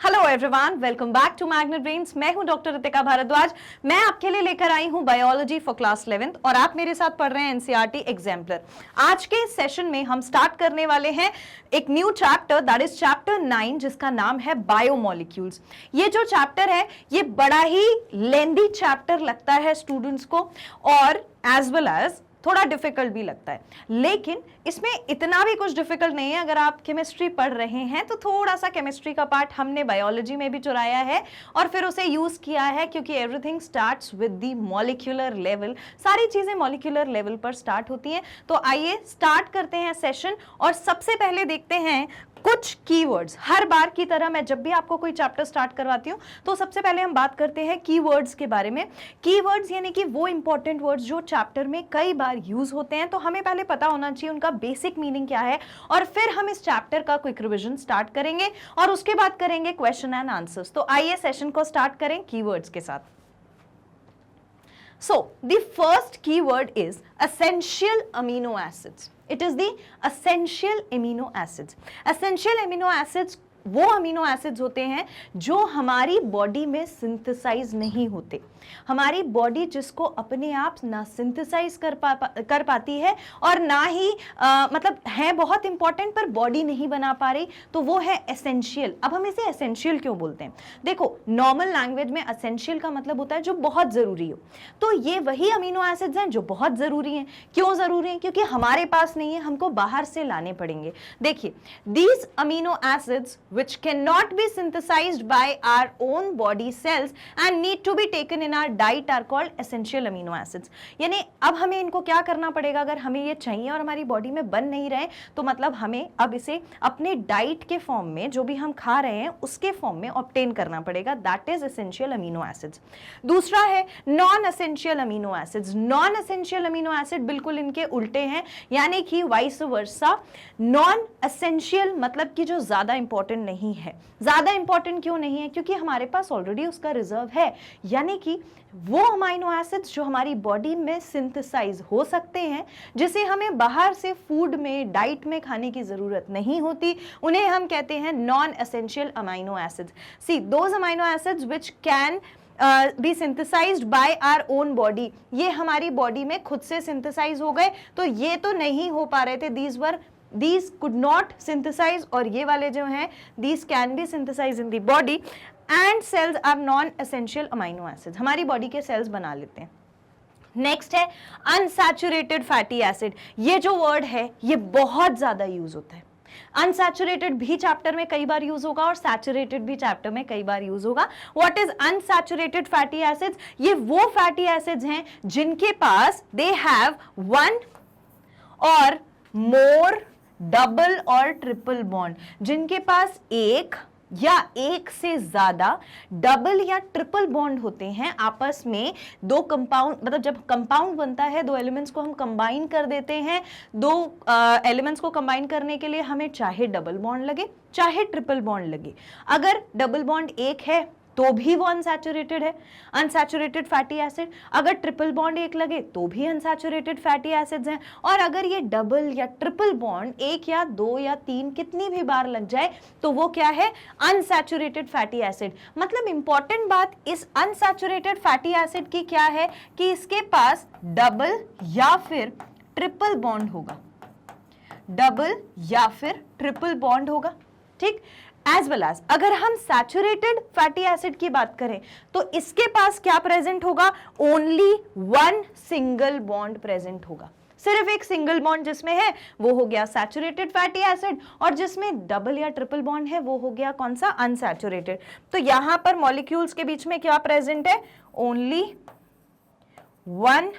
Hello everyone, welcome back to Magnet Brains. मैं हूं doctor Ritika Bhardwaj. मैं आपके लिए लेकर आई हूं बायोलॉजी फॉर क्लास 11th और आप मेरे साथ पढ़ रहे हैं एनसीईआरटी एग्जाम्पलर। आज के इस सेशन में हम स्टार्ट करने वाले हैं एक new chapter, that is chapter 9, जिसका नाम है बायोमोलिक्यूल्स। ये जो चैप्टर है ये बड़ा ही लेंदी चैप्टर लगता है स्टूडेंट्स को और एज वेल एज थोड़ा डिफिकल्ट भी लगता है, लेकिन इसमें इतना भी कुछ डिफिकल्ट नहीं है। अगर आप केमिस्ट्री पढ़ रहे हैं तो थोड़ा सा केमिस्ट्री का पार्ट हमने बायोलॉजी में भी चुराया है और फिर उसे यूज किया है, क्योंकि everything starts with the molecular level. सारी चीजें मॉलिक्यूलर लेवल पर स्टार्ट होती हैं। तो आइए स्टार्ट करते हैं सेशन और सबसे पहले देखते हैं कुछ कीवर्ड्स। हर बार की तरह मैं जब भी आपको कोई चैप्टर स्टार्ट करवाती हूं तो सबसे पहले हम बात करते हैं कीवर्ड्स के बारे में। कीवर्ड्स यानी कि वो इंपॉर्टेंट वर्ड्स जो चैप्टर में कई बार यूज होते हैं, तो हमें पहले पता होना चाहिए उनका बेसिक मीनिंग क्या है और फिर हम इस चैप्टर का क्विक रिवीजन स्टार्ट करेंगे और उसके बाद करेंगे क्वेश्चन एंड आंसर्स। तो आइए सेशन को स्टार्ट करें कीवर्ड्स के साथ। So, the first keyword is essential amino acids. It is the essential amino acids. Essential amino acids वो अमीनो एसिड्स होते हैं जो हमारी बॉडी में सिंथेसाइज नहीं होते। हमारी बॉडी जिसको अपने आप ना सिंथेसाइज कर पाती है और ना ही मतलब है बहुत इंपॉर्टेंट पर बॉडी नहीं बना पा रही, तो वो है एसेंशियल। अब हम इसे एसेंशियल क्यों बोलते हैं? देखो, नॉर्मल लैंग्वेज में एसेंशियल का मतलब होता है जो बहुत जरूरी हो। तो ये वही अमीनो एसिड्स हैं जो बहुत जरूरी हैं। क्यों जरूरी हैं? क्योंकि हमारे पास नहीं है, हमको बाहर से लाने पड़ेंगे। देखिए, these amino acids which cannot be synthesized by our own body cells and need to be taken in our diet are called essential amino acids। यानी अब हमें इनको क्या करना पड़ेगा? अगर हमें ये चाहिए और हमारी बॉडी में बन नहीं रहे, तो मतलब हमें अब इसे अपने डाइट के फॉर्म में, जो भी हम खा रहे हैं उसके फॉर्म में ऑब्टेन करना पड़ेगा। That is essential amino acids. दूसरा है non essential amino acids. Non essential amino acid बिल्कुल इनके उल्टे हैं, यानी कि वाइस वर्सा। नॉन एसेंशियल मतलब कि जो ज्यादा इंपॉर्टेंट नहीं है। ज्यादा इंपॉर्टेंट क्यों नहीं है? क्योंकि हमारे पास ऑलरेडी उसका रिजर्व है। यानी कि वो अमीनो एसिड्स जो हमारी बॉडी में सिंथेसाइज हो सकते हैं, जिसे हमें बाहर से फूड में, डाइट में खाने की जरूरत नहीं होती, उन्हें हम कहते हैं non essential amino acids. See those amino acids which can be synthesised by our own body. ये हमारी बॉडी में खुद से सिंथेसाइज हो गए, तो ये तो नहीं हो पा रहे थे। These could not synthesize, और ये वाले जो हैं these can be synthesized in the body and cells are non-essential amino acids। हमारी बॉडी के सेल्स बना लेते हैं। नेक्स्ट है अनसैचुरेटेड फैटी एसिड। ये जो वर्ड है ये बहुत ज्यादा यूज होता है। अनसैचुरेटेड भी चैप्टर में कई बार यूज होगा और सैचुरेटेड भी चैप्टर में कई बार यूज होगा। What is unsaturated fatty acids? ये वो फैटी एसिड्स हैं जिनके पास दे हैव वन और मोर डबल और ट्रिपल बॉन्ड, जिनके पास एक या एक से ज्यादा डबल या ट्रिपल बॉन्ड होते हैं आपस में। दो कंपाउंड, मतलब जब कंपाउंड बनता है, दो एलिमेंट्स को हम कंबाइन कर देते हैं। दो एलिमेंट्स को कंबाइन करने के लिए हमें चाहे डबल बॉन्ड लगे चाहे ट्रिपल बॉन्ड लगे। अगर डबल बॉन्ड एक है तो भी वो अनसैचुरेटेड है, अनसैचुरेटेड फैटी एसिड। अगर ट्रिपल बॉन्ड एक लगे तो भी अनसैचुरेटेड फैटी एसिड्स हैं। और अगर ये डबल या ट्रिपल बॉन्ड एक या दो या तीन कितनी भी बार लग जाए तो वो क्या है? Unsaturated fatty acid. मतलब इंपॉर्टेंट बात इस अनसैचुरेटेड फैटी एसिड की क्या है कि इसके पास डबल या फिर ट्रिपल बॉन्ड होगा। डबल या फिर ट्रिपल बॉन्ड होगा, ठीक। एज वेल एज अगर हम सैचुरेटेड फैटी एसिड की बात करें तो इसके पास क्या प्रेजेंट होगा? Only one single bond present होगा। सिर्फ एक सिंगल बॉन्ड जिसमें है वो हो गया सैचुरेटेड फैटी एसिड, और जिसमें डबल या ट्रिपल बॉन्ड है वो हो गया कौन सा? अनसैचुरेटेड। तो यहां पर मॉलिक्यूल्स के बीच में क्या प्रेजेंट है? Only one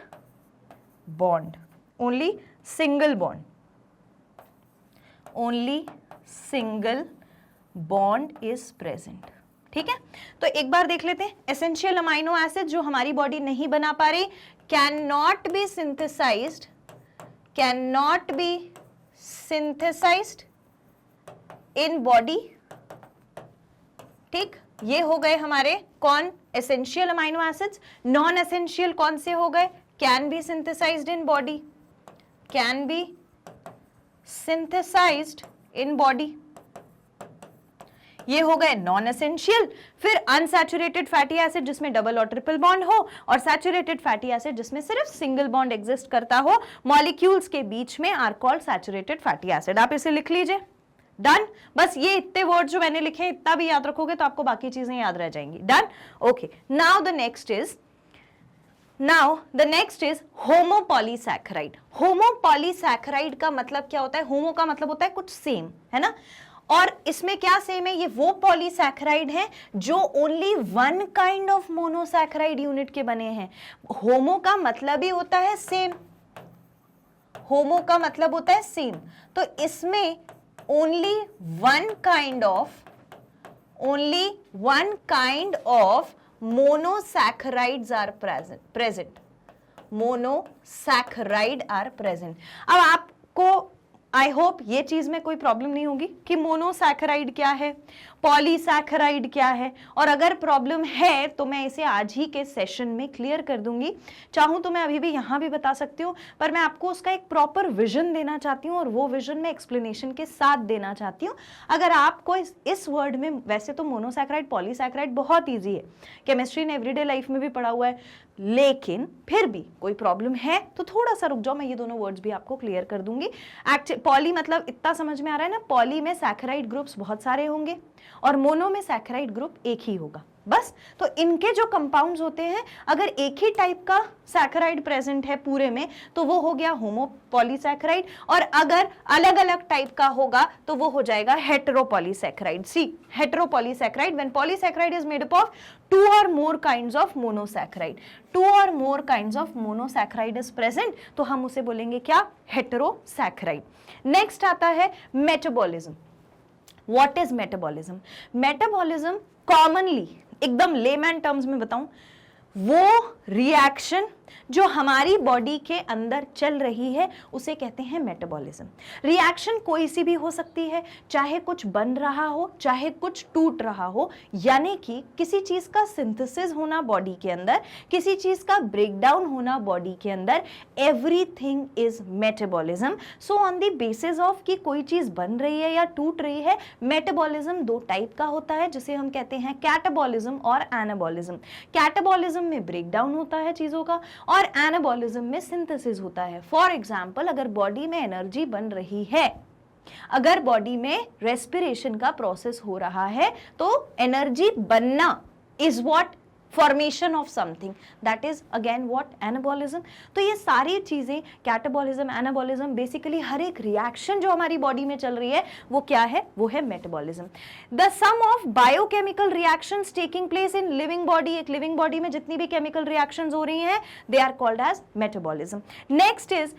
bond, only single bond, only single bond is present. ठीक है, तो एक बार देख लेते हैं। एसेंशियल अमीनो एसिड जो हमारी बॉडी नहीं बना पा रही, can not be synthesised, can not be synthesised in body. ठीक, ये हो गए हमारे कौन? Essential amino acids. Non essential कौन से हो गए? Can be synthesised in body, can be synthesised in body. ये हो गए नॉन एसेंशियल। फिर अनसैचुरेटेड फैटी एसिड जिसमें डबल और ट्रिपल बॉन्ड हो, और सैचुरेटेड फैटी एसिड जिसमें सिर्फ सिंगल बॉन्ड एग्जिस्ट करता हो मॉलिक्यूल्स के बीच में, are called saturated fatty acid. आप इसे लिख लीजिए। डन। बस ये इतने वर्ड जो मैंने लिखे इतना भी याद रखोगे तो आपको बाकी चीजें याद रह जाएंगी। Done. Okay, now the next is homopolysaccharide. Homopolysaccharide का मतलब क्या होता है? होमो का मतलब होता है कुछ सेम, है ना, और इसमें क्या सेम है? ये वो पॉलीसैकेराइड है जो only one kind of monosaccharide unit के बने हैं। होमो का मतलब ही होता है सेम, होमो का मतलब होता है सेम, तो इसमें only one kind of monosaccharides are present. Monosaccharide are present. अब आपको आई होप ये चीज में कोई प्रॉब्लम नहीं होगी कि मोनोसैकेराइड क्या है, पॉलीसैकेराइड क्या है, और अगर प्रॉब्लम है तो मैं इसे आज ही के सेशन में क्लियर कर दूंगी। चाहूं तो मैं अभी भी यहां भी बता सकती हूं, पर मैं आपको उसका एक प्रॉपर विजन देना चाहती हूं, और वो विजन मैं एक्सप्लेनेशन के साथ देना चाहती हूं। अगर आपको इस वर्ड में, वैसे तो मोनोसैकेराइड पॉलीसैकेराइड बहुत ईजी है, केमिस्ट्री ने एवरीडे लाइफ में भी पढ़ा हुआ है, लेकिन फिर भी कोई प्रॉब्लम है तो थोड़ा सा रुक जाओ, मैं ये दोनों वर्ड्स भी आपको क्लियर कर दूंगी। पॉली मतलब इतना समझ में आ रहा है ना, पॉली में सैकेराइड ग्रुप्स बहुत सारे होंगे और मोनो में सैकेराइड ग्रुप एक ही होगा बस। तो इनके जो कंपाउंड्स होते हैं, अगर एक ही टाइप का सैकेराइड प्रेजेंट है पूरे में तो वो हो गया होमोपॉलीसैकेराइड, और अगर अलग अलग टाइप का होगा तो वो हो जाएगा heteropolysaccharide. See, heteropolysaccharide when polysaccharide is made up of two or more kinds of monosaccharide, two or more kinds of monosaccharide is present, तो हम उसे बोलेंगे क्या? हेटेरोसैकेराइड। नेक्स्ट आता है metabolism. What is metabolism? Metabolism commonly, एकदम लेमैन टर्म्स में बताऊं, वो रिएक्शन जो हमारी बॉडी के अंदर चल रही है उसे कहते हैं मेटाबॉलिज्म। रिएक्शन कोई सी भी हो सकती है, चाहे कुछ बन रहा हो चाहे कुछ टूट रहा हो, यानी कि किसी चीज का सिंथेसिस होना बॉडी के अंदर, किसी चीज का ब्रेकडाउन होना बॉडी के अंदर, everything is metabolism. So on the basis of कि कोई चीज बन रही है या टूट रही है, मेटाबॉलिज्म दो टाइप का होता है जिसे हम कहते हैं कैटाबॉलिज्म और एनाबॉलिज्म। कैटाबॉलिज्म में ब्रेकडाउन होता है चीजों का, और एनाबॉलिज्म में सिंथेसिस होता है। फॉर एग्जाम्पल, अगर बॉडी में एनर्जी बन रही है, अगर बॉडी में रेस्पिरेशन का प्रोसेस हो रहा है, तो एनर्जी बनना is what? Formation of something, that is again what? Anabolism. तो ये सारी चीजें, कैटाबॉलिज्म, एनाबॉलिज्म, बेसिकली हर एक रिएक्शन जो हमारी बॉडी में चल रही है वो क्या है? वो है metabolism. The sum of biochemical reactions taking place in living body, एक लिविंग बॉडी में जितनी भी केमिकल रिएक्शंस हो रही हैं, they are called as metabolism. Next is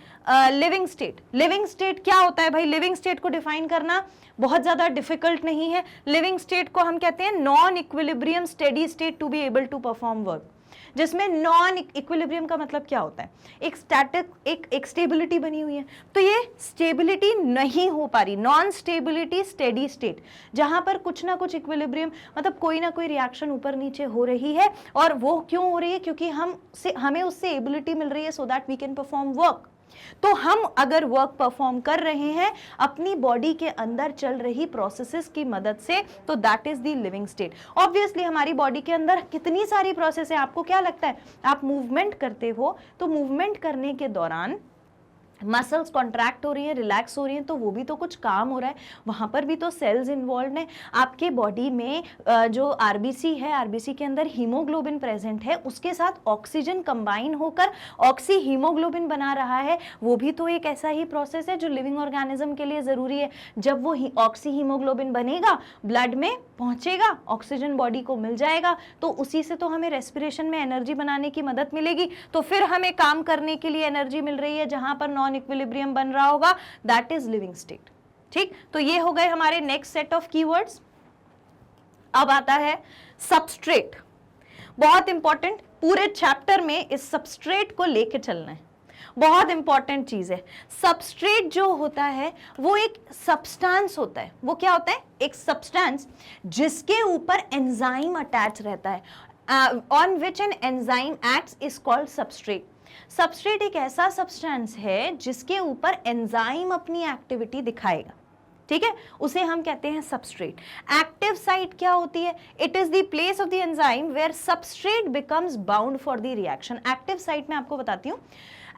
living state. Living state क्या होता है भाई? लिविंग स्टेट को डिफाइन करना बहुत ज्यादा डिफिकल्ट नहीं है। लिविंग स्टेट को हम कहते हैं non equilibrium steady state to be able to perform work, जिसमें नॉन इक्विलिब्रियम का मतलब क्या होता है? एक स्टैटिक, एक स्टेबिलिटी बनी हुई है, तो ये स्टेबिलिटी नहीं हो पा रही, नॉन स्टेबिलिटी स्टेडी स्टेट, जहां पर कुछ ना कुछ इक्विलिब्रियम, मतलब कोई ना कोई रिएक्शन ऊपर नीचे हो रही है। और वो क्यों हो रही है? क्योंकि हमें उससे एबिलिटी मिल रही है so that we can perform work. तो हम अगर वर्क परफॉर्म कर रहे हैं अपनी बॉडी के अंदर चल रही प्रोसेसेस की मदद से, तो that is the living state. Obviously हमारी बॉडी के अंदर कितनी सारी प्रोसेस है, आपको क्या लगता है? आप मूवमेंट करते हो तो मूवमेंट करने के दौरान मसल्स कॉन्ट्रैक्ट हो रही है, रिलैक्स हो रही है, तो वो भी तो कुछ काम हो रहा है, वहां पर भी तो सेल्स इन्वॉल्व हैं। आपके बॉडी में जो आरबीसी है, आरबीसी के अंदर हीमोग्लोबिन प्रेजेंट है, उसके साथ ऑक्सीजन कंबाइन होकर ऑक्सी हीमोग्लोबिन बना रहा है, वो भी तो एक ऐसा ही प्रोसेस है जो लिविंग ऑर्गेनिज्म के लिए जरूरी है। जब वो ऑक्सी हीमोग्लोबिन बनेगा, ब्लड में पहुंचेगा, ऑक्सीजन बॉडी को मिल जाएगा, तो उसी से तो हमें रेस्पिरेशन में एनर्जी बनाने की मदद मिलेगी, तो फिर हमें काम करने के लिए एनर्जी मिल रही है जहां पर नॉन इक्विलिब्रियम बन रहा होगा, दैट इज लिविंग स्टेट। ठीक, तो ये हो गए हमारे नेक्स्ट सेट ऑफ कीवर्ड्स। अब आता है सबस्ट्रेट। बहुत इंपॉर्टेंट, पूरे चैप्टर में इस सबस्ट्रेट को लेके चलना है, बहुत इंपॉर्टेंट चीज है। सबस्ट्रेट जो होता है वो एक सब्सटेंस होता है। वो क्या होता है? एक सब्सटेंस जिसके ऊपर एंजाइम अटैच रहता है, on which an enzyme acts is called substrate. Substrate एक ऐसा सब्सटेंस है जिसके ऊपर एंजाइम अपनी एक्टिविटी दिखाएगा। ठीक है, उसे हम कहते हैं सबस्ट्रेट। एक्टिव साइट क्या होती है? It is the place of the enzyme where substrate becomes bound for the reaction. Active site में आपको बताती हूँ,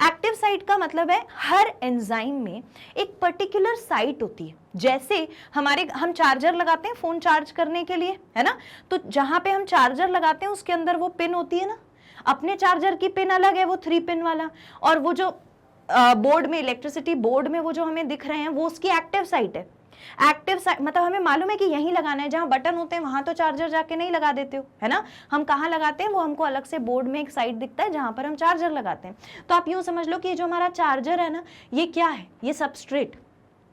एक्टिव साइट का मतलब है हर एंजाइम में एक पर्टिकुलर साइट होती है। जैसे हम चार्जर लगाते हैं फोन चार्ज करने के लिए, है ना, तो जहां पे हम चार्जर लगाते हैं उसके अंदर वो पिन होती है ना, अपने चार्जर की पिन अलग है, वो 3 पिन वाला, और वो जो बोर्ड में, इलेक्ट्रिसिटी बोर्ड में वो जो हमें दिख रहे हैं वो उसकी एक्टिव साइट है। एक्टिव साइट मतलब हमें मालूम है कि यहीं लगाना है, जहां बटन होते हैं वहां तो चार्जर जाके नहीं लगा देते हो, है ना, हम कहाँ लगाते हैं वो हमको अलग से बोर्ड में एक साइट दिखता है जहां पर हम चार्जर लगाते हैं। तो आप यूं समझ लो कि ये जो हमारा चार्जर है ना, ये क्या है? ये सबस्ट्रेट,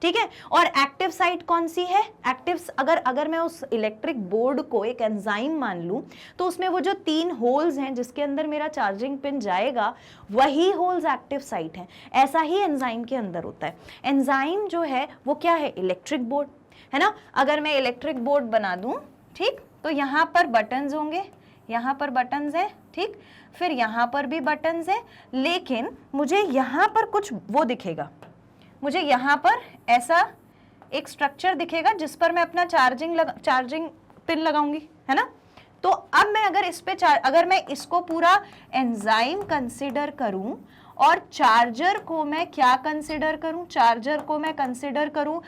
ठीक है। और एक्टिव साइट कौन सी है? एक्टिव अगर मैं उस इलेक्ट्रिक बोर्ड को एक एंजाइम मान लूं तो उसमें वो जो 3 होल्स हैं जिसके अंदर मेरा चार्जिंग पिन जाएगा, वही होल्स एक्टिव साइट हैं। ऐसा ही एंजाइम के अंदर होता है। एंजाइम जो है वो क्या है? इलेक्ट्रिक बोर्ड, है ना। अगर मैं इलेक्ट्रिक बोर्ड बना दूं, ठीक, तो यहाँ पर बटन्स होंगे, यहाँ पर बटन्स है, ठीक, फिर यहाँ पर भी बटन्स है, लेकिन मुझे यहाँ पर कुछ वो दिखेगा, मुझे यहाँ पर ऐसा एक स्ट्रक्चर दिखेगा जिस पर मैं अपना चार्जिंग पिन लगाऊंगी, है ना। तो अब मैं अगर मैं इसको पूरा एंजाइम कंसीडर करूं और चार्जर को मैं क्या कंसीडर करूं? चार्जर को मैं कंसीडर करूं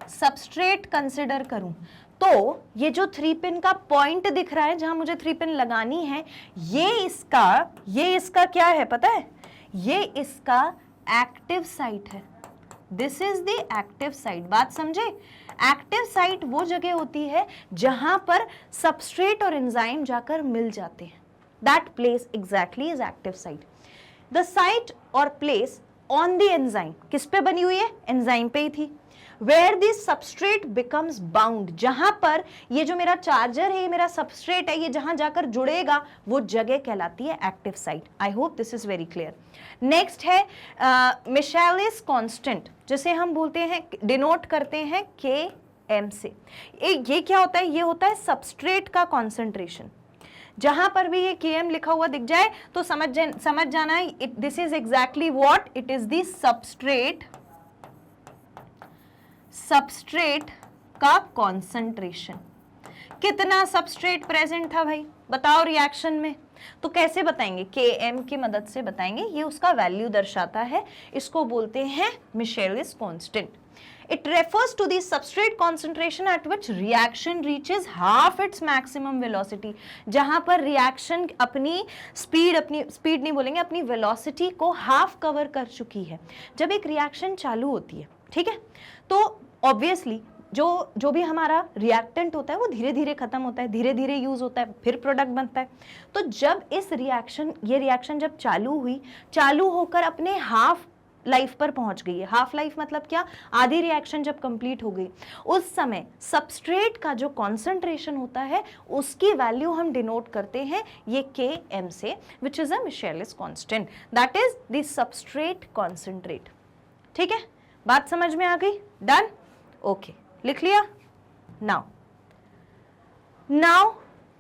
सबस्ट्रेट कंसीडर करूं, तो ये जो 3 पिन का पॉइंट दिख रहा है जहां मुझे 3 पिन लगानी है, ये इसका क्या है पता है? ये इसका एक्टिव साइट है। This is the active site. बात समझे? एक्टिव साइट वो जगह होती है जहां पर सबस्ट्रेट और एंजाइम जाकर मिल जाते हैं। That place exactly is active site. The site और प्लेस ऑन द एंजाइम किस पे बनी हुई है? एंजाइम पे ही थी। Where the substrate becomes bound, जहां पर ये जो मेरा चार्जर है, ये मेरा सबस्ट्रेट है, ये जहां जाकर जुड़ेगा वो जगह कहलाती है active site. I hope this is very clear. Next है मिशेलिस कांस्टेंट, जिसे हम बोलते हैं, डिनोट करते हैं Km से। ये क्या होता है? ये होता है सबस्ट्रेट का कॉन्सेंट्रेशन। जहां पर भी ये Km लिखा हुआ दिख जाए तो समझ जाना है this is exactly what it is, the substrate का कॉन्सेंट्रेशन। कितना सबस्ट्रेट प्रेजेंट था भाई, बताओ रिएक्शन में? तो कैसे बताएंगे? Km की मदद से बताएंगे। ये उसका वैल्यू दर्शाता है, इसको बोलते हैं Michaelis constant. It refers to the substrate concentration at which reaction reaches half its maximum velocity. जहां पर रिएक्शन अपनी स्पीड नहीं बोलेंगे, अपनी वेलोसिटी को हाफ कवर कर चुकी है। जब एक रिएक्शन चालू होती है, ठीक है, तो ऑब्वियसली जो भी हमारा रिएक्टेंट होता है वो धीरे धीरे खत्म होता है, धीरे धीरे यूज होता है, फिर प्रोडक्ट बनता है। तो जब ये रिएक्शन जब चालू होकर अपने हाफ लाइफ पर पहुंच गई है, हाफ लाइफ मतलब क्या? आधी रिएक्शन जब कंप्लीट हो गई, उस समय सबस्ट्रेट का जो कॉन्सेंट्रेशन होता है उसकी वैल्यू हम डिनोट करते हैं ये Km से, which is a Michaelis constant, that is the substrate concentrate. ठीक है, बात समझ में आ गई? डन? ओके, लिख लिया? नाउ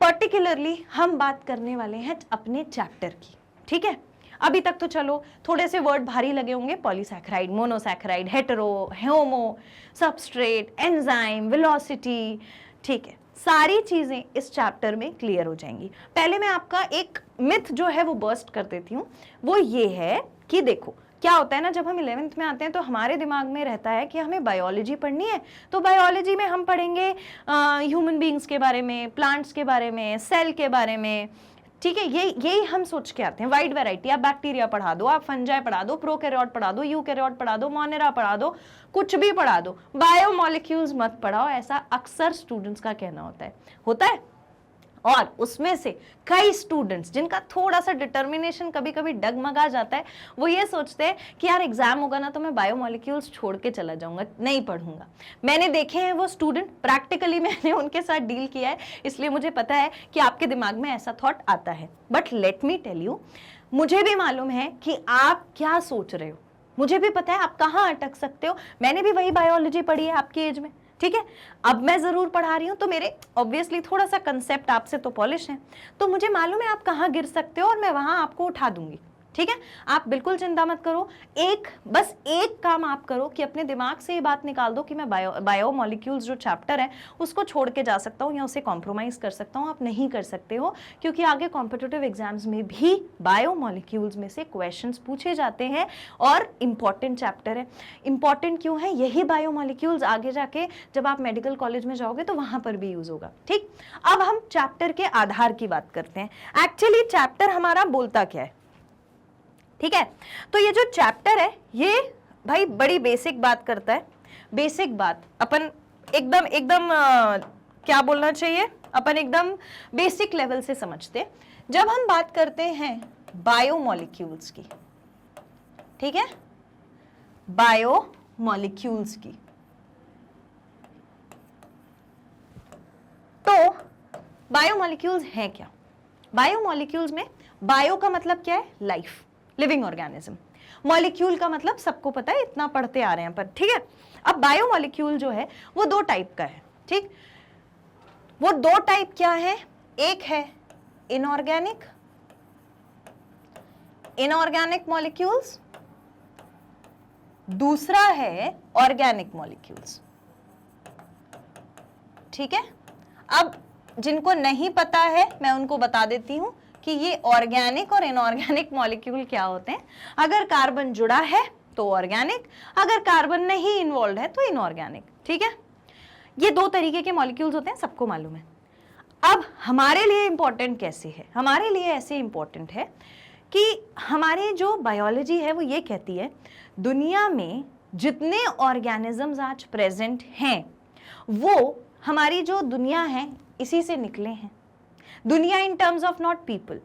पर्टिकुलरली हम बात करने वाले हैं अपने चैप्टर की। ठीक है, अभी तक तो चलो थोड़े से वर्ड भारी लगे होंगे, पॉलीसैकेराइड, मोनोसैकेराइड, हेटेरो, होमो, सबस्ट्रेट, एंजाइम, वेलोसिटी। ठीक है, सारी चीजें इस चैप्टर में क्लियर हो जाएंगी। पहले मैं आपका एक मिथ जो है वो बर्स्ट कर देती हूँ। वो ये है कि देखो क्या होता है ना, जब हम 11th में आते हैं तो हमारे दिमाग में रहता है कि हमें बायोलॉजी पढ़नी है, तो बायोलॉजी में हम पढ़ेंगे ह्यूमन बीइंग्स के बारे में, प्लांट्स के बारे में, सेल के बारे में। ठीक है, यही हम सोच के आते हैं। वाइड वैरायटी, आप बैक्टीरिया पढ़ा दो, आप फंजाई पढ़ा दो, प्रोकैरियोट पढ़ा दो, यूकैरियोट पढ़ा दो, मोनेरा पढ़ा दो, कुछ भी पढ़ा दो, बायोमोलिक्यूल्स मत पढ़ाओ, ऐसा अक्सर स्टूडेंट्स का कहना होता है। और उसमें से कई स्टूडेंट्स जिनका थोड़ा सा डिटर्मिनेशन कभी कभी डगमगा जाता है, वो ये सोचते हैं कि यार एग्जाम होगा ना तो मैं बायोमोलिक्यूल्स छोड़ के चला जाऊंगा, नहीं पढ़ूंगा। मैंने देखे हैं वो स्टूडेंट, प्रैक्टिकली मैंने उनके साथ डील किया है, इसलिए मुझे पता है कि आपके दिमाग में ऐसा थॉट आता है। But let me tell you, मुझे भी मालूम है कि आप क्या सोच रहे हो, मुझे भी पता है आप कहाँ अटक सकते हो। मैंने भी वही बायोलॉजी पढ़ी है आपकी एज में। ठीक है, अब मैं जरूर पढ़ा रही हूं तो मेरे ऑब्वियसली थोड़ा सा कंसेप्ट आपसे तो पॉलिश है, तो मुझे मालूम है आप कहाँ गिर सकते हो और मैं वहां आपको उठा दूंगी। ठीक है, आप बिल्कुल चिंता मत करो। बस एक काम आप करो कि अपने दिमाग से ये बात निकाल दो कि मैं बायोमोलिक्यूल्स जो चैप्टर है उसको छोड़ के जा सकता हूँ या उसे कॉम्प्रोमाइज कर सकता हूँ। आप नहीं कर सकते हो, क्योंकि आगे कॉम्पिटिटिव एग्जाम्स में भी बायोमोलिक्यूल्स में से क्वेश्चंस पूछे जाते हैं और इंपॉर्टेंट चैप्टर है। इंपॉर्टेंट क्यों है? यही बायोमोलिक्यूल्स आगे जाके जब आप मेडिकल कॉलेज में जाओगे तो वहां पर भी यूज होगा। ठीक, अब हम चैप्टर के आधार की बात करते हैं। एक्चुअली चैप्टर हमारा बोलता क्या है? ठीक है, तो ये जो चैप्टर है ये भाई बड़ी बेसिक बात करता है। बेसिक बात अपन एकदम क्या बोलना चाहिए, अपन एकदम बेसिक लेवल से समझते। जब हम बात करते हैं बायोमोलिक्यूल्स की, ठीक है, बायोमोलिक्यूल्स की, तो बायोमोलिक्यूल्स हैं क्या? बायोमोलिक्यूल्स में बायो का मतलब क्या है? Life, living organism. मॉलिक्यूल का मतलब सबको पता है, इतना पढ़ते आ रहे हैं पर, ठीक है। अब बायोमोलिक्यूल जो है वो दो टाइप का है। ठीक, वो दो टाइप क्या है? एक है इनऑर्गेनिक मॉलिक्यूल्स, दूसरा है ऑर्गेनिक मॉलिक्यूल्स। ठीक है, अब जिनको नहीं पता है मैं उनको बता देती हूं कि ये ऑर्गेनिक और इनऑर्गेनिक मॉलिक्यूल क्या होते हैं। अगर कार्बन जुड़ा है तो ऑर्गेनिक, अगर कार्बन नहीं इन्वॉल्व है तो इनऑर्गेनिक। ठीक है, ये दो तरीके के मॉलिक्यूल्स होते हैं, सबको मालूम है। अब हमारे लिए इंपॉर्टेंट कैसे है? हमारे लिए ऐसे इंपॉर्टेंट है कि हमारी जो बायोलॉजी है वो ये कहती है दुनिया में जितने ऑर्गेनिजम्स आज प्रेजेंट हैं वो हमारी जो दुनिया है इसी से निकले हैं। दुनिया in terms of not people.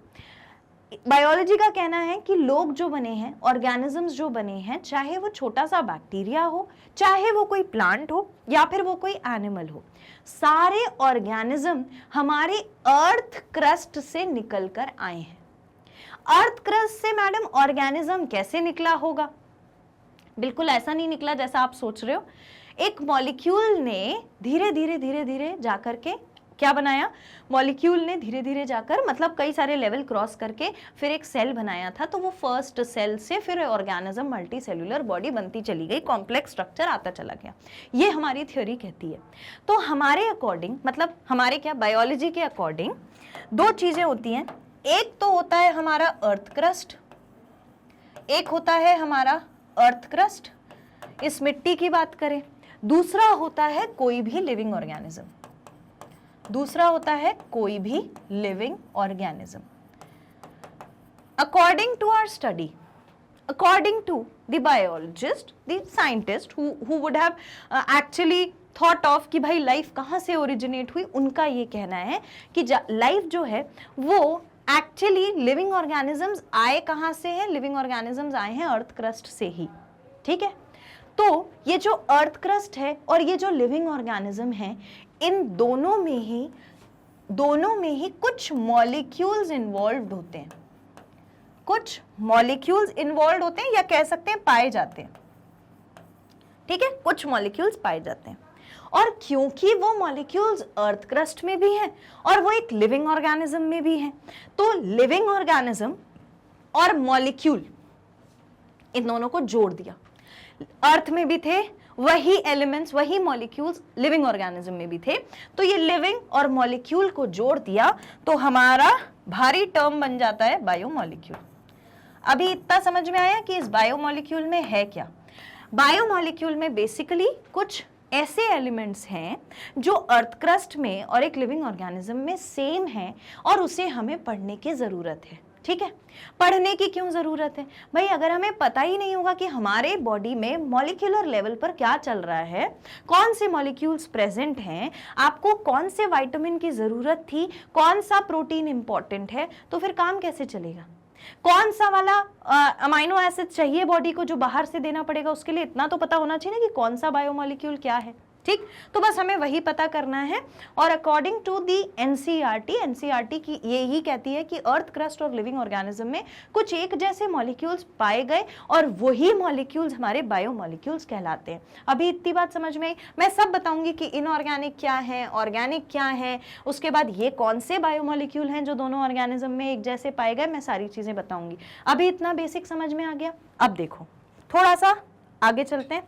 Biology का कहना है कि लोग जो बने हैं, ऑर्गेनिजम्स जो बने हैं, चाहे वो छोटा सा बैक्टीरिया हो, चाहे वो कोई प्लांट हो या फिर वो कोई एनिमल हो, सारे ऑर्गेनिज्म हमारे अर्थ क्रस्ट से निकल कर आए हैं। अर्थ क्रस्ट से मैडम ऑर्गेनिज्म कैसे निकला होगा? बिल्कुल ऐसा नहीं निकला जैसा आप सोच रहे हो। एक मॉलिक्यूल ने धीरे धीरे जाकर के क्या बनाया? मॉलिक्यूल ने धीरे धीरे जाकर, मतलब कई सारे लेवल क्रॉस करके फिर एक सेल बनाया था। तो वो फर्स्ट सेल से फिर ऑर्गेनिज्म मल्टी सेल्यूलर बॉडी बनती चली गई, कॉम्प्लेक्स स्ट्रक्चर आता चला गया। ये हमारी थ्योरी कहती है। तो हमारे अकॉर्डिंग, मतलब हमारे क्या, बायोलॉजी के अकॉर्डिंग दो चीजें होती हैं। एक तो होता है हमारा अर्थ क्रस्ट, एक होता है हमारा अर्थ क्रस्ट, इस मिट्टी की बात करें। दूसरा होता है कोई भी लिविंग ऑर्गेनिज्म, दूसरा होता है कोई भी living organism. According to our study, according to the biologist, the scientist who would have actually thought of कि भाई लाइफ कहाँ से ओरिजिनेट हुई, उनका ये कहना है कि लाइफ जो है वो एक्चुअली लिविंग ऑर्गेनिजम्स आए कहाँ से हैं? लिविंग ऑर्गेनिजम्स आए हैं अर्थ क्रस्ट से ही। ठीक है, तो ये जो अर्थ क्रस्ट है और ये जो लिविंग ऑर्गेनिज्म है, इन दोनों में ही कुछ मॉलिक्यूल्स इन्वॉल्व होते हैं, कुछ मॉलिक्यूल्स इन्वॉल्व होते हैं या कह सकते हैं पाए जाते हैं। ठीक है, कुछ मॉलिक्यूल्स पाए जाते हैं। और क्योंकि वो मॉलिक्यूल्स अर्थ क्रस्ट में भी हैं और वो एक लिविंग ऑर्गेनिज्म में भी हैं, तो लिविंग ऑर्गेनिज्म और मॉलिक्यूल इन दोनों को जोड़ दिया। अर्थ में भी थे वही एलिमेंट्स, वही मॉलिक्यूल्स लिविंग ऑर्गेनिज्म में भी थे, तो ये लिविंग और मॉलिक्यूल को जोड़ दिया तो हमारा भारी टर्म बन जाता है बायोमॉलिक्यूल। अभी इतना समझ में आया कि इस बायोमॉलिक्यूल में है क्या? बायोमॉलिक्यूल में बेसिकली कुछ ऐसे एलिमेंट्स हैं जो अर्थ क्रस्ट में और एक लिविंग ऑर्गेनिज्म में सेम है और उसे हमें पढ़ने की जरूरत है। ठीक है, पढ़ने की क्यों जरूरत है भाई? अगर हमें पता ही नहीं होगा कि हमारे बॉडी में मॉलिक्यूलर लेवल पर क्या चल रहा है, कौन से मॉलिक्यूल्स प्रेजेंट हैं, आपको कौन से विटामिन की जरूरत थी, कौन सा प्रोटीन इंपॉर्टेंट है, तो फिर काम कैसे चलेगा? कौन सा वाला अमाइनो एसिड चाहिए बॉडी को जो बाहर से देना पड़ेगा, उसके लिए इतना तो पता होना चाहिए ना कि कौन सा बायोमॉलिक्यूल क्या है। ठीक, तो बस हमें वही पता करना है। और अकॉर्डिंग टू दी एनसीईआरटी की यही कहती है कि अर्थ क्रस्ट और लिविंग ऑर्गेनिज्म में कुछ एक जैसे मॉलिक्यूल्स पाए गए और वही मॉलिक्यूल्स हमारे बायोमॉलिक्यूल्स कहलाते हैं। अभी इतनी बात समझ में आई। मैं सब बताऊंगी कि इनऑर्गेनिक क्या है, ऑर्गेनिक क्या है, उसके बाद ये कौन से बायोमॉलिक्यूल हैं जो दोनों ऑर्गेनिज्म में एक जैसे पाए गए, मैं सारी चीजें बताऊंगी। अभी इतना बेसिक समझ में आ गया। अब देखो थोड़ा सा आगे चलते हैं।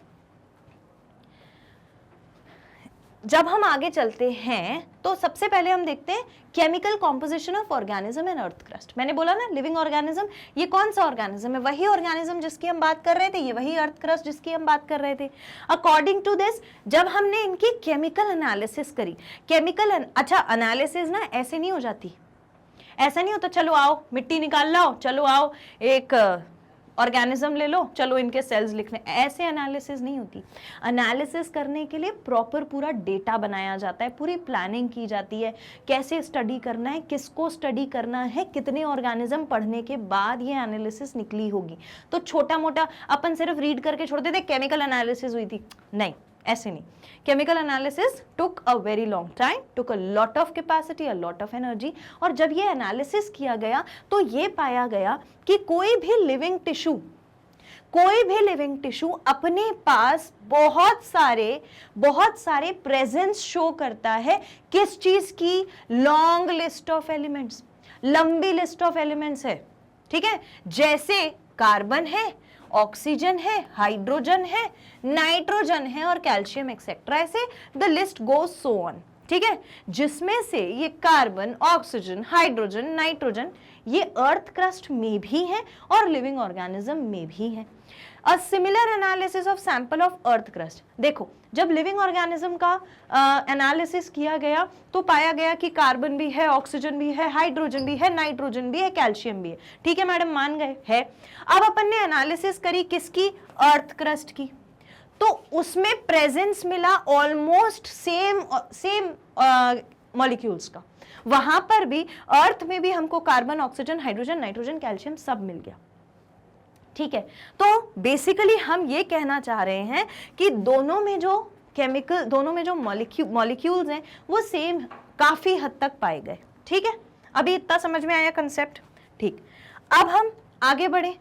जब हम आगे चलते हैं तो सबसे पहले हम देखते हैं chemical composition of organism and earth crust. मैंने बोला ना लिविंग ऑर्गेनिज्म, ये कौन सा ऑर्गेनिज्म है? वही ऑर्गेनिज्म जिसकी हम बात कर रहे थे, ये वही अर्थ क्रस्ट जिसकी हम बात कर रहे थे। अकॉर्डिंग टू दिस जब हमने इनकी केमिकल एनालिसिस करी, अच्छा एनालिसिस ना ऐसे नहीं हो जाती, ऐसा नहीं होता चलो आओ मिट्टी निकाल लाओ, चलो आओ एक ऑर्गेनिज्म ले लो, चलो इनके सेल्स लिखने, ऐसे एनालिसिस नहीं होती। एनालिसिस करने के लिए प्रॉपर पूरा डेटा बनाया जाता है, पूरी प्लानिंग की जाती है, कैसे स्टडी करना है, किसको स्टडी करना है, कितने ऑर्गेनिज्म पढ़ने के बाद ये एनालिसिस निकली होगी। तो छोटा मोटा अपन सिर्फ रीड करके छोड़ देते केमिकल एनालिसिस हुई थी, नहीं, ऐसे नहीं। Chemical analysis took a very long time, took a lot of capacity, a lot of energy. और जब ये एनालिसिस किया गया तो ये पाया गया कि कोई भी लिविंग टिश्यू अपने पास बहुत सारे प्रेजेंस शो करता है। किस चीज की? लॉन्ग लिस्ट ऑफ एलिमेंट्स, लंबी लिस्ट ऑफ एलिमेंट्स है। ठीक है, जैसे कार्बन है, ऑक्सीजन है, हाइड्रोजन है, नाइट्रोजन है और कैल्शियम एक्सेट्रा, ऐसे the list goes so on. ठीक है, जिसमें से ये कार्बन, ऑक्सीजन, हाइड्रोजन, नाइट्रोजन ये अर्थ क्रस्ट में भी है और लिविंग ऑर्गेनिज्म में भी है। A similar analysis of sample of earth crust. देखो जब लिविंग ऑर्गेनिज्म का एनालिसिस किया गया तो पाया गया कि कार्बन भी है, ऑक्सीजन भी है, हाइड्रोजन भी है, नाइट्रोजन भी है, कैल्शियम भी है। ठीक है मैडम, मान गए है। अब अपन ने एनालिसिस करी किसकी? अर्थ क्रस्ट की, तो उसमें प्रेजेंस मिला ऑलमोस्ट सेम मॉलिक्यूल्स का। वहां पर भी अर्थ में भी हमको carbon, oxygen, hydrogen, nitrogen, calcium सब मिल गया। ठीक है, तो बेसिकली हम ये कहना चाह रहे हैं कि दोनों में जो मॉलिक्यूल्स हैं वो सेम काफी हद तक पाए गए। ठीक है, अभी इतना समझ में आया कंसेप्ट? ठीक, अब हम आगे बढ़े।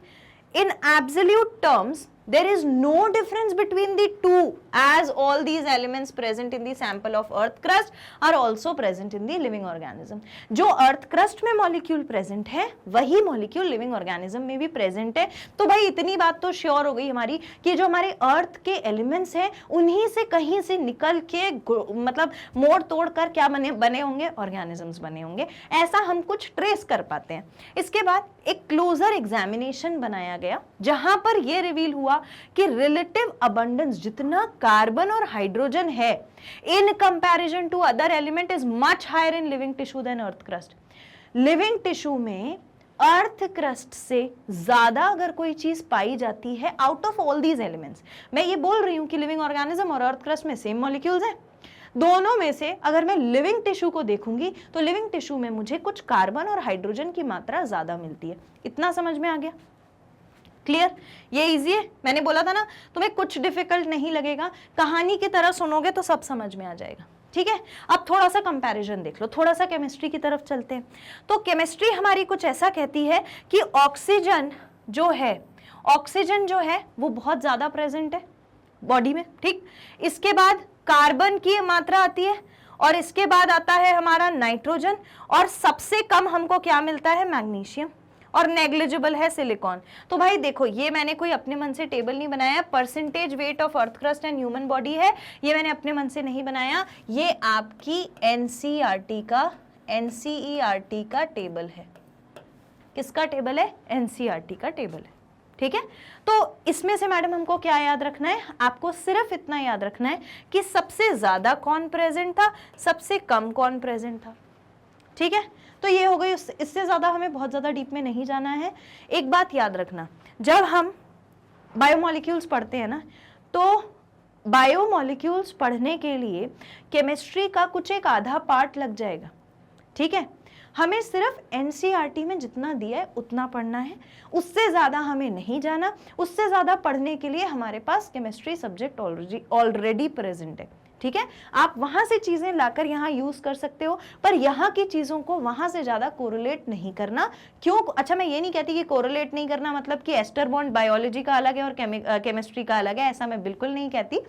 In absolute terms there is no difference between the two, as all these elements present in the sample of earth crust are also present in the living organism. जो earth crust में molecule present है वही molecule living organism में भी present है। तो भाई इतनी बात तो श्योर हो गई हमारी कि जो हमारे earth के elements हैं उन्हीं से कहीं से निकल के मतलब मोड़ तोड़ कर क्या बने होंगे? organisms बने होंगे। ऐसा हम कुछ ट्रेस कर पाते हैं। इसके बाद एक क्लोजर एग्जामिनेशन बनाया गया जहां पर यह रिवील हुआ कि रिलेटिव अबंडेंस जितना कार्बन और हाइड्रोजन है in comparison to other element is much higher in living tissue than earth crust. Living tissue में अर्थ क्रस्ट से ज्यादा अगर कोई चीज पाई जाती है out of all these elements, मैं ये बोल रही हूं कि लिविंग ऑर्गेनिज्म और अर्थ क्रस्ट में सेम मॉलिक्यूल्स हैं, दोनों में से अगर मैं लिविंग टिश्यू को देखूंगी तो लिविंग टिश्यू में मुझे कुछ कार्बन और हाइड्रोजन की मात्रा ज्यादा मिलती है। इतना समझ में आ गया? क्लियर? ये इजी है, मैंने बोला था ना तुम्हें कुछ डिफिकल्ट नहीं लगेगा, कहानी की तरह सुनोगे तो सब समझ में आ जाएगा। ठीक है, अब थोड़ा सा कंपैरिजन देख लो, थोड़ा सा केमिस्ट्री की तरफ चलते हैं। तो केमिस्ट्री हमारी कुछ ऐसा कहती है कि ऑक्सीजन जो है वो बहुत ज्यादा प्रेजेंट है बॉडी में। ठीक, इसके बाद कार्बन की मात्रा आती है और इसके बाद आता है हमारा नाइट्रोजन और सबसे कम हमको क्या मिलता है? मैग्नीशियम, और नेग्लिजिबल है सिलिकॉन। तो भाई देखो ये मैंने कोई अपने मन से टेबल नहीं बनाया, percentage weight of earth crust and human body है, ये मैंने अपने मन से नहीं बनाया, ये आपकी एनसीईआरटी का टेबल है। किसका टेबल है? एनसीईआरटी का टेबल है। ठीक है, तो इसमें से मैडम हमको क्या याद रखना है? आपको सिर्फ इतना याद रखना है कि सबसे ज्यादा कौन प्रेजेंट था, सबसे कम कौन प्रेजेंट था। ठीक है, तो ये हो गई, इससे ज्यादा हमें बहुत ज्यादा डीप में नहीं जाना है। एक बात याद रखना, जब हम बायोमॉलिक्यूल्स पढ़ते हैं ना, तो बायोमॉलिक्यूल्स पढ़ने के लिए केमिस्ट्री का कुछ एक आधा पार्ट लग जाएगा। ठीक है, हमें सिर्फ एनसीईआरटी में जितना दिया है उतना पढ़ना है, उससे ज्यादा हमें नहीं जाना। उससे ज्यादा पढ़ने के लिए हमारे पास केमिस्ट्री सब्जेक्ट ऑलरेडी प्रेजेंट है। ठीक है, आप वहां से चीजें लाकर यहाँ यूज कर सकते हो, पर यहाँ की चीजों को वहां से ज्यादा कोरिलेट नहीं करना। क्यों? अच्छा, मैं ये नहीं कहती कि कोरिलेट नहीं करना मतलब कि एस्टर बॉन्ड बायोलॉजी का अलग है और केमिस्ट्री का अलग है, ऐसा मैं बिल्कुल नहीं कहती।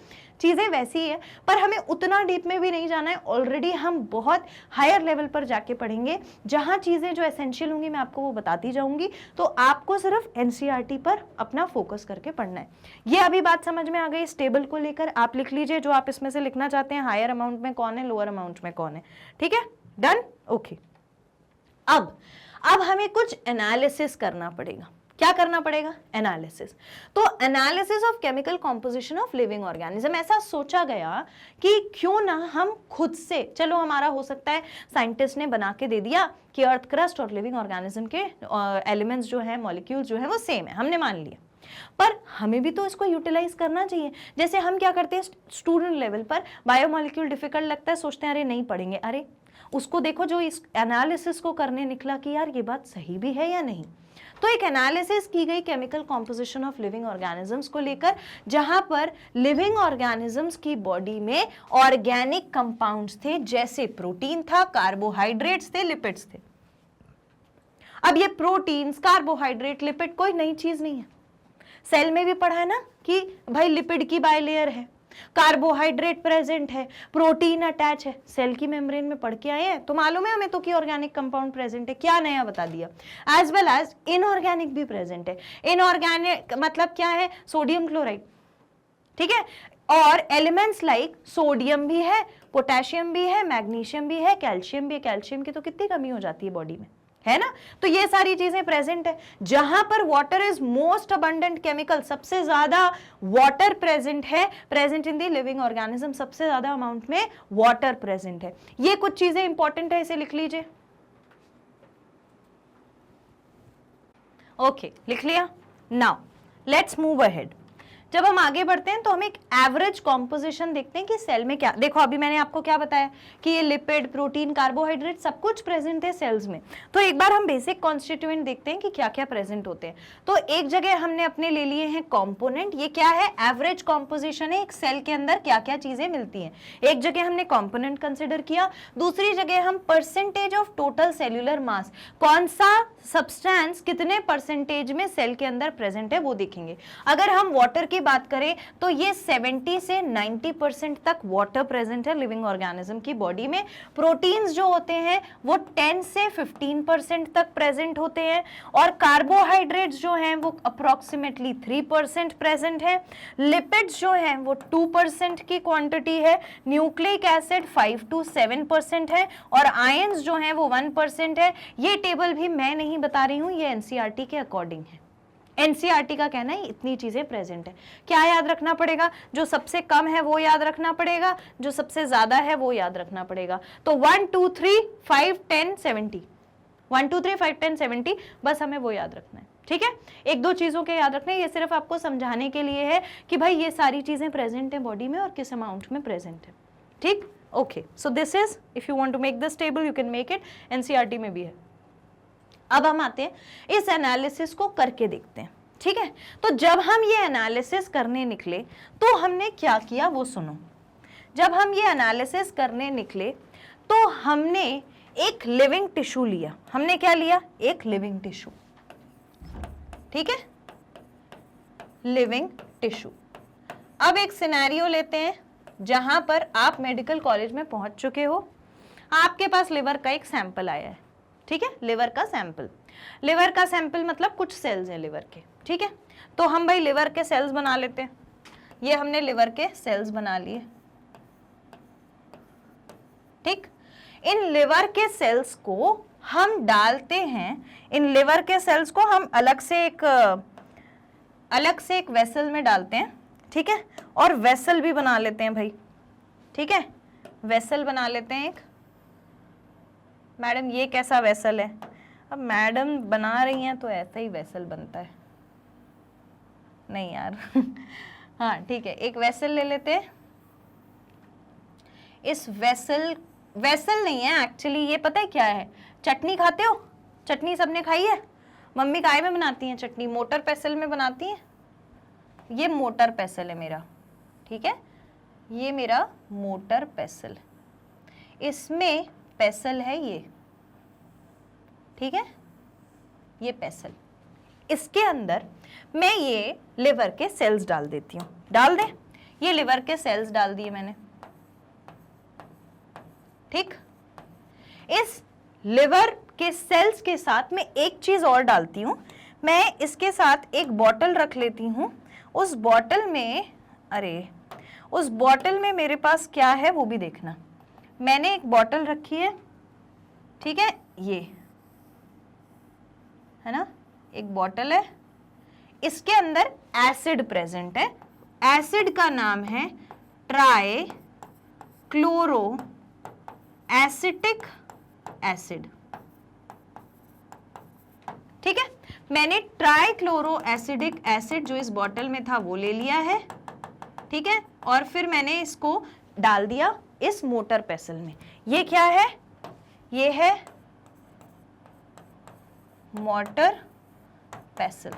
चीजें वैसी है, पर हमें उतना डीप में भी नहीं जाना है। ऑलरेडी हम बहुत हायर लेवल पर जाके पढ़ेंगे, जहां चीजें जो एसेंशियल होंगी मैं आपको वो बताती जाऊंगी। तो आपको सिर्फ एनसीईआरटी पर अपना फोकस करके पढ़ना है। ये अभी बात समझ में आ गई इस टेबल को लेकर? आप लिख लीजिए जो आप इसमें से लिखना चाहते हैं, हायर अमाउंट में कौन है, लोअर अमाउंट में कौन है। ठीक है, डन, ओके। अब हमें कुछ एनालिसिस करना पड़ेगा। क्या करना पड़ेगा? एनालिसिस। तो analysis of chemical composition of living organism. ऐसा सोचा गया कि क्यों ना हम खुद से, चलो हमारा हो सकता है साइंटिस्ट ने बना के दे दिया कि अर्थ क्रस्ट और लिविंग ऑर्गेनिज्म के एलिमेंट्स जो है, मॉलिक्यूल्स जो है वो सेम है, हमने मान लिया, पर हमें भी तो इसको यूटिलाइज करना चाहिए। जैसे हम क्या करते हैं स्टूडेंट लेवल पर, बायोमॉलिक्यूल डिफिकल्ट लगता है, सोचते हैं अरे नहीं पढ़ेंगे। अरे उसको देखो जो इस एनालिसिस को करने निकला कि यार ये बात सही भी है या नहीं। तो एक एनालिसिस की गई chemical composition of living organisms को लेकर, जहां पर लिविंग ऑर्गेनिजम्स की बॉडी में ऑर्गेनिक कंपाउंड्स थे, जैसे प्रोटीन था, कार्बोहाइड्रेट्स थे, लिपिड्स थे। अब ये प्रोटीन्स, कार्बोहाइड्रेट, लिपिड कोई नई चीज नहीं है। सेल में भी पढ़ा है ना कि भाई लिपिड की बाइलेयर है, कार्बोहाइड्रेट प्रेजेंट है, प्रोटीन अटैच है, सेल की मेम्ब्रेन में पढ़ के आए हैं, तो मालूम है हमें तो कि ऑर्गेनिक कंपाउंड प्रेजेंट है। क्या नया बता दिया? एज वेल एज इनऑर्गेनिक भी प्रेजेंट है। इनऑर्गेनिक मतलब क्या है? सोडियम क्लोराइड, ठीक है, और एलिमेंट्स लाइक सोडियम भी है, पोटेशियम भी है, मैग्नीशियम भी है, कैल्शियम भी है। कैल्शियम की तो कितनी कमी हो जाती है बॉडी में, है ना? तो ये सारी चीजें प्रेजेंट है। जहां पर water is most abundant chemical, सबसे ज्यादा वाटर प्रेजेंट है, present in the living organism, सबसे ज्यादा अमाउंट में वाटर प्रेजेंट है। ये कुछ चीजें इंपॉर्टेंट है, इसे लिख लीजिए। ओके, लिख लिया। Now let's move ahead. जब हम आगे बढ़ते हैं तो हम एक एवरेज कॉम्पोजिशन देखते हैं कि सेल में क्या। देखो अभी मैंने आपको क्या बताया कि ये लिपिड, प्रोटीन, कार्बोहाइड्रेट सब कुछ प्रेजेंट है सेल्स में। तो एक बार हम बेसिक कॉन्स्टिट्यूएंट देखते हैं कि क्या क्या प्रेजेंट होते हैं। तो एक जगह हमने अपने ले लिए हैं कंपोनेंट। ये क्या है? एवरेज कॉम्पोजिशन है, एक सेल के अंदर क्या क्या चीजें मिलती हैं। एक जगह हमने कंपोनेंट कंसिडर किया, दूसरी जगह हम परसेंटेज ऑफ टोटल सेल्यूलर मास, कौन सा सब्सटेंस कितने परसेंटेज में सेल के अंदर प्रेजेंट है वो देखेंगे। अगर हम वाटर की बात करें तो ये 70 से 90% तक वाटर प्रेजेंट है लिविंग ऑर्गेनिज्म की बॉडी में। प्रोटीन्स जो होते हैं वो 10 से 15% तक प्रेजेंट होते हैं, और कार्बोहाइड्रेट्स जो हैं वो अप्रोक्सीमेटली 3% प्रेजेंट है। लिपिड्स जो हैं वो 2% की क्वांटिटी है, न्यूक्लिक एसिड 5 to 7% है, और आयंस जो हैं वो 1% है। ये टेबल भी मैं नहीं बता रही हूं, ये एनसीईआरटी के अकॉर्डिंग है। एनसीईआरटी का कहना है इतनी चीजें प्रेजेंट है। क्या याद रखना पड़ेगा? जो सबसे कम है वो याद रखना पड़ेगा, जो सबसे ज्यादा है वो याद रखना पड़ेगा। तो 1 2 3 5 10 70, 1 2 3 5 10 70, बस हमें वो याद रखना है। ठीक है, एक दो चीजों के याद रखना है, ये सिर्फ आपको समझाने के लिए है कि भाई ये सारी चीजें प्रेजेंट है बॉडी में और किस अमाउंट में प्रेजेंट है। ठीक, okay, so this is, if you want to make this table you can make it, NCERT में भी है। अब हम आते हैं इस एनालिसिस को करके देखते हैं। ठीक है, तो जब हम ये एनालिसिस करने निकले तो हमने क्या किया वो सुनो। जब हम ये एनालिसिस करने निकले तो हमने एक लिविंग टिश्यू लिया। हमने क्या लिया? एक लिविंग टिश्यू। ठीक है, लिविंग टिश्यू। अब एक सिनेरियो लेते हैं जहां पर आप मेडिकल कॉलेज में पहुंच चुके हो, आपके पास लिवर का एक सैंपल आया है। ठीक है, लिवर का सैंपल। लिवर का सैंपल मतलब कुछ सेल्स हैं लिवर के। ठीक है, तो हम भाई लिवर के सेल्स बना लेते हैं। ये हमने लिवर के सेल्स बना लिए। ठीक, इन लिवर के सेल्स को हम डालते हैं, इन लिवर के सेल्स को हम अलग से एक वेसल में डालते हैं। ठीक है, और वेसल भी बना लेते हैं भाई। ठीक है, वेसल बना लेते हैं एक। मैडम ये कैसा वेसल है? अब मैडम बना रही हैं तो ऐसा ही वेसल बनता है। नहीं यार हाँ ठीक है, एक वेसल ले लेते हैं। इस वेसल नहीं है एक्चुअली, ये पता है क्या है? चटनी खाते हो? चटनी सबने खाई है? मम्मी काय में बनाती हैं चटनी? मोटर पेसल में बनाती हैं। ये मोटर पेसल है मेरा। ठीक है, ये मेरा मोटर पेसल, इसमें पेसल है ये, ठीक है, ये पेसल, इसके अंदर मैं ये लिवर के सेल्स डाल देती हूं। डाल दे, ये लिवर के सेल्स डाल दिए मैंने, ठीक। इस लिवर के सेल्स के साथ मैं एक चीज और डालती हूं, मैं इसके साथ एक बॉटल रख लेती हूं। उस बॉटल में, अरे उस बॉटल में मेरे पास क्या है वो भी देखना। मैंने एक बॉटल रखी है, ठीक है, ये है ना, एक बॉटल है, इसके अंदर एसिड प्रेजेंट है। एसिड का नाम है ट्राई क्लोरो एसिटिक एसिड, ठीक है। मैंने ट्राई क्लोरो एसिडिक एसिड जो इस बॉटल में था वो ले लिया है, ठीक है, और फिर मैंने इसको डाल दिया इस मोटर पेसल में। ये क्या है? ये है मोटर पेसल,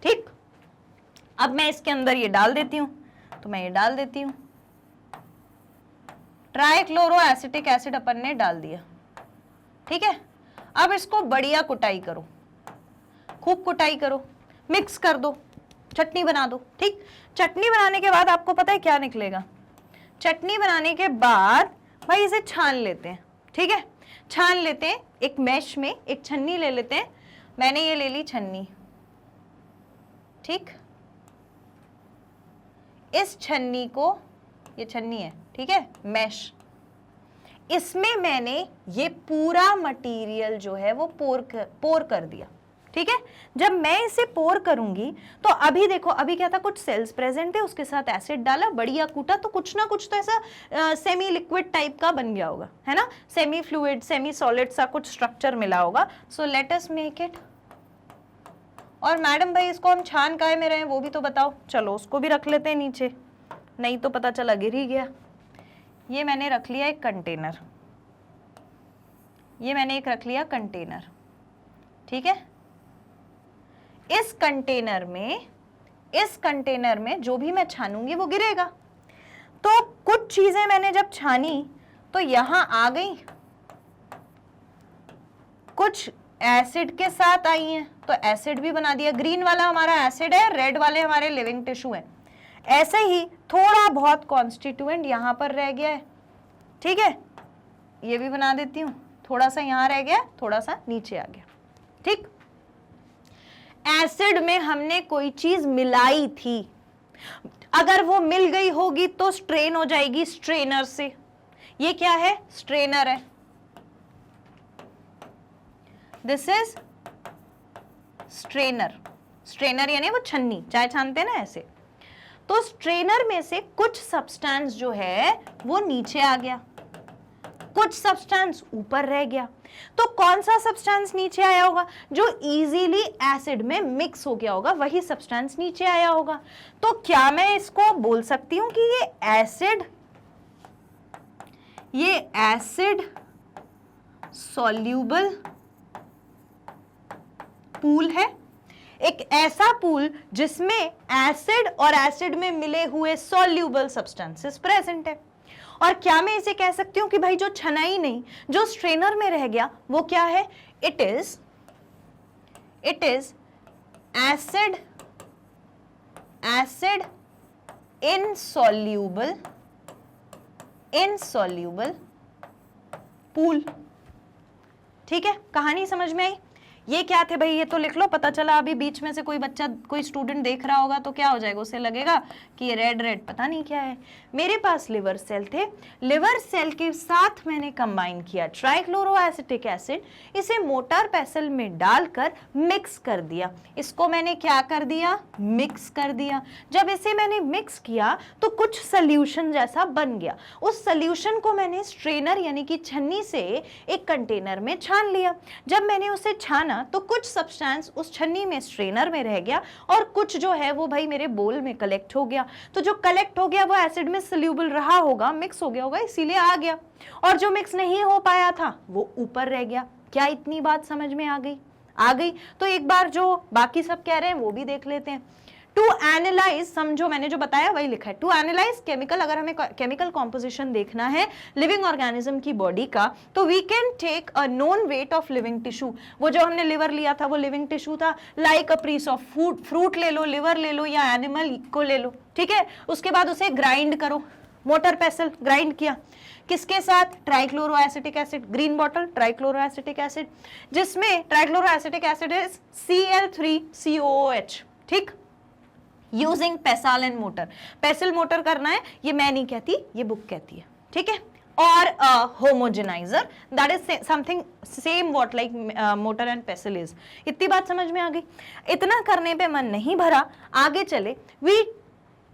ठीक। अब मैं इसके अंदर ये डाल देती हूं, तो मैं ये डाल देती हूं, ट्राइक्लोरो एसिटिक एसिड अपन ने डाल दिया, ठीक है। अब इसको बढ़िया कुटाई करो, खूब कुटाई करो, मिक्स कर दो, चटनी बना दो, ठीक। चटनी बनाने के बाद आपको पता है क्या निकलेगा? चटनी बनाने के बाद भाई इसे छान लेते हैं, ठीक है, छान लेते हैं एक मैश में, एक छन्नी ले लेते हैं। मैंने ये ले ली छन्नी, ठीक। इस छन्नी को, ये छन्नी है, ठीक है, मैश, इसमें मैंने ये पूरा मटेरियल जो है वो पोर कर दिया, ठीक है। जब मैं इसे पोर करूंगी तो अभी देखो, अभी क्या था, कुछ सेल्स प्रेजेंट है, उसके साथ एसिड डाला, बढ़िया कूटा, तो कुछ ना कुछ तो ऐसा सेमी लिक्विड टाइप का बन गया होगा, है ना, सेमी फ्लूइड सेमी सॉलिड सा कुछ स्ट्रक्चर मिला होगा। So let us make it. और मैडम भाई इसको हम छान काहे में रहे हैं वो भी तो बताओ। चलो उसको भी रख लेते हैं नीचे, नहीं तो पता चला गिर ही गया। ये मैंने रख लिया एक कंटेनर, ये मैंने एक रख लिया कंटेनर, ठीक है। इस कंटेनर में जो भी मैं छानूंगी वो गिरेगा। तो कुछ चीजें मैंने जब छानी तो यहां आ गई, कुछ एसिड के साथ आई हैं, तो एसिड भी बना दिया। ग्रीन वाला हमारा एसिड है, रेड वाले हमारे लिविंग टिश्यू हैं। ऐसे ही थोड़ा बहुत कॉन्स्टिट्यूएंट यहां पर रह गया है, ठीक है, ये भी बना देती हूं। थोड़ा सा यहां रह गया, थोड़ा सा नीचे आ गया, ठीक। एसिड में हमने कोई चीज मिलाई थी, अगर वो मिल गई होगी तो स्ट्रेन हो जाएगी स्ट्रेनर से। ये क्या है? स्ट्रेनर है, दिस इज स्ट्रेनर। स्ट्रेनर यानी वो छन्नी, चाय छानते ना ऐसे। तो स्ट्रेनर में से कुछ सब्सटेंस जो है वो नीचे आ गया, कुछ सब्सटेंस ऊपर रह गया। तो कौन सा सब्सटेंस नीचे आया होगा? जो इजीली एसिड में मिक्स हो गया होगा, वही सब्सटेंस नीचे आया होगा। तो क्या मैं इसको बोल सकती हूं कि ये एसिड सॉल्यूबल पूल है, एक ऐसा पूल जिसमें एसिड और एसिड में मिले हुए सॉल्यूबल सब्सटेंसेस प्रेजेंट है। और क्या मैं इसे कह सकती हूं कि भाई जो छना ही नहीं, जो स्ट्रेनर में रह गया वो क्या है? It is acid insoluble pool, ठीक है। कहानी समझ में आई? ये क्या थे भाई? ये तो लिख लो, पता चला अभी बीच में से कोई बच्चा, कोई स्टूडेंट देख रहा होगा तो क्या हो जाएगा, उसे लगेगा कि ये रेड रेड पता नहीं क्या है। मेरे पास लिवर सेल थे, लिवर सेल के साथ मैंने कंबाइन किया ट्राइक्लोरो एसिटिक एसिड, इसे मोटर पेसल में डालकर मिक्स कर दिया। इसको मैंने क्या कर दिया? मिक्स कर दिया। जब इसे मैंने मिक्स किया तो कुछ सोल्यूशन जैसा बन गया। उस सोल्यूशन को मैंने स्ट्रेनर यानी कि छन्नी से एक कंटेनर में छान लिया। जब मैंने उसे छाना तो कुछ सब्सटेंस उस छन्नी में, स्ट्रेनर में रह गया, और कुछ जो है वो भाई मेरे बोल में कलेक्ट हो गया। तो जो कलेक्ट हो गया वो एसिड में सोल्यूबल रहा होगा, मिक्स हो गया होगा, इसीलिए आ गया। और जो मिक्स नहीं हो पाया था वो ऊपर रह गया। क्या इतनी बात समझ में आ गई? आ गई। तो एक बार जो बाकी सब कह रहे हैं वो भी देख लेते हैं। टू एनालाइज, समझो मैंने जो बताया वही लिखा है, टू एनालाइज केमिकल, अगर हमें केमिकल कॉम्पोजिशन देखना है लिविंग ऑर्गेनिज्म की बॉडी का, तो we can take a known weight of living tissue. वो जो हमने लिवर लिया था वो लिविंग टिश्यू था, like a piece of food, fruit ले लो, लिवर ले लो या एनिमल को ले लो, ठीक है। उसके बाद उसे ग्राइंड करो, मोटर पेसल ग्राइंड किया, किसके साथ, trichloro acetic acid, green bottle trichloro acetic acid, जिसमें trichloro acetic acid is Cl3COOH, ठीक, using pestle and mortar. Pestle mortar करना है, ये मैं नहीं कहती, ये बुक कहती है, ठीक है। और homogeniser, that is something same what like motor and पेसल is. इतनी बात समझ में आ गई। इतना करने पे मन नहीं भरा, आगे चले। We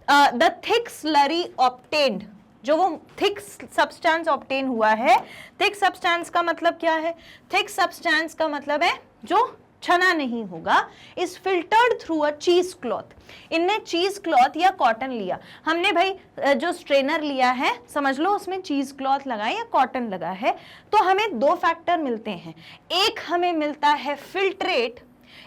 the thick slurry obtained, जो वो थिक सब्सटेंस ऑब्टेन हुआ है, थिक सब्सटेंस का मतलब क्या है, थिक सब्सटेंस का मतलब है जो छना नहीं होगा, इज फिल्टर्ड थ्रू अ चीज क्लॉथ। इनने चीज क्लॉथ या कॉटन लिया, हमने भाई जो स्ट्रेनर लिया है समझ लो उसमें चीज क्लॉथ लगा या कॉटन लगा है, तो हमें दो फैक्टर मिलते हैं, एक हमें मिलता है फिल्ट्रेट,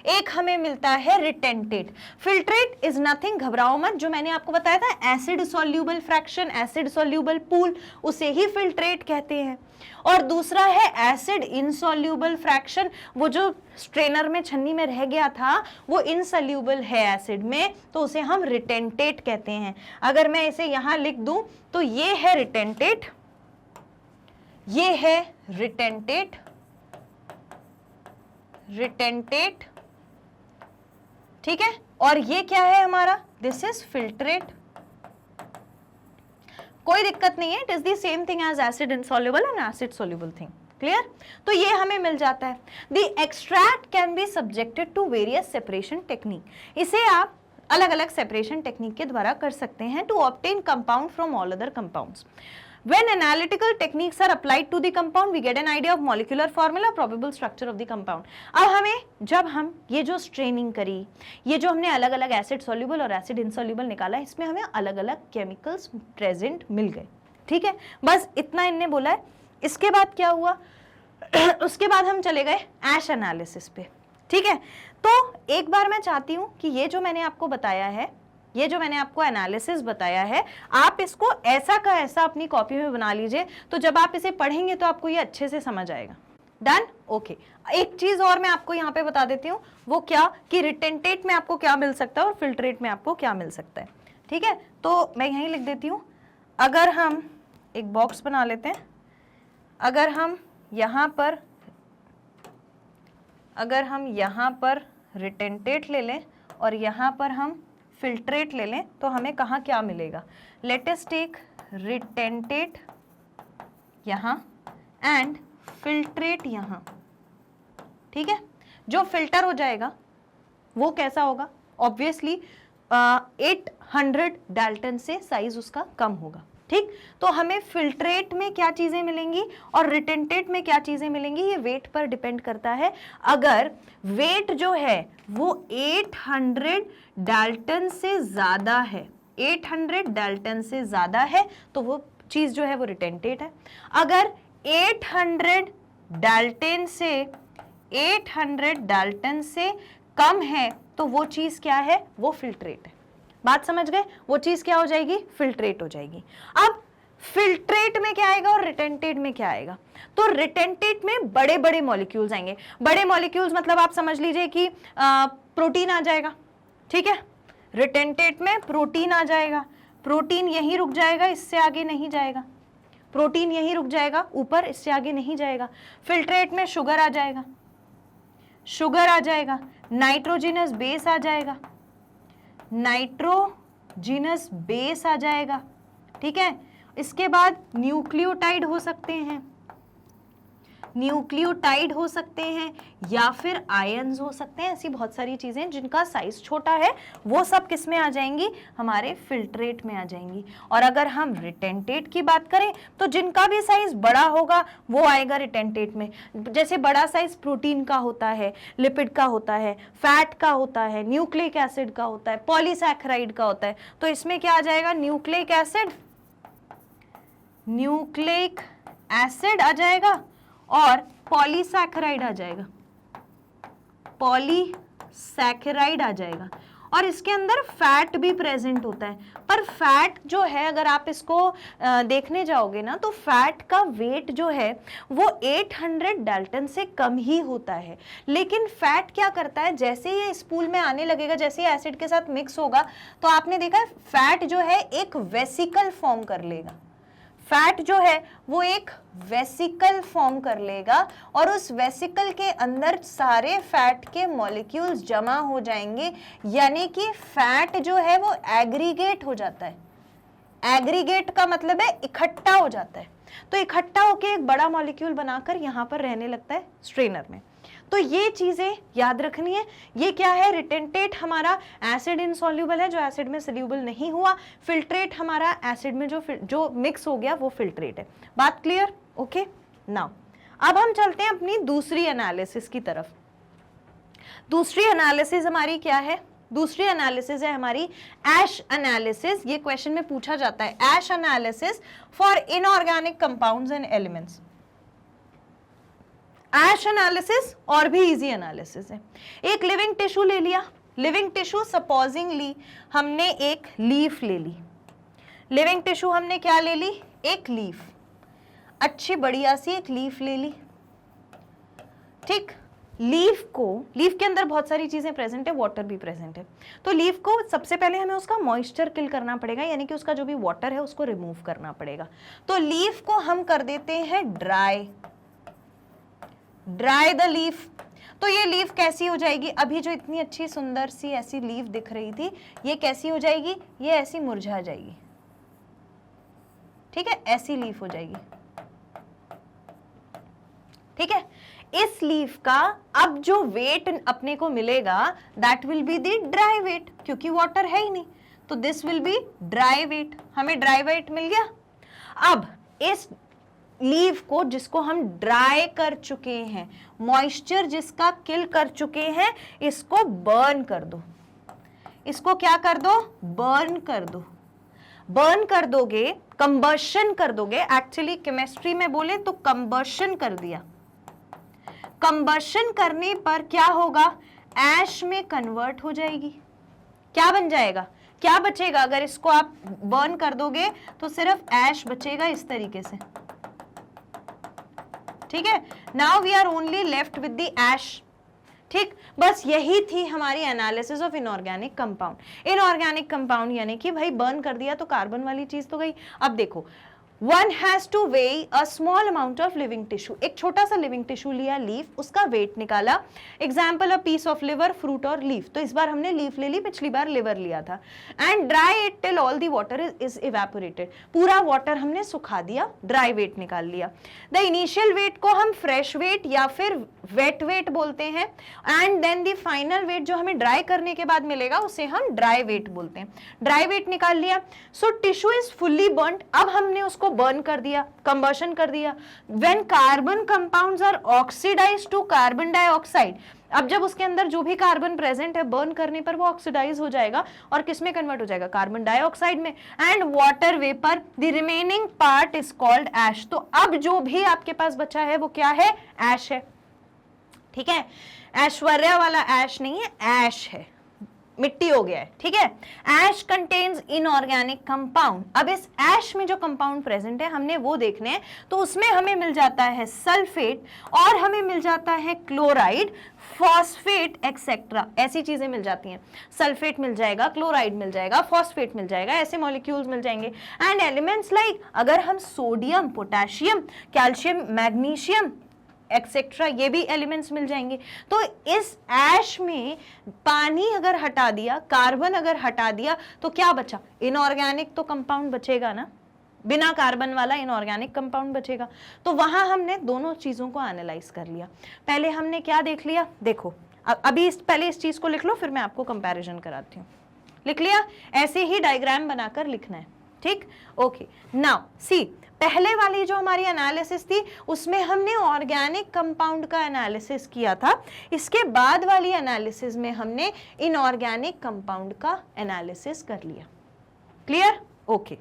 एक हमें मिलता है रिटेंटेट। फिल्ट्रेट इज नथिंग, घबराओ मत, जो मैंने आपको बताया था acid soluble fraction, acid soluble pool, उसे ही फिल्ट्रेट कहते हैं। और दूसरा है एसिड इनसॉल्यूबल फ्रैक्शन, वो जो स्ट्रेनर में छन्नी में रह गया था वो इनसॉल्यूबल है एसिड में, तो उसे हम रिटेंटेट कहते हैं। अगर मैं इसे यहां लिख दूं तो ये है रिटेंटेट, ये है रिटेंटेट, रिटेंटेट, ठीक है, और ये क्या है हमारा, दिस इज फिल्ट्रेट। कोई दिक्कत नहीं है, it is the same thing as acid insoluble and acid soluble thing, clear. तो ये हमें मिल जाता है। The extract can be subjected to various separation technique, इसे आप अलग अलग सेपरेशन टेक्निक के द्वारा कर सकते हैं to obtain compound from all other compounds. When analytical techniques are applied to the compound, we get an idea of molecular formula, probable structure of the compound. अब हमें, जब हम ये जो स्ट्रेनिंग करी, ये जो हमने अलग अलग एसिड सॉल्युबल और एसिड इनसॉल्युबल निकाला, इसमें हमें अलग अलग केमिकल्स प्रेजेंट मिल गए, ठीक है, बस इतना इनने बोला है। इसके बाद क्या हुआ उसके बाद हम चले गए ऐश एनालिसिस पे, ठीक है। तो एक बार मैं चाहती हूँ कि ये जो मैंने आपको बताया है, ये जो मैंने आपको एनालिसिस बताया है, आप इसको ऐसा का ऐसा अपनी कॉपी में बना लीजिए, तो जब आप इसे पढ़ेंगे तो आपको ये अच्छे से समझ आएगा। Done, okay. एक चीज और मैं आपको यहाँ पे बता देती हूँ, वो क्या कि रिटेंटेट में आपको क्या मिल सकता है और फिल्ट्रेट में आपको क्या मिल सकता है, ठीक है। तो मैं यहीं लिख देती हूँ, अगर हम एक बॉक्स बना लेते हैं, अगर हम यहाँ पर रिटेंटेट ले लें और यहाँ पर हम फिल्ट्रेट ले लें, तो हमें कहाँ क्या मिलेगा। लेट अस टेक रिटेंटेट यहाँ एंड फिल्ट्रेट यहाँ, ठीक है। जो फिल्टर हो जाएगा वो कैसा होगा, ऑब्वियसली 800 डाल्टन से साइज उसका कम होगा, ठीक। तो हमें फिल्ट्रेट में क्या चीजें मिलेंगी और रिटेंटेट में क्या चीजें मिलेंगी, ये वेट पर डिपेंड करता है। अगर वेट जो है वो 800 डाल्टन से ज्यादा है, 800 डाल्टन से ज्यादा है, तो वो चीज जो है वो रिटेंटेट है। अगर 800 डाल्टन से कम है तो वो चीज क्या है, वो फिल्ट्रेट है। बात समझ गए, वो चीज क्या हो जाएगी, फिल्ट्रेट हो जाएगी। अब फिल्ट्रेट में क्या आएगा और रिटेंटेट में क्या आएगा, तो रिटेंटेट में बड़े बड़े मॉलिक्यूल्स आएंगे। बड़े मॉलिक्यूल्स मतलब आप समझ लीजिए कि प्रोटीन आ जाएगा, ठीक है। रिटेंटेट में प्रोटीन आ जाएगा, प्रोटीन यहीं रुक जाएगा, इससे आगे नहीं जाएगा, प्रोटीन यहीं रुक जाएगा ऊपर, इससे आगे नहीं जाएगा। फिल्ट्रेट में शुगर आ जाएगा, शुगर आ जाएगा, नाइट्रोजिनस बेस आ जाएगा, नाइट्रोजिनस बेस आ जाएगा, ठीक है। इसके बाद न्यूक्लियोटाइड हो सकते हैं, न्यूक्लियोटाइड हो सकते हैं या फिर आयंस हो सकते हैं। ऐसी बहुत सारी चीजें जिनका साइज छोटा है वो सब किस में आ जाएंगी, हमारे फिल्ट्रेट में आ जाएंगी। और अगर हम रिटेंटेट की बात करें तो जिनका भी साइज बड़ा होगा वो आएगा रिटेंटेट में। जैसे बड़ा साइज प्रोटीन का होता है, लिपिड का होता है, फैट का होता है, न्यूक्लिक एसिड का होता है, पॉलीसैकेराइड का होता है, तो इसमें क्या आ जाएगा, न्यूक्लिक एसिड आ जाएगा और पॉलीसैकेराइड आ जाएगा, पॉलीसैकेराइड आ जाएगा। और इसके अंदर फैट भी प्रेजेंट होता है। पर फैट जो है अगर आप इसको देखने जाओगे ना, तो फैट का वेट जो है वो 800 डाल्टन से कम ही होता है। लेकिन फैट क्या करता है, जैसे ये इस पूल में आने लगेगा, जैसे ये एसिड के साथ मिक्स होगा, तो आपने देखा है फैट जो है एक वेसिकल फॉर्म कर लेगा। फैट जो है वो एक वेसिकल फॉर्म कर लेगा और उस वेसिकल के अंदर सारे फैट के मॉलिक्यूल्स जमा हो जाएंगे, यानी कि फैट जो है वो एग्रीगेट हो जाता है। एग्रीगेट का मतलब है इकट्ठा हो जाता है। तो इकट्ठा होकर एक बड़ा मॉलिक्यूल बनाकर यहां पर रहने लगता है स्ट्रेनर में। तो ये चीजें याद रखनी है। ये क्या है, रिटेंटेट हमारा एसिड इनसॉल्युबल है, जो एसिड में सोल्यूबल नहीं हुआ। फिल्ट्रेट हमारा एसिड में जो मिक्स हो गया वो फिल्ट्रेट है। बात क्लियर? ओके। नाउ अब हम चलते हैं अपनी दूसरी एनालिसिस की तरफ। दूसरी एनालिसिस हमारी क्या है? दूसरी एनालिसिस है हमारी ऐश एनालिसिस। ये क्वेश्चन में पूछा जाता है, ash analysis for inorganic compounds and elements. Ash analysis और भी इजी एनालिसिस है। एक लिविंग टिश्यू ले लिया। लिविंग टिश्यू सपोजिंगली हमने एक लीफ ले ली। लिविंग टिश्यू हमने क्या ले ली? एक लीफ, अच्छी बढ़िया सी एक लीफ ले ली। ठीक, लीफ के अंदर बहुत सारी चीजें प्रेजेंट है, वाटर भी प्रेजेंट है। तो लीफ को सबसे पहले हमें उसका मॉइस्चर किल करना पड़ेगा, यानी कि उसका जो भी वाटर है उसको रिमूव करना पड़ेगा। तो लीफ को हम कर देते हैं ड्राई द लीफ। तो ये लीफ कैसी हो जाएगी? अभी जो इतनी अच्छी सुंदर सी ऐसी लीफ दिख रही थी, ये कैसी हो जाएगी? ये ऐसी मुरझा जाएगी। ठीक है, ऐसी लीफ हो जाएगी। ठीक है, इस लीफ का अब जो वेट अपने को मिलेगा that will be the dry weight, क्योंकि वाटर है ही नहीं, तो this will be dry weight. हमें ड्राई वेट मिल गया। अब इस लीफ को, जिसको हम ड्राई कर चुके हैं, मॉइस्चर जिसका किल कर चुके हैं, इसको बर्न कर दो। इसको क्या कर दो? बर्न कर दो। बर्न कर दोगे, कंबर्शन कर दोगे। एक्चुअली केमिस्ट्री में बोले तो कंबर्शन कर दिया। कंबर्शन करने पर क्या होगा? ऐश में कन्वर्ट हो जाएगी। क्या बन जाएगा? क्या बचेगा? अगर इसको आप बर्न कर दोगे तो सिर्फ ऐश बचेगा इस तरीके से। ठीक है, now we are only left with the ash. ठीक, बस यही थी हमारी analysis of inorganic compound. Inorganic compound यानी कि भाई बर्न कर दिया तो कार्बन वाली चीज तो गई। अब देखो, one has to weigh a small amount of living tissue। एक छोटा सा लिविंग टिश्यू लिया, लीफ, उसका वेट निकाला। Example a piece of liver, fruit और लीफ। तो इस बार हमने लीफ ले ली, पिछली बार लिवर लिया था। And dry it till all the water is evaporated. पूरा वाटर हमने सुखा दिया, ड्राई वेट निकाल लिया। द इनिशियल वेट को हम फ्रेश वेट या फिर वेट वेट बोलते हैं, and then the final weight जो हमें ड्राई करने के बाद मिलेगा उसे हम ड्राई वेट बोलते हैं। ड्राई वेट निकाल लिया। So tissue is fully burned. अब हमने उसको बर्न कर दिया, कंबर्शन कर दिया। When carbon compounds are oxidised to carbon dioxide, अब जब उसके अंदर जो भी कार्बन प्रेजेंट है, बर्न करने पर वो ऑक्सीडाइज हो जाएगा और किस में कन्वर्ट हो जाएगा? कार्बन डाइऑक्साइड में। And water vapour, the remaining part is called ash. तो अब जो भी आपके पास बचा है वो क्या है? ऐश है। ठीक है, ऐश्वर्या वाला ऐश नहीं है, ऐश है, मिट्टी हो गया है। ठीक है, ऐश कंटेन्स इनऑर्गेनिक कंपाउंड। अब इस ऐश में जो कंपाउंड प्रेजेंट है हमने वो देखने हैं। तो उसमें हमें मिल जाता है सल्फेट और हमें मिल जाता है क्लोराइड, फॉस्फेट एक्सेट्रा, ऐसी चीजें मिल जाती हैं। सल्फेट मिल जाएगा, क्लोराइड मिल जाएगा, फॉस्फेट मिल जाएगा, ऐसे मॉलिक्यूल्स मिल जाएंगे। एंड एलिमेंट्स लाइक, अगर हम sodium, potassium, calcium, magnesium etcetera, ये भी एलिमेंट्स मिल जाएंगे। तो इस ऐश में पानी अगर हटा दिया, कार्बन अगर हटा दिया, तो क्या बचा? इनऑर्गेनिक तो कंपाउंड बचेगा ना, बिना कार्बन वाला इनऑर्गेनिक कंपाउंड बचेगा। तो वहां हमने दोनों चीजों को एनालाइज कर लिया। पहले हमने क्या देख लिया? देखो, अभी पहले इस चीज को लिख लो, फिर मैं आपको कंपैरिजन कराती हूँ। लिख लिया? ऐसे ही डायग्राम बनाकर लिखना है। ठीक, ओके। नाउ सी, पहले वाली जो हमारी एनालिसिस थी उसमें हमने ऑर्गेनिक कंपाउंड का एनालिसिस किया था। इसके बाद वाली एनालिसिस में हमने इनऑर्गेनिक कंपाउंड का एनालिसिस कर लिया। Clear? Okay.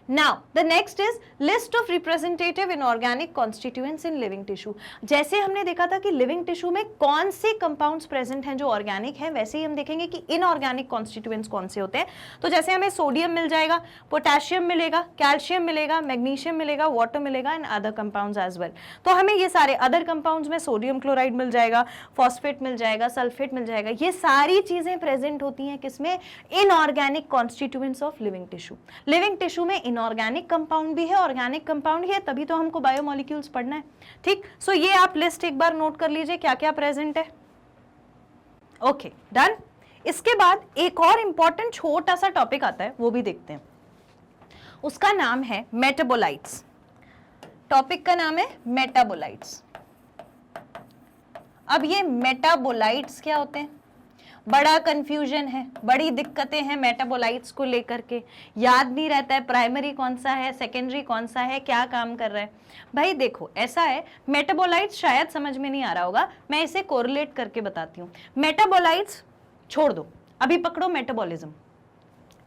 Now the next is list of representative inorganic constituents in living tissue. जैसे हमने देखा था कि लिविंग टिश्यू में कौन से कंपाउंड्स प्रेजेंट हैं जो ऑर्गेनिक हैं, वैसे ही हम देखेंगे कि इनऑर्गेनिक कॉन्स्टिट्यूएंट्स कौन से होते हैं। तो जैसे हमें सोडियम मिल जाएगा, पोटेशियम मिलेगा, कैल्शियम मिलेगा, मैग्नीशियम मिलेगा, वाटर मिलेगा and other compounds as well. तो हमें ये सारे अदर कंपाउंड्स में सोडियम क्लोराइड मिल जाएगा, फॉस्फेट मिल जाएगा, सल्फेट मिल जाएगा। ये सारी चीजें प्रेजेंट होती हैं किसमें? Inorganic constituents of living tissue. Living tissue में इनऑर्गेनिक कंपाउंड भी है, ऑर्गेनिक कंपाउंड है, तभी तो हमको बायोमोलिक्यूल्स पढ़ना है। ठीक, सो ये आप लिस्ट एक बार नोट कर लीजिए क्या क्या प्रेजेंट है। Okay, done. इसके बाद एक और इंपॉर्टेंट छोटा सा टॉपिक आता है, वो भी देखते हैं। उसका नाम है मेटाबोलाइट्स। टॉपिक का नाम है मेटाबोलाइट्स। अब ये मेटाबोलाइट्स क्या होते हैं? बड़ा कंफ्यूजन है, बड़ी दिक्कतें हैं मेटाबोलाइट्स को लेकर के। याद नहीं रहता है प्राइमरी कौन सा है, सेकेंडरी कौन सा है, क्या काम कर रहा है। भाई देखो, ऐसा है, मेटाबोलाइट्स शायद समझ में नहीं आ रहा होगा, मैं इसे कोरिलेट करके बताती हूँ। मेटाबोलाइट्स छोड़ दो, अभी पकड़ो मेटाबॉलिज्म।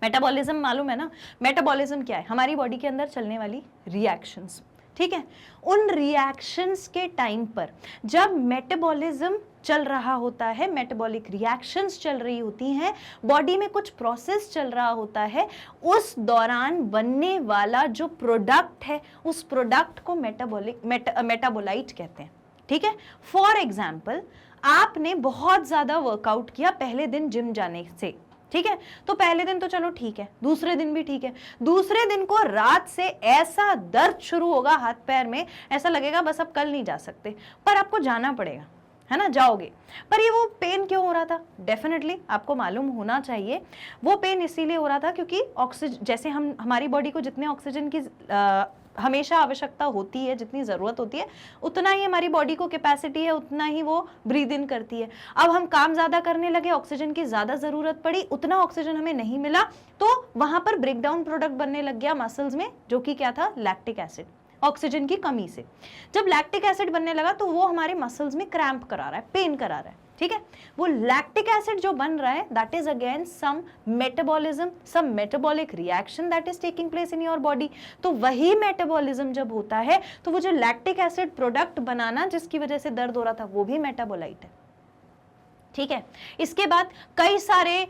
मेटाबॉलिज्म मालूम है ना? मेटाबॉलिज्म क्या है? हमारी बॉडी के अंदर चलने वाली रिएक्शंस। ठीक है, उन रिएक्शंस के टाइम पर जब मेटाबॉलिज्म चल रहा होता है, मेटाबॉलिक रिएक्शंस चल रही होती हैं, बॉडी में कुछ प्रोसेस चल रहा होता है, उस दौरान बनने वाला जो प्रोडक्ट है, उस प्रोडक्ट को मेटाबोलाइट कहते हैं। ठीक है, फॉर एग्जाम्पल, आपने बहुत ज्यादा वर्कआउट किया पहले दिन जिम जाने से। ठीक है, तो पहले दिन तो चलो ठीक है, दूसरे दिन भी ठीक है, दूसरे दिन को रात से ऐसा दर्द शुरू होगा हाथ पैर में, ऐसा लगेगा बस अब कल नहीं जा सकते, पर आपको जाना पड़ेगा, है ना, जाओगे। पर ये वो पेन क्यों हो रहा था? डेफिनेटली आपको मालूम होना चाहिए। वो पेन इसीलिए हो रहा था क्योंकि ऑक्सीजन, जैसे हमारी बॉडी को जितने ऑक्सीजन की हमेशा आवश्यकता होती है, जितनी ज़रूरत होती है, उतना ही हमारी बॉडी को कैपेसिटी है, उतना ही वो ब्रीद इन करती है। अब हम काम ज़्यादा करने लगे, ऑक्सीजन की ज़्यादा ज़रूरत पड़ी, उतना ऑक्सीजन हमें नहीं मिला, तो वहाँ पर ब्रेकडाउन प्रोडक्ट बनने लग गया मसल्स में, जो कि क्या था? Lactic acid. ऑक्सीजन की कमी से जब लैक्टिक एसिड बनने लगा तो वो हमारे मसल्स में क्रैम्प करा रहा है, पेन करा रहा है। ठीक है, वो लैक्टिक एसिड जो बन रहा है, that is again some metabolism, some metabolic reaction that is taking place in your body. तो वही मेटाबॉलिज्म जब होता है तो वो जो लैक्टिक एसिड प्रोडक्ट बनाना जिसकी वजह से दर्द हो रहा था, वो भी मेटाबोलाइट है। ठीक है, इसके बाद कई सारे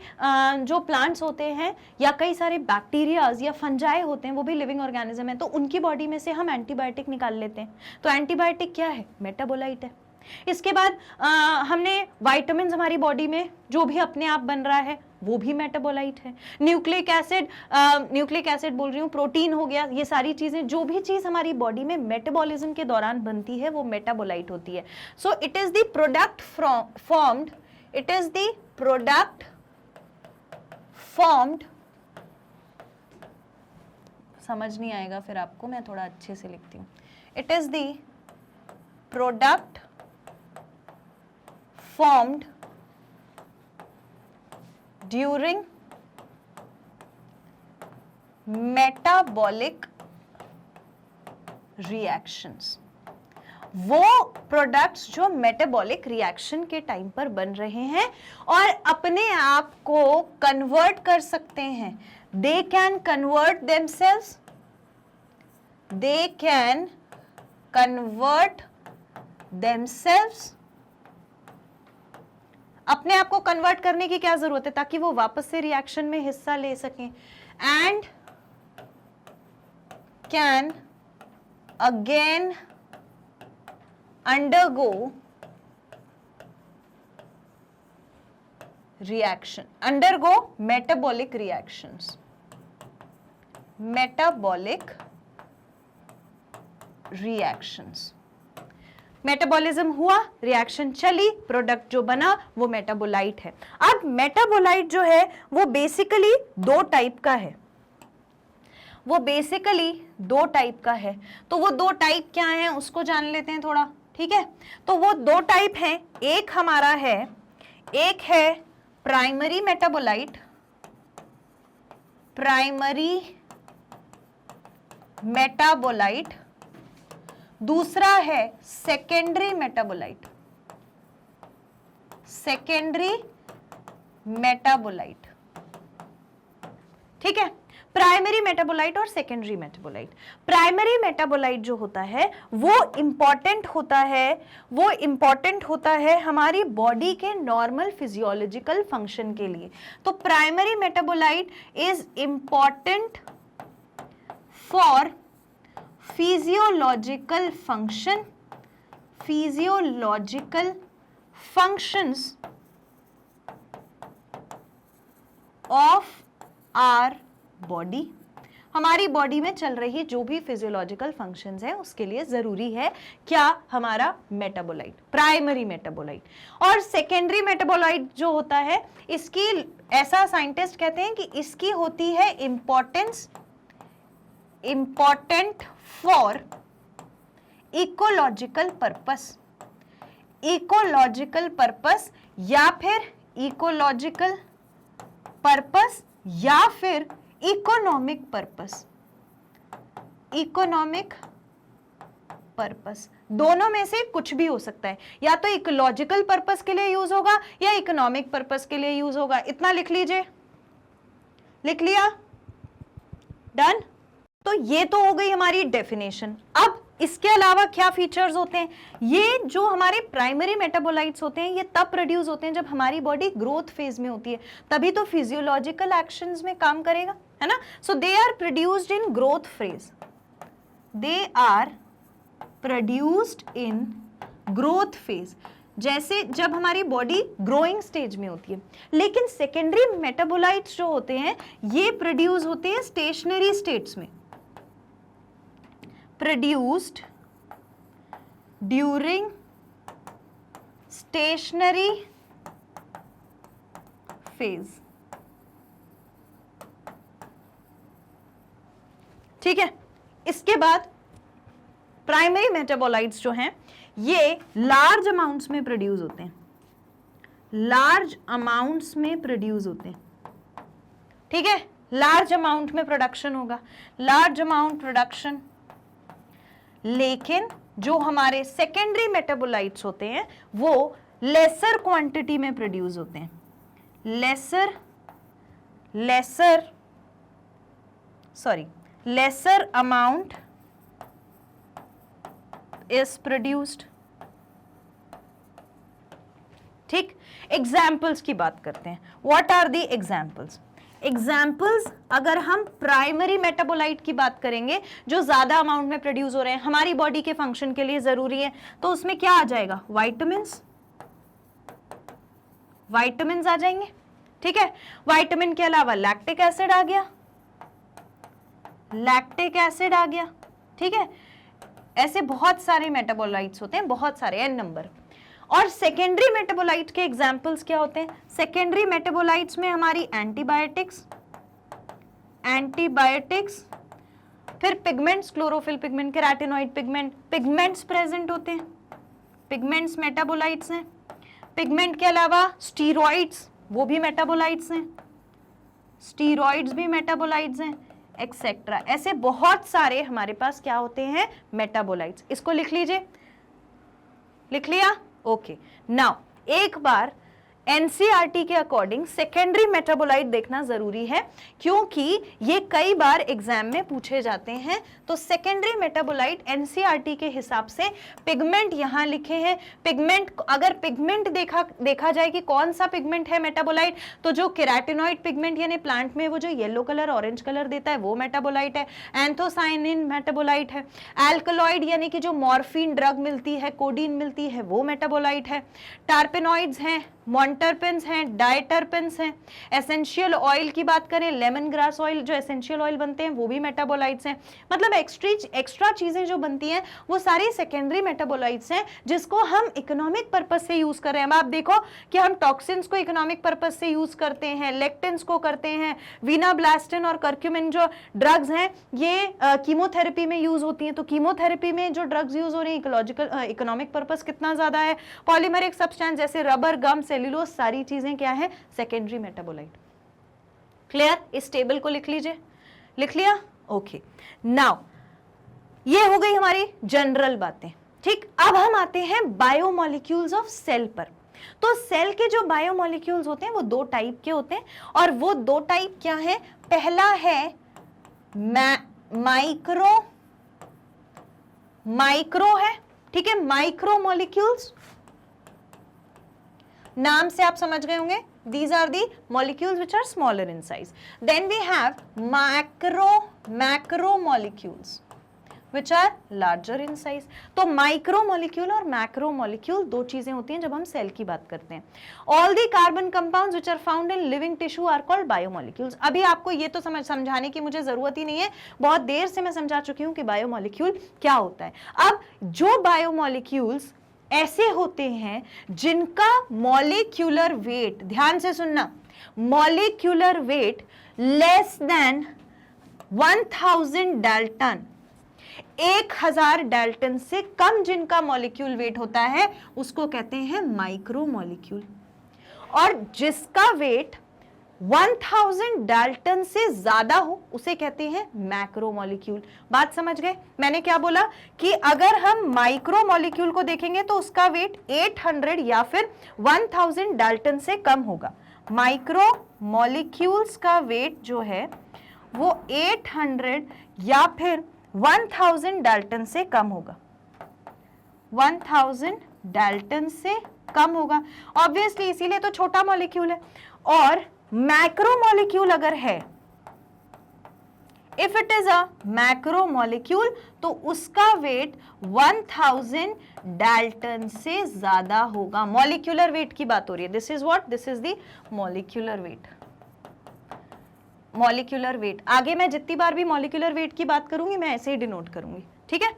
जो प्लांट्स होते हैं या कई सारे बैक्टीरियाज या फंजाई होते हैं, वो भी लिविंग ऑर्गेनिज्म है, तो उनकी बॉडी में से हम एंटीबायोटिक निकाल लेते हैं। तो एंटीबायोटिक क्या है? मेटाबोलाइट है। इसके बाद हमने वाइटामिन, हमारी बॉडी में जो भी अपने आप बन रहा है वो भी मेटाबोलाइट है। न्यूक्लिक एसिड बोल रही हूँ, प्रोटीन हो गया, ये सारी चीजें, जो भी चीज हमारी बॉडी में मेटाबॉलिज्म के दौरान बनती है वो मेटाबोलाइट होती है। सो it is the product formed It is the product formed, समझ नहीं आएगा फिर आपको, मैं थोड़ा अच्छे से लिखती हूँ। It is the product formed during metabolic reactions। वो प्रोडक्ट्स जो मेटाबॉलिक रिएक्शन के टाइम पर बन रहे हैं और अपने आप को कन्वर्ट कर सकते हैं। They can convert themselves, they can convert themselves. अपने आप को कन्वर्ट करने की क्या जरूरत है? ताकि वो वापस से रिएक्शन में हिस्सा ले सकें। And can again undergo reaction, undergo metabolic reactions, metabolic reactions। Metabolism हुआ, रिएक्शन चली, प्रोडक्ट जो बना वो मेटाबोलाइट है। अब मेटाबोलाइट जो है वो बेसिकली दो टाइप का है, वो बेसिकली दो टाइप का है। तो वो दो टाइप क्या है उसको जान लेते हैं थोड़ा। ठीक है, तो वो दो टाइप हैं, एक हमारा है, एक है प्राइमरी मेटाबोलाइट, प्राइमरी मेटाबोलाइट, दूसरा है सेकेंडरी मेटाबोलाइट, सेकेंडरी मेटाबोलाइट। ठीक है, प्राइमरी मेटाबोलाइट और सेकेंडरी मेटाबोलाइट। प्राइमरी मेटाबोलाइट जो होता है वो इंपॉर्टेंट होता है हमारी बॉडी के नॉर्मल फिजियोलॉजिकल फंक्शन के लिए। तो primary metabolite is important for physiological functions of our body. हमारी बॉडी में चल रही जो भी फिजियोलॉजिकल फंक्शंस है उसके लिए जरूरी है क्या, हमारा मेटाबोलाइट, प्राइमरी मेटाबोलाइट। और सेकेंडरी मेटाबोलाइट जो होता है इसकी, ऐसा साइंटिस्ट कहते हैं कि इसकी होती है इंपॉर्टेंट फॉर इकोलॉजिकल पर्पस या फिर इकोलॉजिकल पर्पस या फिर इकोनॉमिक पर्पस, दोनों में से कुछ भी हो सकता है। या तो इकोलॉजिकल पर्पस के लिए यूज होगा या इकोनॉमिक पर्पस के लिए यूज होगा। इतना लिख लीजिए, लिख लिया, डन। तो ये तो हो गई हमारी डेफिनेशन। अब इसके अलावा क्या फीचर्स होते हैं? ये जो हमारे प्राइमरी मेटाबोलाइट्स होते हैं ये तब प्रोड्यूस होते हैं जब हमारी बॉडी ग्रोथ फेज में होती है, तभी तो फिजियोलॉजिकल एक्शंस में काम करेगा, है ना। So they are produced in growth phase, they are produced in growth phase, जैसे जब हमारी बॉडी ग्रोइंग स्टेज में होती है। लेकिन सेकेंडरी मेटाबोलाइट्स जो होते हैं ये प्रोड्यूस होते हैं स्टेशनरी स्टेट्स में, produced during stationary phase। ठीक है, इसके बाद प्राइमरी मेटाबोलाइट्स जो हैं ये लार्ज अमाउंट्स में प्रोड्यूस होते हैं, लार्ज अमाउंट्स में प्रोड्यूस होते हैं। ठीक है, लार्ज अमाउंट में प्रोडक्शन होगा, लार्ज अमाउंट प्रोडक्शन। लेकिन जो हमारे सेकेंडरी मेटाबोलाइट्स होते हैं वो लेसर क्वांटिटी में प्रोड्यूस होते हैं, लेसर अमाउंट इज प्रोड्यूस्ड। ठीक, एग्जाम्पल्स की बात करते हैं। What are the examples? Examples, अगर हम प्राइमरी मेटाबोलाइट की बात करेंगे जो ज्यादा अमाउंट में प्रोड्यूस हो रहे हैं, हमारी बॉडी के फंक्शन के लिए जरूरी है, तो उसमें क्या आ जाएगा? विटामिन्स आ जाएंगे। ठीक है, विटामिन के अलावा लैक्टिक एसिड आ गया, ठीक है। ऐसे बहुत सारे मेटाबोलाइट्स होते हैं, बहुत सारे, एन नंबर। और सेकेंडरी मेटाबोलाइट के एग्जाम्पल्स क्या होते हैं? सेकेंडरी मेटाबोलाइट्स में हमारी एंटीबायोटिक्स, फिर pigments, chlorophyll pigment, carotenoid pigments present होते हैं, पिगमेंट्स मेटाबोलाइट्स हैं। पिगमेंट के अलावा स्टीरॉइड्स, वो भी मेटाबोलाइट्स हैं, स्टीरॉइड्स भी मेटाबोलाइट्स हैं, एक्सेट्रा। ऐसे बहुत सारे हमारे पास क्या होते हैं? मेटाबोलाइट्स। इसको लिख लीजिए, लिख लिया? ओके। नाउ एक बार एनसीईआरटी के अकॉर्डिंग सेकेंडरी मेटाबोलाइट देखना जरूरी है, क्योंकि ये कई बार एग्जाम में पूछे जाते हैं। तो सेकेंडरी मेटाबोलाइट एनसीईआरटी के हिसाब से पिगमेंट यहां लिखे हैं। पिगमेंट, अगर पिगमेंट देखा जाए कि कौन सा पिगमेंट है मेटाबोलाइट, तो जो केराटिनॉइड पिगमेंट यानी प्लांट में वो जो येलो कलर ऑरेंज कलर देता है वो मेटाबोलाइट है। एंथोसाइनिन मेटाबोलाइट है। एल्कलॉइड यानी कि जो मॉर्फिन ड्रग मिलती है, कोडीन मिलती है, वो मेटाबोलाइट है। टार्पेनॉइड्स हैं, मॉन्टरपेन्स हैं, डायटरपेन्स हैं। एसेंशियल ऑयल की बात करें, लेमन ग्रास ऑयल, जो एसेंशियल ऑयल बनते हैं वो भी मेटाबोलाइट्स हैं। मतलब एक्स्ट्रा चीजें जो बनती हैं वो सारी सेकेंडरी मेटाबोलाइट्स हैं, जिसको हम इकोनॉमिक पर्पज से यूज कर रहे हैं। अब आप देखो कि हम टॉक्सिन्स को इकोनॉमिक पर्पज से यूज करते हैं, लेक्टिन्स को करते हैं, वीनाब्लास्टिन और कर्क्यूमिन जो ड्रग्स हैं ये कीमोथेरेपी में यूज होती हैं। तो कीमोथेरेपी में जो ड्रग्स यूज हो रही है, इकोनॉमिक पर्पज कितना ज्यादा है। पॉलीमरिक सब्सटेंस जैसे रबर, गम, सेल्यूलोज, सारी चीजें क्या है? Secondary metabolite. क्लियर? इस टेबल को लिख लीजिए, लिख लिया? ओके। नाउ ये हो गई हमारी जनरल बातें। ठीक, अब हम आते हैं बायोमोलिक्यूल्स ऑफ सेल पर। तो सेल के जो बायोमोलिक्यूल्स होते हैं वो दो टाइप के होते हैं, और वो दो टाइप क्या है? पहला है माइक्रो है, ठीक है, माइक्रो मॉलिक्यूल्स नाम से आप समझ गए होंगे, these are the molecules which are smaller in size. Then we have macro molecules which are larger in size. तो माइक्रो मॉलिक्यूल और मैक्रो मॉलिक्यूल दो चीजें होती हैं जब हम सेल की बात करते हैं. All the carbon compounds which are found in living tissue are called biomolecules. अभी आपको ये तो समझाने की मुझे जरूरत ही नहीं है, बहुत देर से मैं समझा चुकी हूं कि बायोमोलिक्यूल क्या होता है. अब जो बायोमोलिक्यूल्स ऐसे होते हैं जिनका मॉलिक्यूलर वेट, ध्यान से सुनना, molecular weight less than 1000 Dalton, 1000 Dalton से कम जिनका मॉलिक्यूल वेट होता है उसको कहते हैं माइक्रो मॉलिक्यूल, और जिसका वेट 1000 डाल्टन से ज्यादा हो उसे कहते हैं मैक्रो मॉलिक्यूल. बात समझ गए? मैंने क्या बोला कि अगर हम माइक्रो मॉलिक्यूल को देखेंगे तो उसका वेट 800 या फिर 1000 डाल्टन से कम होगा. माइक्रो मॉलिक्यूल्स का वेट जो है वो 800 या फिर 1000 डाल्टन से कम होगा, 1000 डाल्टन से कम होगा ऑब्वियसली, इसीलिए तो छोटा मॉलिक्यूल है. और मैक्रो मॉलिक्यूल अगर है, if it is a macro molecule, तो उसका वेट 1000 डाल्टन से ज्यादा होगा. मॉलिक्यूलर वेट की बात हो रही है. This is what, this is the molecular weight. Molecular weight, आगे मैं जितनी बार भी मॉलिक्यूलर वेट की बात करूंगी मैं ऐसे ही डिनोट करूंगी, ठीक है.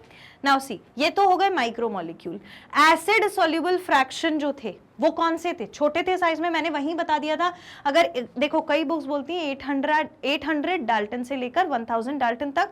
नाउ सी, ये तो हो गए micro molecule. Acid soluble fraction जो थे वो कौन से थे? छोटे थे साइज में, मैंने वहीं बता दिया था. अगर देखो कई बुक्स बोलती हैं 800 डाल्टन से लेकर 1000 डाल्टन तक,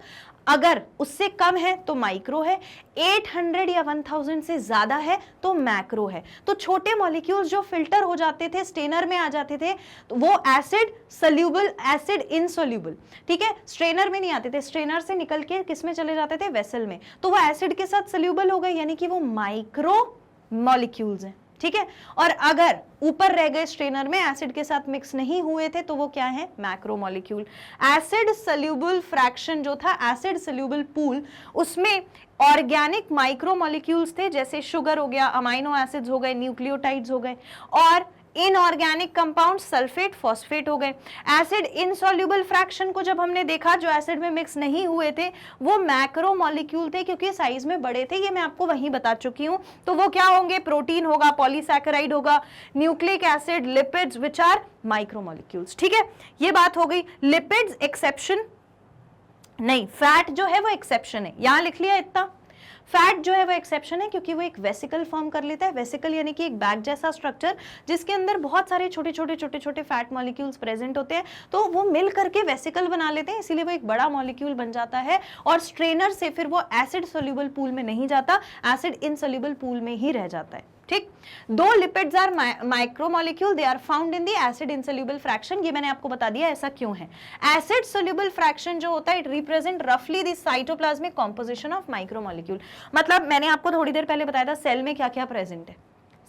अगर उससे कम है तो माइक्रो है, 800 या 1000 से ज्यादा है तो मैक्रो है. तो छोटे मॉलिक्यूल्स जो फिल्टर हो जाते थे, स्ट्रेनर में आ जाते थे, तो वो एसिड सॉल्युबल, एसिड इनसॉल्युबल, ठीक है, स्ट्रेनर में नहीं आते थे, स्ट्रेनर से निकल के किस में चले जाते थे? वेसल में. तो वो एसिड के साथ सॉल्युबल हो गए, यानी कि वो माइक्रो मॉलिक्यूल्स हैं, ठीक है. और अगर ऊपर रह गए स्ट्रेनर में, एसिड के साथ मिक्स नहीं हुए थे, तो वो क्या है? Macro molecule. Acid soluble fraction जो था, एसिड सॉल्युबल पूल, उसमें ऑर्गेनिक माइक्रो मॉलिक्यूल्स थे, जैसे शुगर हो गया, अमाइनो एसिड्स हो गए, न्यूक्लियोटाइड्स हो गए, और इनऑर्गेनिक कंपाउंड सल्फेट, फॉस्फेट हो गए. एसिड इनसॉल्युबल फ्रैक्शन को जब हमने देखा, जो एसिड में मिक्स नहीं हुए थे, वो मैक्रो मॉलिक्यूल थे क्योंकि साइज में बड़े थे. ये मैं आपको वहीं बता चुकी हूं. तो वो क्या होंगे? प्रोटीन होगा, पॉलीसैकेराइड होगा, nucleic acid, lipids which are micro molecules, ठीक है. ये बात हो गई. लिपिड्स एक्सेप्शन नहीं, फैट जो है वो एक्सेप्शन है. यहां लिख लिया इतना. फैट जो है वो एक्सेप्शन है क्योंकि वो एक वेसिकल फॉर्म कर लेता है. वेसिकल यानी कि एक बैग जैसा स्ट्रक्चर जिसके अंदर बहुत सारे छोटे छोटे फैट मॉलिक्यूल्स प्रेजेंट होते हैं, तो वो मिल करके वेसिकल बना लेते हैं, इसीलिए वो एक बड़ा मॉलिक्यूल बन जाता है. और स्ट्रेनर से फिर वो एसिड सोल्यूबल पूल में नहीं जाता, एसिड इनसोल्यूबल पूल में ही रह जाता है, ठीक. दो lipids are micromolecule, they are found in the acid insoluble fraction. ये मैंने आपको बता दिया ऐसा क्यों है. एसिड सोल्यूबल फ्रैक्शन जो होता है, इट रिप्रेजेंट रफली the cytoplasmic composition of micromolecule. मतलब मैंने आपको थोड़ी देर पहले बताया था सेल में क्या क्या प्रेजेंट है,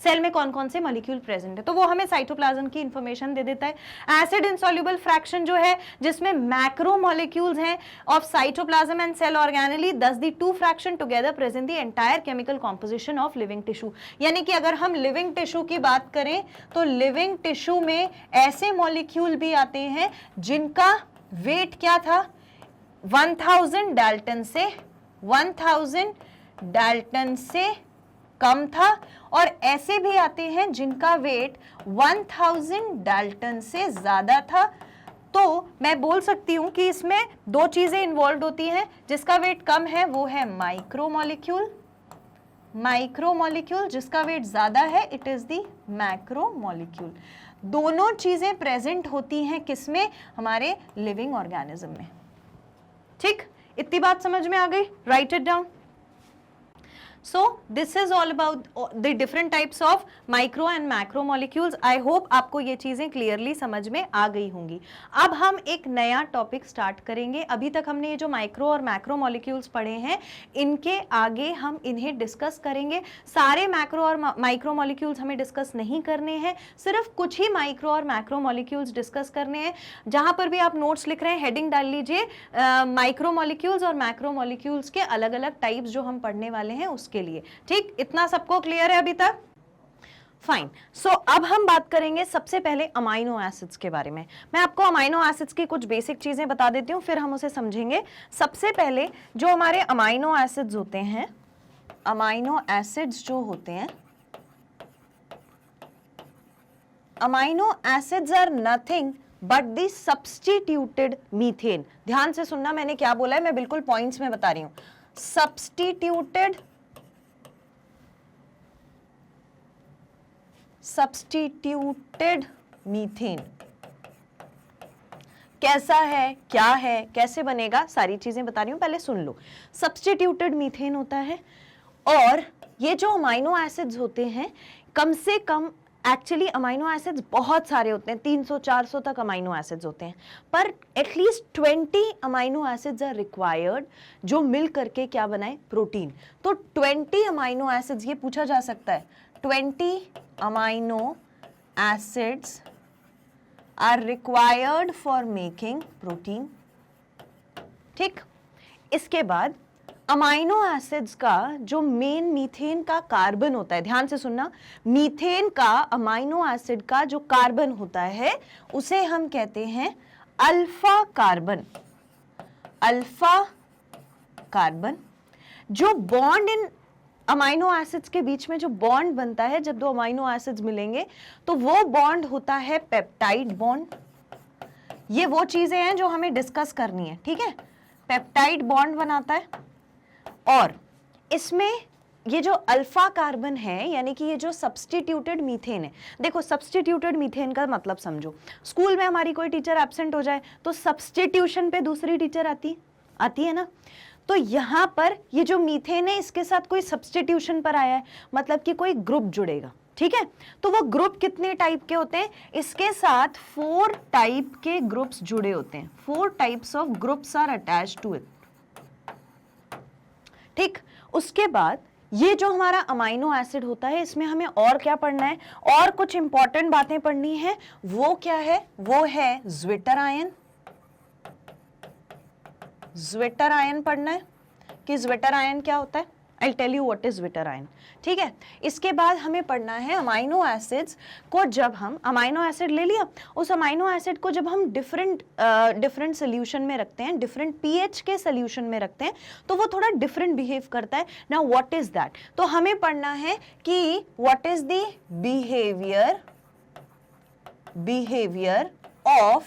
सेल में कौन कौन से मॉलिक्यूल प्रेजेंट है, तो वो हमें साइटोप्लाज्म की इंफॉर्मेशन दे देता है. एसिड इनसॉल्युबल फ्रैक्शन जो है, जिसमें मैक्रो मॉलिक्यूल्स हैं of cytoplasm and cell organelles, thus the two fraction together present the entire chemical composition of living tissue. यानी कि अगर हम लिविंग टिश्यू की बात करें तो लिविंग टिश्यू में ऐसे मॉलिक्यूल भी आते हैं जिनका वेट क्या था? 1000 डाल्टन से कम था, और ऐसे भी आते हैं जिनका वेट 1000 डाल्टन से ज्यादा था. तो मैं बोल सकती हूं कि इसमें दो चीजें इन्वॉल्व होती हैं. जिसका वेट कम है वो है माइक्रोमोलिक्यूल, जिसका वेट ज्यादा है इट इज द मैक्रोमोलिक्यूल. दोनों चीजें प्रेजेंट होती हैं किसमें? हमारे लिविंग ऑर्गेनिज्म में, ठीक. इतनी बात समझ में आ गई? Right it down. So this is all about the different types of micro and macro molecules. I hope आपको ये चीजें क्लियरली समझ में आ गई होंगी। अब हम एक नया टॉपिक स्टार्ट करेंगे। अभी तक हमने ये जो माइक्रो और मैक्रो मॉलिक्यूल्स पढ़े हैं, इनके आगे हम इन्हें डिस्कस करेंगे। सारे मैक्रो और माइक्रो मॉलिक्यूल्स हमें डिस्कस नहीं करने हैं, सिर्फ कुछ ही माइक्रो और मैक्रो मॉलिक्यूल्स डिस्कस करने हैं। जहां पर भी आप नोट्स लिख रहे हैं, हेडिंग डाल लीजिए माइक्रो मॉलिक्यूल्स और मैक्रो मॉलिक्यूल्स के अलग अलग टाइप्स जो हम पढ़ने वाले हैं उसके लिए। ठीक, इतना सबको क्लियर है अभी तक? फाइन। सो अब हम बात करेंगे सबसे पहले अमाइनो एसिड्स के बारे में। मैं आपको अमाइनो एसिड्स की कुछ बेसिक चीजें बता देती हूँ, फिर हम उसे समझेंगे। सबसे पहले जो हमारे अमाइनो एसिड्स होते हैं, अमाइनो एसिड्स जो होते हैं, amino acids are nothing but the substituted methane. ध्यान से सुनना, मैंने क्या बोला है, मैं बिल्कुल पॉइंट्स में बता रही हूं। सब्स्टिट्यूटेड मीथेन कैसा है, क्या है, कैसे बनेगा, सारी चीजें बता रही हूं, पहले सुन लो। सब्स्टिट्यूटेड मीथेन होता है, और ये जो अमाइनो एसिड्स होते हैं, कम से कम एक्चुअली अमाइनो एसिड्स बहुत सारे होते हैं, 300-400 तक अमाइनो एसिड्स होते हैं, पर at least 20 amino acids are required जो मिल करके क्या बनाए, प्रोटीन। तो 20 अमाइनो एसिड्स, ये पूछा जा सकता है, 20 amino acids are required for making protein. ठीक, इसके बाद अमाइनो एसिड्स का जो मेन मीथेन का कार्बन होता है, ध्यान से सुनना, मीथेन का अमाइनो एसिड का जो कार्बन होता है उसे हम कहते हैं अल्फा कार्बन। अल्फा कार्बन, जो बॉन्ड इन अमाइनो एसिड्स के बीच में जो बॉन्ड बनता है जब दो अमाइनो एसिड्स मिलेंगे, तो वो बॉन्ड होता है पेप्टाइड बॉन्ड। ये वो चीजें हैं जो हमें डिस्कस करनी है, ठीक है। पेप्टाइड बॉन्ड बनाता है, और इसमें ये जो अल्फा कार्बन है, यानी कि ये जो सब्स्टिट्यूटेड मीथेन है, देखो सब्स्टिट्यूटेड मीथेन का मतलब समझो, स्कूल में हमारी कोई टीचर एब्सेंट हो जाए तो सब्स्टिट्यूशन पे दूसरी टीचर आती है ना। तो यहाँ पर ये जो मीथेन है, इसके साथ कोई सब्स्टिट्यूशन पर आया है, मतलब कि कोई ग्रुप जुड़ेगा, ठीक है। तो वो ग्रुप कितने टाइप के होते हैं, इसके साथ 4 टाइप के ग्रुप्स जुड़े होते हैं। 4 types of groups are attached to it. ठीक, उसके बाद ये जो हमारा अमाइनो एसिड होता है, इसमें हमें और क्या पढ़ना है, और कुछ इंपॉर्टेंट बातें पढ़नी है। वो क्या है, वो है ज्विटर आयन। ज्विटर आयन पढ़ना है कि ज्विटर आयन क्या होता है। I tell you what is zwitterion, ठीक है। इसके बाद हमें पढ़ना है अमाइनो एसिड्स को, जब हम अमाइनो एसिड ले लिया, उस अमाइनो एसिड को जब हम डिफरेंट सोल्यूशन में रखते हैं, डिफरेंट पीएच के सोल्यूशन में रखते हैं, तो वो थोड़ा डिफरेंट बिहेव करता है। नाउ व्हाट इज दैट, तो हमें पढ़ना है कि what is the behaviour of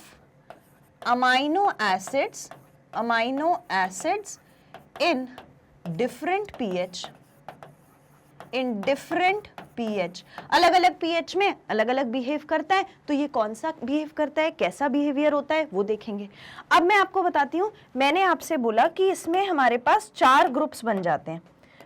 amino acids in different pH, अलग अलग पीएच में अलग अलग बिहेव करता है। तो ये कौन सा बिहेव करता है, कैसा बिहेवियर होता है, वो देखेंगे। अब मैं आपको बताती हूँ, मैंने आपसे बोला कि इसमें हमारे पास 4 ग्रुप्स बन जाते हैं।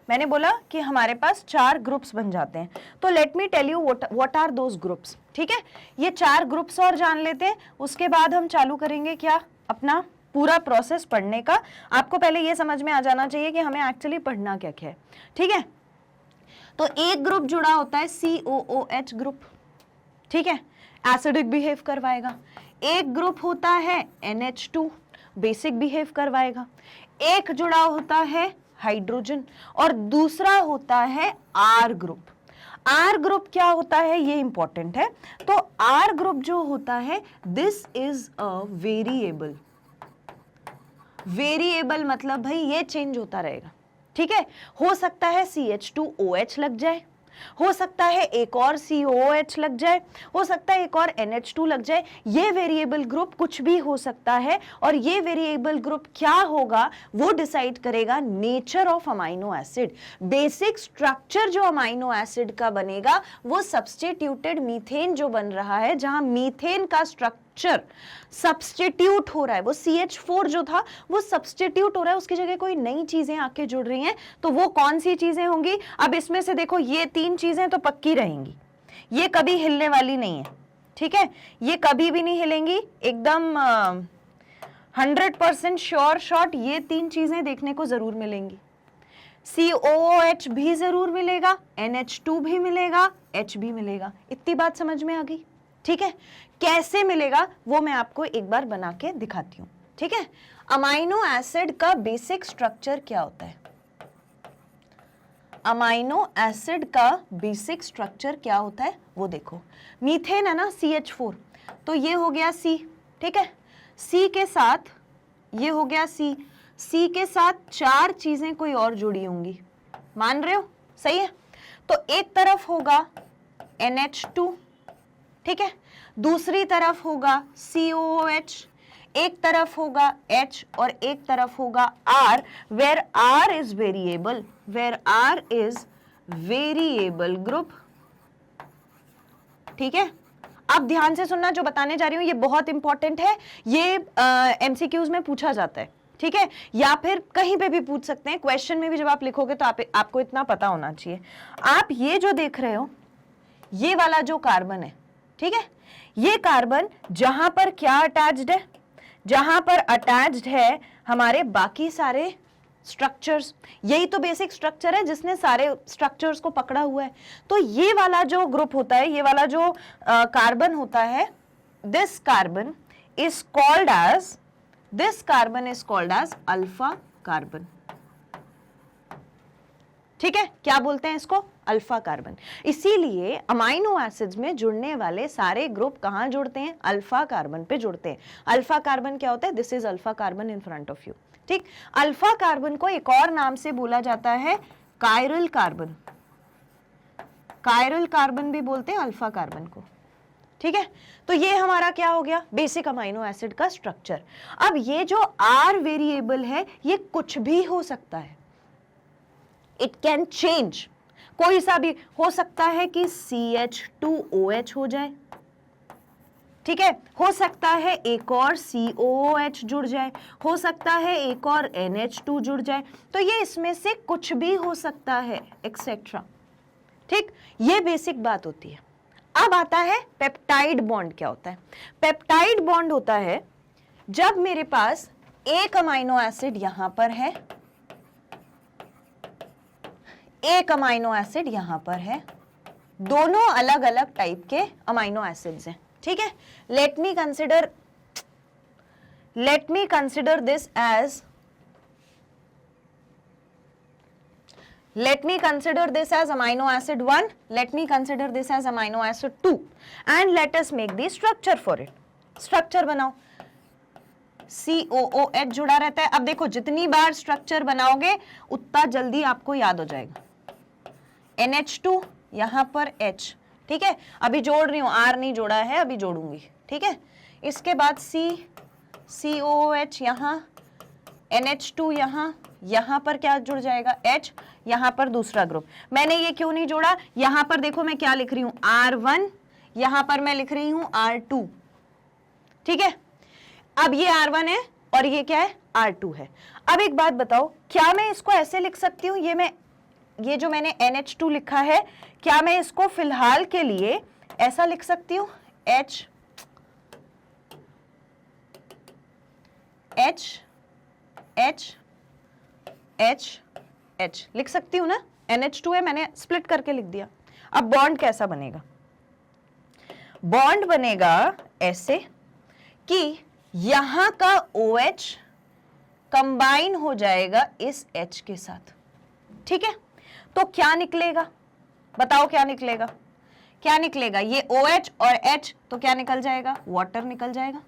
मैंने बोला कि हमारे पास 4 ग्रुप्स बन जाते हैं। तो let me tell you what are those groups, ठीक है। ये 4 ग्रुप्स और जान लेते हैं, उसके बाद हम चालू करेंगे क्या, अपना पूरा प्रोसेस पढ़ने का। आपको पहले ये समझ में आ जाना चाहिए कि हमें एक्चुअली पढ़ना क्या क्या है, ठीक है। तो एक ग्रुप जुड़ा होता है COOH ग्रुप, ठीक है, एसिडिक बिहेव करवाएगा। एक ग्रुप होता है NH2, बेसिक बिहेव करवाएगा। एक जुड़ा होता है हाइड्रोजन, और दूसरा होता है R ग्रुप। R ग्रुप क्या होता है, ये इंपॉर्टेंट है। तो R ग्रुप जो होता है, दिस इज अ वेरिएबल मतलब भाई ये चेंज होता रहेगा, ठीक है। हो सकता है CH2OH लग जाए, हो सकता है एक और COOH लग जाए, हो सकता है एक और NH2 लग जाए। ये वेरिएबल ग्रुप कुछ भी हो सकता है, और ये वेरिएबल ग्रुप क्या होगा वो डिसाइड करेगा nature of amino acid. Basic structure जो अमाइनो एसिड का बनेगा वो सब्स्टिट्यूटेड मीथेन जो बन रहा है, जहां मीथेन का स्ट्रक्चर स्ट्रक्चर सब्स्टिट्यूट हो रहा है, वो CH4 जो था वो सब्स्टिट्यूट हो रहा है, उसकी जगह कोई नई चीजें आके जुड़ रही हैं, तो वो कौन सी चीजें होंगी? अब इसमें से देखो ये 3 चीजें तो पक्की रहेंगी, ये कभी हिलने वाली नहीं है, ठीक है, ये कभी भी नहीं हिलेंगी, एकदम 100% श्योर शॉट ये 3 चीजें देखने को जरूर मिलेंगी। COOH भी जरूर मिलेगा, NH2 भी मिलेगा, H भी मिलेगा। इतनी बात समझ में आ गई? ठीक है, कैसे मिलेगा वो मैं आपको एक बार बना के दिखाती हूं, ठीक है। अमाइनो एसिड का बेसिक स्ट्रक्चर क्या होता है? अमाइनो एसिड का बेसिक स्ट्रक्चर क्या होता है वो देखो। मीथेन है ना CH4, तो ये हो गया C, ठीक है, C के साथ ये हो गया C के साथ 4 चीजें कोई और जुड़ी होंगी, मान रहे हो? सही है, तो एक तरफ होगा NH2, ठीक है, दूसरी तरफ होगा COOH, एक तरफ होगा H और एक तरफ होगा R, where R is variable, where R is variable group, ठीक है। अब ध्यान से सुनना, जो बताने जा रही हूं ये बहुत इंपॉर्टेंट है, ये MCQs में पूछा जाता है, ठीक है, या फिर कहीं पे भी पूछ सकते हैं, क्वेश्चन में भी जब आप लिखोगे तो आपको इतना पता होना चाहिए। आप ये जो देख रहे हो ये वाला जो कार्बन है, ठीक है, ये कार्बन जहां पर क्या अटैच्ड है? जहां पर अटैच्ड है हमारे बाकी सारे स्ट्रक्चर्स, यही तो बेसिक स्ट्रक्चर है जिसने सारे स्ट्रक्चर्स को पकड़ा हुआ है। तो ये वाला जो ग्रुप होता है, ये वाला जो कार्बन होता है, this carbon is called as alpha carbon, ठीक है, क्या बोलते हैं इसको? Alpha carbon. इसीलिए अमाइनो एसिड्स में जुड़ने वाले सारे ग्रुप कहां जुड़ते हैं? अल्फा कार्बन पे जुड़ते हैं। अल्फा कार्बन क्या होता है? This is alpha carbon in front of you, ठीक। अल्फा कार्बन को एक और नाम से बोला जाता है कायरल कार्बन, कायरल कार्बन भी बोलते हैं अल्फा कार्बन को, ठीक है। तो ये हमारा क्या हो गया? बेसिक अमाइनो एसिड का स्ट्रक्चर। अब ये जो R वेरिएबल है ये कुछ भी हो सकता है, इट कैन चेंज, कोई सा भी हो सकता है कि CH2OH हो जाए, ठीक है, हो सकता है एक और COOH जुड़ जाए, हो सकता है एक और NH2 जुड़ जाए, तो ये इसमें से कुछ भी हो सकता है, एक्सेट्रा, ठीक। ये बेसिक बात होती है। अब आता है पेप्टाइड बॉन्ड क्या होता है? पेप्टाइड बॉन्ड होता है जब मेरे पास एक अमाइनो एसिड यहां पर है, एक अमाइनो एसिड यहां पर है, दोनों अलग अलग टाइप के अमाइनो एसिड्स हैं, ठीक है। Let me consider this as amino acid 1, let me consider this as amino acid 2 and let us make the structure for it. Structure बनाओ, COOH जुड़ा रहता है। अब देखो जितनी बार स्ट्रक्चर बनाओगे उतना जल्दी आपको याद हो जाएगा। NH2 यहां पर H, ठीक है, अभी जोड़ रही हूं, R नहीं जोड़ा है, अभी जोड़ूंगी, ठीक है। इसके बाद COOH यहां, NH2 यहां पर क्या जुड़ जाएगा? H, यहां पर दूसरा ग्रुप। मैंने ये क्यों नहीं जोड़ा? यहां पर देखो मैं क्या लिख रही हूं, R1, यहां पर मैं लिख रही हूं R2, ठीक है। अब ये R1 है और ये क्या है? R2 है। अब एक बात बताओ, क्या मैं इसको ऐसे लिख सकती हूँ? ये जो मैंने NH2 लिखा है, क्या मैं इसको फिलहाल के लिए ऐसा लिख सकती हूँ? H लिख सकती हूँ ना? NH2 है, मैंने स्प्लिट करके लिख दिया। अब बॉन्ड कैसा बनेगा? बॉन्ड बनेगा ऐसे कि यहां का OH कंबाइन हो जाएगा इस H के साथ, ठीक है। तो क्या निकलेगा? बताओ क्या निकलेगा? क्या निकलेगा? ये OH और H, तो क्या निकल जाएगा? वाटर निकल जाएगा,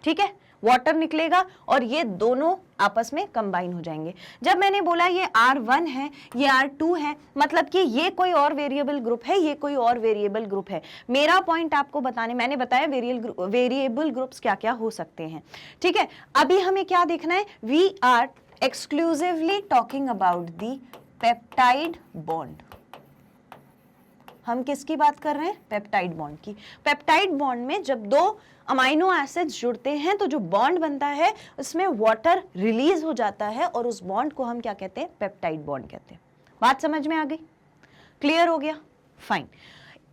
ठीक है, वाटर निकलेगा और ये दोनों आपस में कंबाइन हो जाएंगे। जब मैंने बोला ये R1 है, ये R2 है, मतलब कि ये कोई और वेरिएबल ग्रुप है, ये कोई और वेरिएबल ग्रुप है। मेरा पॉइंट आपको बताने, मैंने बताया वेरिएबल ग्रुप्स क्या क्या हो सकते हैं, ठीक है। अभी हमें क्या देखना है? We are exclusively talking about the peptide bond. हम किसकी बात कर रहे हैं? पेप्टाइड बॉन्ड की। पेप्टाइड बॉन्ड में जब दो अमाइनो एसिड्स जुड़ते हैं तो जो बॉन्ड बनता है उसमें वाटर रिलीज हो जाता है और उस बॉन्ड को हम क्या कहते हैं? पेप्टाइड बॉन्ड कहते हैं। बात समझ में आ गई? क्लियर हो गया? फाइन।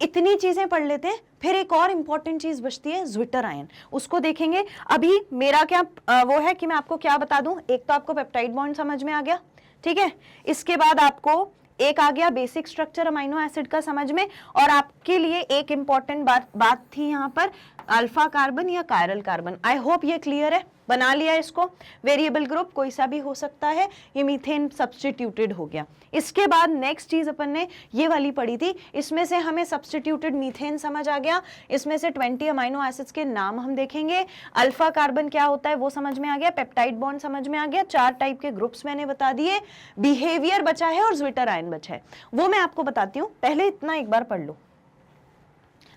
इतनी चीजें पढ़ लेते हैं, फिर एक और इंपॉर्टेंट चीज बचती है ज्विटर आयन, उसको देखेंगे। अभी मेरा क्या वो है कि मैं आपको क्या बता दूं, एक तो आपको पेप्टाइड बॉन्ड समझ में आ गया, ठीक है, इसके बाद आपको एक आ गया बेसिक स्ट्रक्चर अमाइनो एसिड का समझ में, और आपके लिए एक इंपॉर्टेंट बात थी यहाँ पर अल्फा कार्बन या कायरल कार्बन। आई होप ये क्लियर है, बना लिया इसको। वेरिएबल ग्रुप कोई सा भी हो सकता है, ये मीथेन सब्स्टिट्यूटेड हो गया। इसके बाद नेक्स्ट चीज अपन ने ये वाली पढ़ी थी, इसमें से हमें सब्स्टिट्यूटेड मीथेन समझ आ गया, इसमें से 20 अमाइनो एसिड्स के नाम हम देखेंगे। अल्फा कार्बन क्या होता है वो समझ में आ गया, पेप्टाइड बॉन्ड समझ में आ गया, 4 टाइप के ग्रुप्स मैंने बता दिए, बिहेवियर बचा है और ज्विटर आयन बचा है, वो मैं आपको बताती हूँ। पहले इतना एक बार पढ़ लो।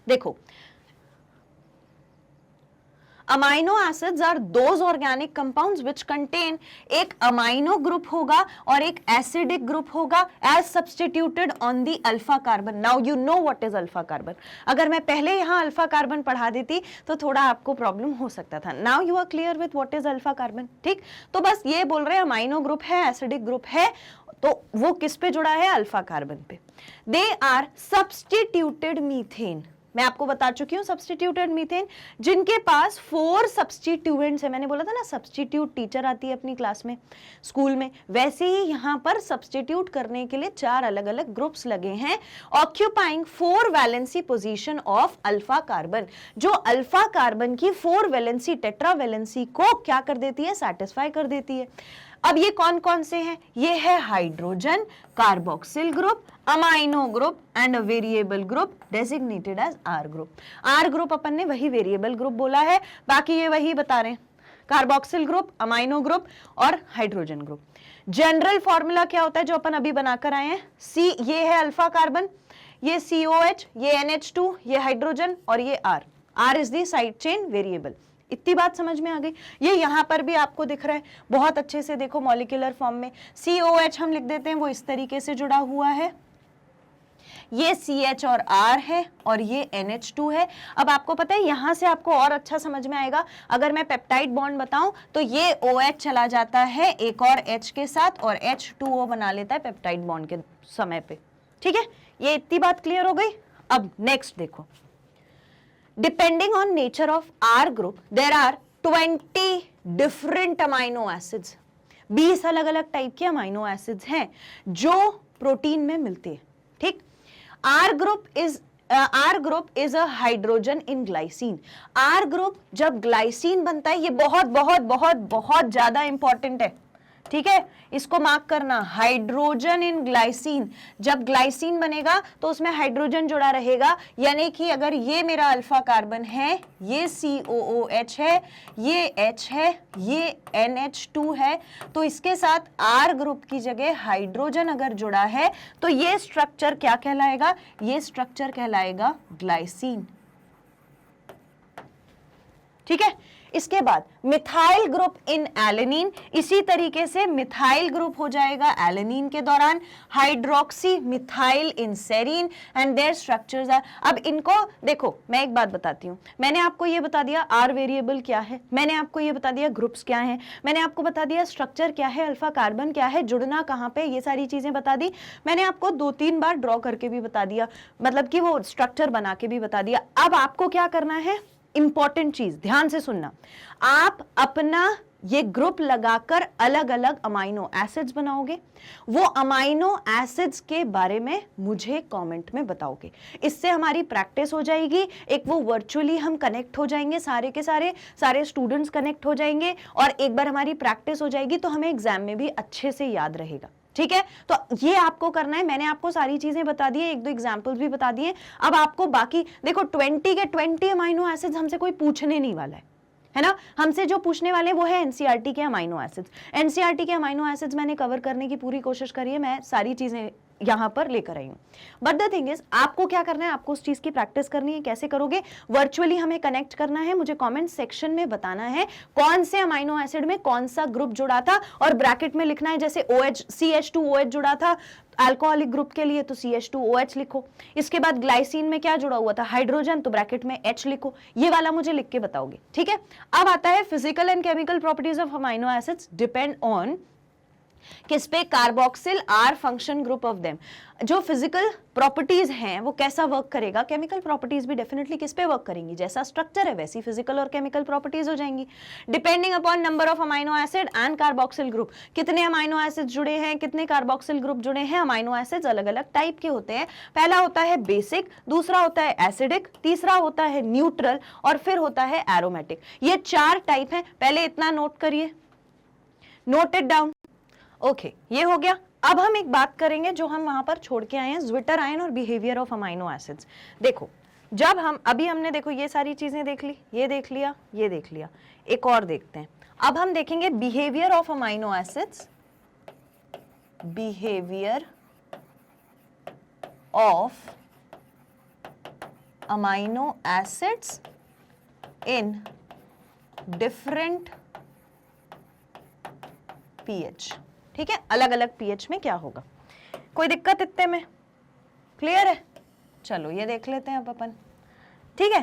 देखो, amino acids are those organic compounds which contain, एक अमाइनो ग्रुप होगा और एक एसिडिक ग्रुप होगा as substituted on the alpha carbon. Now you know what is alpha carbon. अगर मैं पहले यहां अल्फा कार्बन पढ़ा देती तो थोड़ा आपको प्रॉब्लम हो सकता था। Now you are clear with what is alpha carbon, ठीक। तो बस ये बोल रहे हैं अमाइनो ग्रुप है, एसिडिक ग्रुप है, तो वो किस पे जुड़ा है? अल्फा कार्बन पे। दे आर सब्स्टिट्यूटेड मीथेन, मैं आपको बता चुकी हूं सब्स्टिट्यूटेड मीथेन, जिनके पास 4 सब्स्टिट्यूएंट्स है। मैंने बोला था ना सब्स्टिट्यूट टीचर आती है अपनी क्लास में, स्कूल में, वैसे ही यहां पर सब्स्टिट्यूट करने के लिए 4 अलग अलग ग्रुप्स लगे हैं, occupying 4 valency position of alpha carbon, जो अल्फा कार्बन की 4 वैलेंसी टेट्रा वैलेंसी को क्या कर देती है? सेटिस्फाई कर देती है। अब ये कौन कौन से हैं? ये है hydrogen, carboxyl group, amino group and a variable group designated as R group. R group अपन ने वही वेरिएबल ग्रुप बोला है, बाकी ये वही बता रहे हैं, कार्बोक्सिल ग्रुप, अमाइनो ग्रुप और हाइड्रोजन ग्रुप। जनरल फॉर्मूला क्या होता है जो अपन अभी बनाकर आए हैं? सी, ये है अल्फा कार्बन, ये COH, ये NH2, ये हाइड्रोजन और ये R। R is the side chain variable. इतनी बात समझ में आ गई? ये यहां पर भी आपको दिख रहा है बहुत अच्छे से, देखो मॉलिक्यूलर फॉर्म में COH हम लिख देते हैं, वो इस तरीके से जुड़ा हुआ है, ये CH और R है और ये NH2 है। अब आपको पता है यहां से आपको और अच्छा समझ में आएगा, अगर मैं पेप्टाइड बॉन्ड बताऊं तो ये OH चला जाता है एक और H के साथ और H2O बना लेता है पेप्टाइड बॉन्ड के समय पे, ठीक है। ये इतनी बात क्लियर हो गई। अब नेक्स्ट देखो, depending on nature of R group there are 20 different amino acids, 20 अलग अलग टाइप के अमाइनो एसिड्स हैं जो प्रोटीन में मिलते हैं, ठीक। R group is a hydrogen in glycine। R group जब ग्लाइसिन बनता है, ये बहुत बहुत बहुत बहुत ज्यादा इंपॉर्टेंट है, ठीक है, इसको मार्क करना। हाइड्रोजन इन ग्लाइसिन, जब ग्लाइसिन बनेगा तो उसमें हाइड्रोजन जुड़ा रहेगा, यानी कि अगर ये मेरा अल्फा कार्बन है, ये COOH है, ये H है, ये NH2 है, तो इसके साथ R ग्रुप की जगह हाइड्रोजन अगर जुड़ा है तो ये स्ट्रक्चर क्या कहलाएगा? ये स्ट्रक्चर कहलाएगा ग्लाइसिन, ठीक है। इसके बाद मिथाइल ग्रुप इन एलेनिन, इसी तरीके से मिथाइल ग्रुप हो जाएगा एलेनिन के दौरान, hydroxy methyl in serine and their structures are. अब इनको देखो, मैं एक बात बताती हूं, मैंने आपको ये बता दिया आर वेरिएबल क्या है, मैंने आपको ये बता दिया ग्रुप्स क्या हैं, मैंने आपको बता दिया स्ट्रक्चर क्या है, अल्फा कार्बन क्या है, जुड़ना कहां पे, ये सारी चीजें बता दी। मैंने आपको 2-3 बार ड्रॉ करके भी बता दिया, मतलब कि वो स्ट्रक्चर बना के भी बता दिया। अब आपको क्या करना है? इंपॉर्टेंट चीज ध्यान से सुनना, आप अपना ये ग्रुप लगाकर अलग अलग अमाइनो एसिड्स बनाओगे, वो अमाइनो एसिड्स के बारे में मुझे कमेंट में बताओगे। इससे हमारी प्रैक्टिस हो जाएगी, एक वो वर्चुअली हम कनेक्ट हो जाएंगे, सारे के सारे स्टूडेंट्स कनेक्ट हो जाएंगे, और एक बार हमारी प्रैक्टिस हो जाएगी तो हमें एग्जाम में भी अच्छे से याद रहेगा, ठीक है। तो ये आपको करना है, मैंने आपको सारी चीजें बता दी है, 1-2 एग्जांपल्स भी बता दिए। अब आपको बाकी देखो 20 के 20 अमाइनो एसिड्स हमसे कोई पूछने नहीं वाला है ना, हमसे जो पूछने वाले वो है एनसीईआरटी के अमाइनो एसिड्स। एनसीईआरटी के अमाइनो एसिड्स मैंने कवर करने की पूरी कोशिश करी है, मैं सारी चीजें यहां पर लेकर आई हूं। बट द थिंग इज, आपको क्या करना है, आपको उस चीज की प्रैक्टिस करनी है। कैसे करोगे? वर्चुअली हमें कनेक्ट करना है, मुझे कमेंट सेक्शन में बताना है कौन से अमाइनो एसिड में कौन सा ग्रुप जुड़ा था, और ब्रैकेट में लिखना है जैसे OH CH2OH जुड़ा था अल्कोहलिक ग्रुप के लिए तो CH2OH लिखो। इसके बाद ग्लाइसिन में क्या जुड़ा हुआ था? हाइड्रोजन, तो ब्रैकेट में H लिखो। ये वाला मुझे लिख के बताओगे, ठीक है। अब आता है physical and chemical properties of amino acids depend on किस पे? Carboxyl R function group of them. जो फिजिकल प्रॉपर्टीज हैं वो कैसा वर्क करेगा? केमिकल प्रॉपर्टीज भी डेफिनेटली किस पे वर्क करेंगी? जैसा स्ट्रक्चर है वैसी फिजिकल और केमिकल प्रॉपर्टीज हो जाएंगी। Depending upon number of amino acid and carboxyl group, कितने अमाइनो एसिड जुड़े हैं, कितने कार्बोक्सिल ग्रुप जुड़े हैं। अमाइनो एसिड्स अलग अलग टाइप के होते हैं। पहला होता है बेसिक, दूसरा होता है एसिडिक, तीसरा होता है न्यूट्रल, और फिर होता है एरोमेटिक। ये 4 टाइप हैं। पहले इतना नोट करिए, नोट इट डाउन। ओके, ये हो गया। अब हम एक बात करेंगे जो हम वहां पर छोड़ के आए हैं, ज्विटर आयन और बिहेवियर ऑफ अमाइनो एसिड्स। देखो, जब हम हमने देखो ये सारी चीजें देख ली, ये देख लिया, ये देख लिया, एक और देखते हैं। अब हम देखेंगे behaviour of amino acids, behaviour of amino acids in different pH. ठीक है, अलग अलग पीएच में क्या होगा। कोई दिक्कत इतने में? क्लियर है? चलो ये देख लेते हैं अब अपन। ठीक है,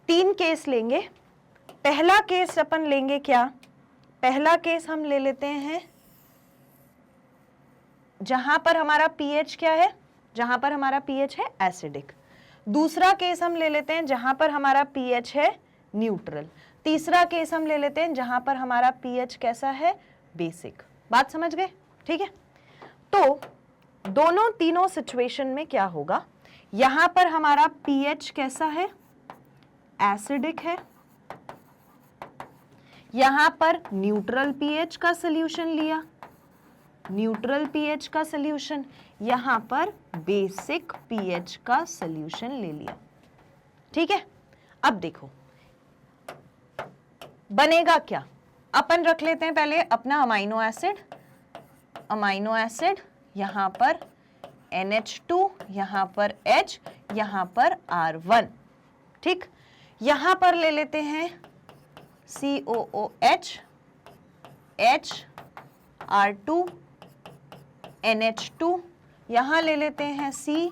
3 केस लेंगे। पहला केस अपन लेंगे क्या? पहला केस हम ले लेते हैं जहां पर हमारा पीएच क्या है? जहां पर हमारा पीएच है एसिडिक। दूसरा केस हम ले लेते हैं जहां पर हमारा पीएच है न्यूट्रल। तीसरा केस हम ले लेते हैं जहां पर हमारा पीएच कैसा है? बेसिक। बात समझ गए? ठीक है, तो दोनों तीनों सिचुएशन में क्या होगा? यहां पर हमारा पीएच कैसा है? एसिडिक है। यहां पर न्यूट्रल पीएच का सॉल्यूशन लिया, न्यूट्रल पीएच का सॉल्यूशन। यहां पर बेसिक पीएच का सॉल्यूशन ले लिया। ठीक है, अब देखो बनेगा क्या। अपन रख लेते हैं पहले अपना अमाइनो एसिड। अमाइनो एसिड यहां पर NH2, यहां पर H, यहां पर R1। ठीक, यहां पर ले लेते हैं COOH, H, R2, NH2, यहां ले लेते हैं C,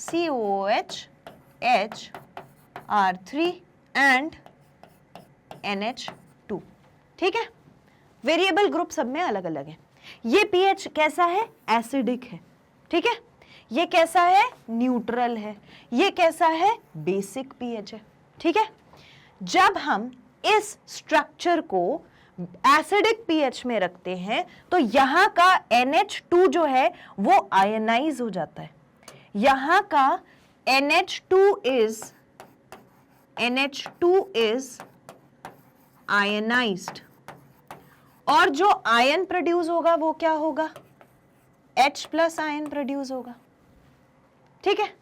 COOH, H, R3 and NH2। ठीक है, वेरिएबल ग्रुप सब में अलग अलग है। ये पीएच कैसा है? एसिडिक है। ठीक है, ये कैसा है? न्यूट्रल है। ये कैसा है? बेसिक पीएच है। ठीक है, जब हम इस स्ट्रक्चर को एसिडिक पीएच में रखते हैं तो यहां का NH2 जो है वो आयनाइज हो जाता है। यहां का NH2 इज आयनाइज्ड, और जो आयन प्रोड्यूस होगा वो क्या होगा? H+ आयन प्रोड्यूस होगा। ठीक है,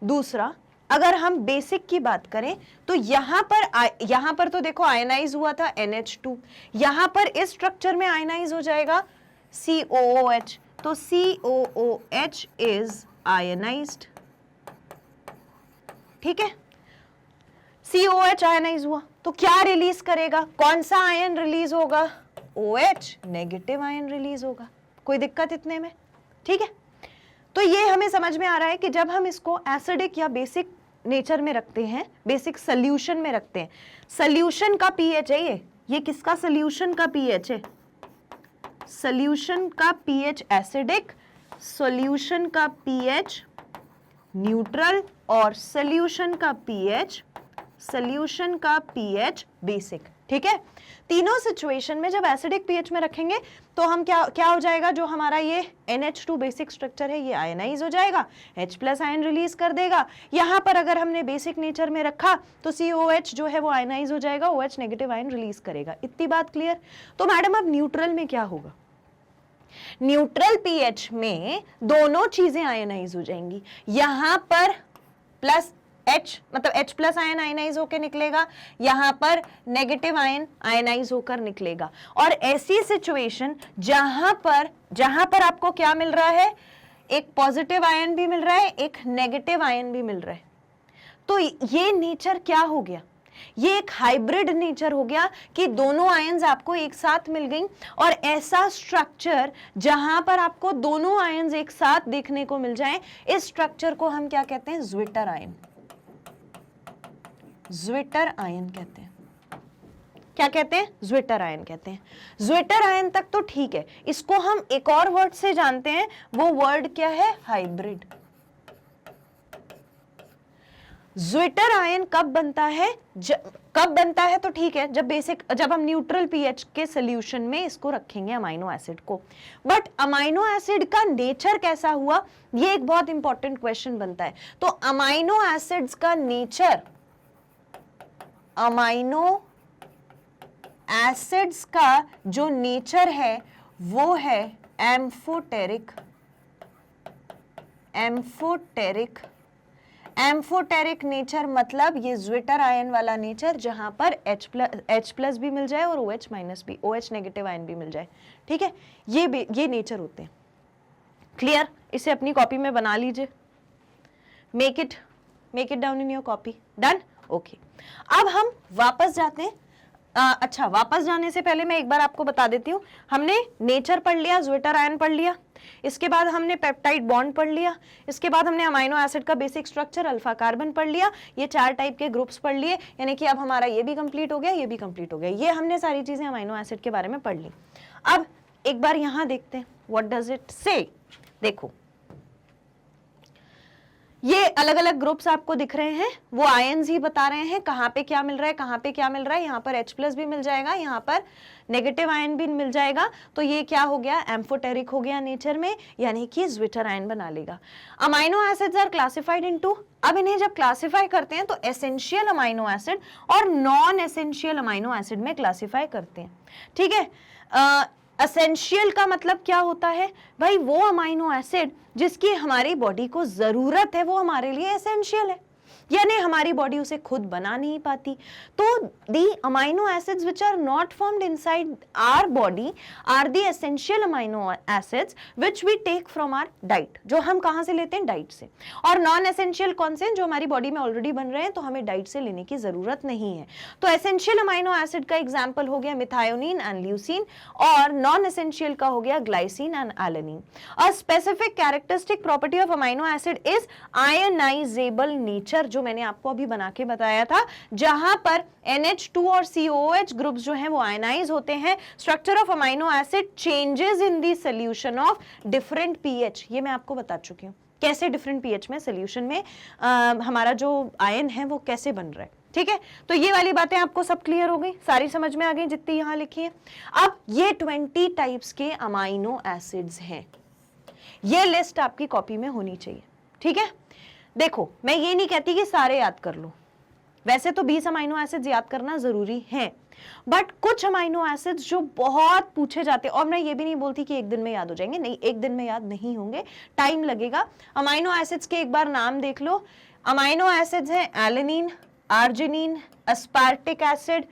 दूसरा अगर हम बेसिक की बात करें तो यहां पर तो देखो आयनाइज हुआ था NH2, यहां पर इस स्ट्रक्चर में आयनाइज हो जाएगा COOH, तो COOH इज आयनाइज्ड। ठीक है, COH आयनाइज हुआ तो क्या रिलीज करेगा? कौन सा आयन रिलीज होगा? OH, नेगेटिव आयन रिलीज होगा। कोई दिक्कत इतने में? ठीक है, तो ये हमें समझ में आ रहा है कि जब हम इसको एसिडिक या बेसिक नेचर में रखते हैं, बेसिक सोल्यूशन में रखते हैं, सोल्यूशन का पीएच है ये किसका सोल्यूशन का पीएच है? सोल्यूशन का पीएच एसिडिक, सॉल्यूशन का पीएच न्यूट्रल, और सॉल्यूशन का पीएच बेसिक। ठीक है, तीनों सिचुएशन में जब एसिडिक पीएच में रखेंगे तो हम क्या हो जाएगा? जो हमारा ये NH2 बेसिक स्ट्रक्चर है ये आयनाइज हो जाएगा, H+ आयन रिलीज कर देगा। यहां पर अगर हमने बेसिक नेचर में रखा तो COH जो है वो आयनाइज हो जाएगा, OH नेगेटिव आयन रिलीज करेगा। इतनी बात क्लियर? तो मैडम अब न्यूट्रल में क्या होगा? न्यूट्रल पीएच में दोनों चीजें आयनाइज हो जाएंगी। यहां पर प्लस H मतलब H+ आयन आयनाइज होकर निकलेगा, यहां पर नेगेटिव आयन आयनाइज होकर निकलेगा। और ऐसी सिचुएशन जहां पर आपको क्या मिल रहा है? एक पॉजिटिव आयन भी मिल रहा है, एक नेगेटिव आयन भी मिल रहा है। तो ये नेचर क्या हो गया, ये एक हाइब्रिड नेचर हो गया कि दोनों आयंस आपको एक साथ मिल गई। और ऐसा स्ट्रक्चर जहां पर आपको दोनों आयंस एक साथ देखने को मिल जाएं, इस स्ट्रक्चर को हम क्या कहते हैं, ज्विटर आयन। ज्विटर आयन कहते हैं। क्या कहते हैं, ज्विटर आयन कहते हैं। ज्विटर आयन तक तो ठीक है, इसको हम एक और वर्ड से जानते हैं, वो वर्ड क्या है, हाइब्रिड। ज्विटर आयन कब बनता है, कब बनता है तो ठीक है, जब हम न्यूट्रल पीएच के सोल्यूशन में इसको रखेंगे अमाइनो एसिड को। बट अमाइनो एसिड का नेचर कैसा हुआ, ये एक बहुत इंपॉर्टेंट क्वेश्चन बनता है। तो अमाइनो एसिड्स का नेचर, अमाइनो एसिड्स का जो नेचर है वो है एम्फोटेरिक। एम्फोटेरिक, एम्फोटेरिक नेचर मतलब ये ज्विटर आयन वाला नेचर, जहां पर H प्लस भी मिल जाए और OH माइनस भी, OH नेगेटिव आयन भी मिल जाए। ठीक है, ये नेचर होते हैं। क्लियर, इसे अपनी कॉपी में बना लीजिए, make it down in your copy. Done, okay. अब हम वापस जाते हैं। अच्छा, वापस जाने से पहले मैं एक बार आपको बता देती हूँ, हमने नेचर पढ़ लिया, ज्विटर आयन पढ़ लिया, इसके बाद हमने पेप्टाइड बॉन्ड पढ़ लिया, इसके बाद हमने अमाइनो एसिड का बेसिक स्ट्रक्चर अल्फा कार्बन पढ़ लिया, ये 4 टाइप के ग्रुप्स पढ़ लिए, यानी कि अब हमारा ये भी कंप्लीट हो गया, ये भी कंप्लीट हो गया। ये हमने सारी चीजें अमाइनो एसिड के बारे में पढ़ ली। अब एक बार यहां देखते हैं, व्हाट डज इट से। देखो, ये अलग अलग ग्रुप्स आपको दिख रहे हैं, वो आयंस ही बता रहे हैं कहाँ पे क्या मिल रहा है, कहाँ पे क्या मिल रहा है। यहाँ पर H प्लस भी मिल जाएगा, यहाँ पर नेगेटिव आयन भी मिल जाएगा। तो ये क्या हो गया, एम्फोटेरिक हो गया नेचर में, यानी कि ज्विटर आयन बना लेगा। Amino acids are classified into, अब इन्हें जब क्लासिफाई करते हैं तो एसेंशियल अमाइनो एसिड और नॉन एसेंशियल अमाइनो एसिड में क्लासिफाई करते हैं। ठीक है, एसेंशियल का मतलब क्या होता है भाई, वो अमाइनो एसिड जिसकी हमारी बॉडी को जरूरत है, वो हमारे लिए एसेंशियल है, यानी हमारी बॉडी उसे खुद बना नहीं पाती। तो the amino acids which are not formed inside our body are the essential amino acids which we take from our diet, जो हम कहां से लेते हैं, डाइट से। और नॉन एसेंशियल कौन से, जो हमारी बॉडी में ऑलरेडी बन रहे हैं, तो हमें डाइट से लेने की जरूरत नहीं है। तो एसेंशियल अमाइनो एसिड का एग्जाम्पल हो गया मिथायोनिन एंड ल्यूसीन, और नॉन एसेंशियल का हो गया glycine and alanine. A specific characteristic property of amino acid is ionisable nature, जो मैंने आपको अभी बना के बताया था, जहां पर NH2 और COOH ग्रुप्स जो हैं वो आयनाइज होते हैं। Structure of amino acid changes in the solution of different pH, ये मैं आपको बता चुकी हूं, कैसे डिफरेंट पीएच में सॉल्यूशन में हमारा जो आयन है वो कैसे बन रहा है। ठीक है, तो ये वाली बातें आपको सब क्लियर हो गई, सारी समझ में आ गई जितनी यहां लिखी है। अब ये 20 टाइप्स के अमाइनो एसिड्स हैं, ये लिस्ट आपकी कॉपी में होनी चाहिए। ठीक है, देखो मैं ये नहीं कहती कि सारे याद कर लो, वैसे तो 20 अमाइनो एसिड्स याद करना जरूरी है, बट कुछ अमाइनो एसिड्स जो बहुत पूछे जाते हैं, और मैं ये भी नहीं बोलती कि एक दिन में याद हो जाएंगे, नहीं, एक दिन में याद नहीं होंगे, टाइम लगेगा। अमाइनो एसिड्स के एक बार नाम देख लो। अमाइनो एसिड्स हैं alanine, arginine, aspartic acid,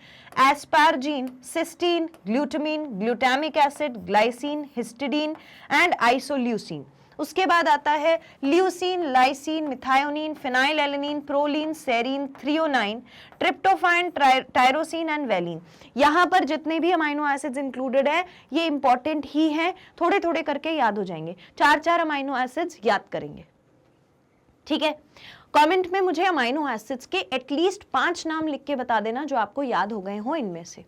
asparagine, cysteine, glutamine, glutamic acid, glycine, histidine and isoleucine. उसके बाद आता है leucine, lysine, methionine, phenylalanine, proline, serine, threonine, tryptophan, tyrosine and valine. यहां पर जितने भी अमाइनो एसिड्स इंक्लूडेड है ये इंपॉर्टेंट ही हैं, थोड़े थोड़े करके याद हो जाएंगे, 4-4 अमाइनो एसिड्स याद करेंगे। ठीक है, कमेंट में मुझे अमाइनो एसिड्स के एटलीस्ट 5 नाम लिख के बता देना जो आपको याद हो गए हो इनमें से।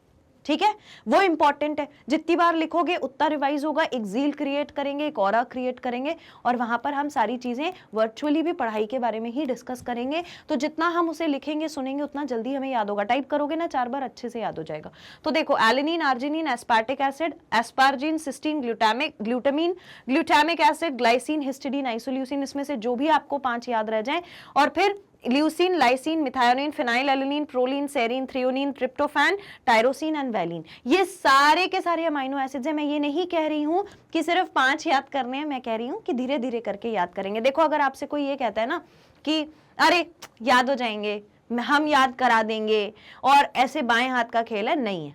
ठीक है, वो इंपॉर्टेंट है, जितनी बार लिखोगे उतना रिवाइज होगा, एक ज़ील क्रिएट करेंगे, एक ऑरा क्रिएट करेंगे, और वहां पर हम सारी चीजें वर्चुअली भी पढ़ाई के बारे में ही डिस्कस करेंगे। तो जितना हम उसे लिखेंगे सुनेंगे उतना जल्दी हमें याद होगा, टाइप करोगे ना 4 बार अच्छे से याद हो जाएगा। तो देखो, alanine, arginine, aspartic acid, asparagine, cysteine, glutamine, glutamic acid, glycine, histidine, isoleucine, इसमें से जो भी आपको 5 याद रह जाए, और फिर leucine, lysine, methionine, phenylalanine, proline, serine, threonine, tryptophan, tyrosine and valine, ये सारे के सारे अमाइनो एसिड्स हैं। मैं ये नहीं कह रही हूं कि सिर्फ 5 याद करने हैं, मैं कह रही हूं कि धीरे धीरे करके याद करेंगे। देखो, अगर आपसे कोई ये कहता है ना कि अरे याद हो जाएंगे, हम याद करा देंगे और ऐसे बाएं हाथ का खेल है, नहीं है,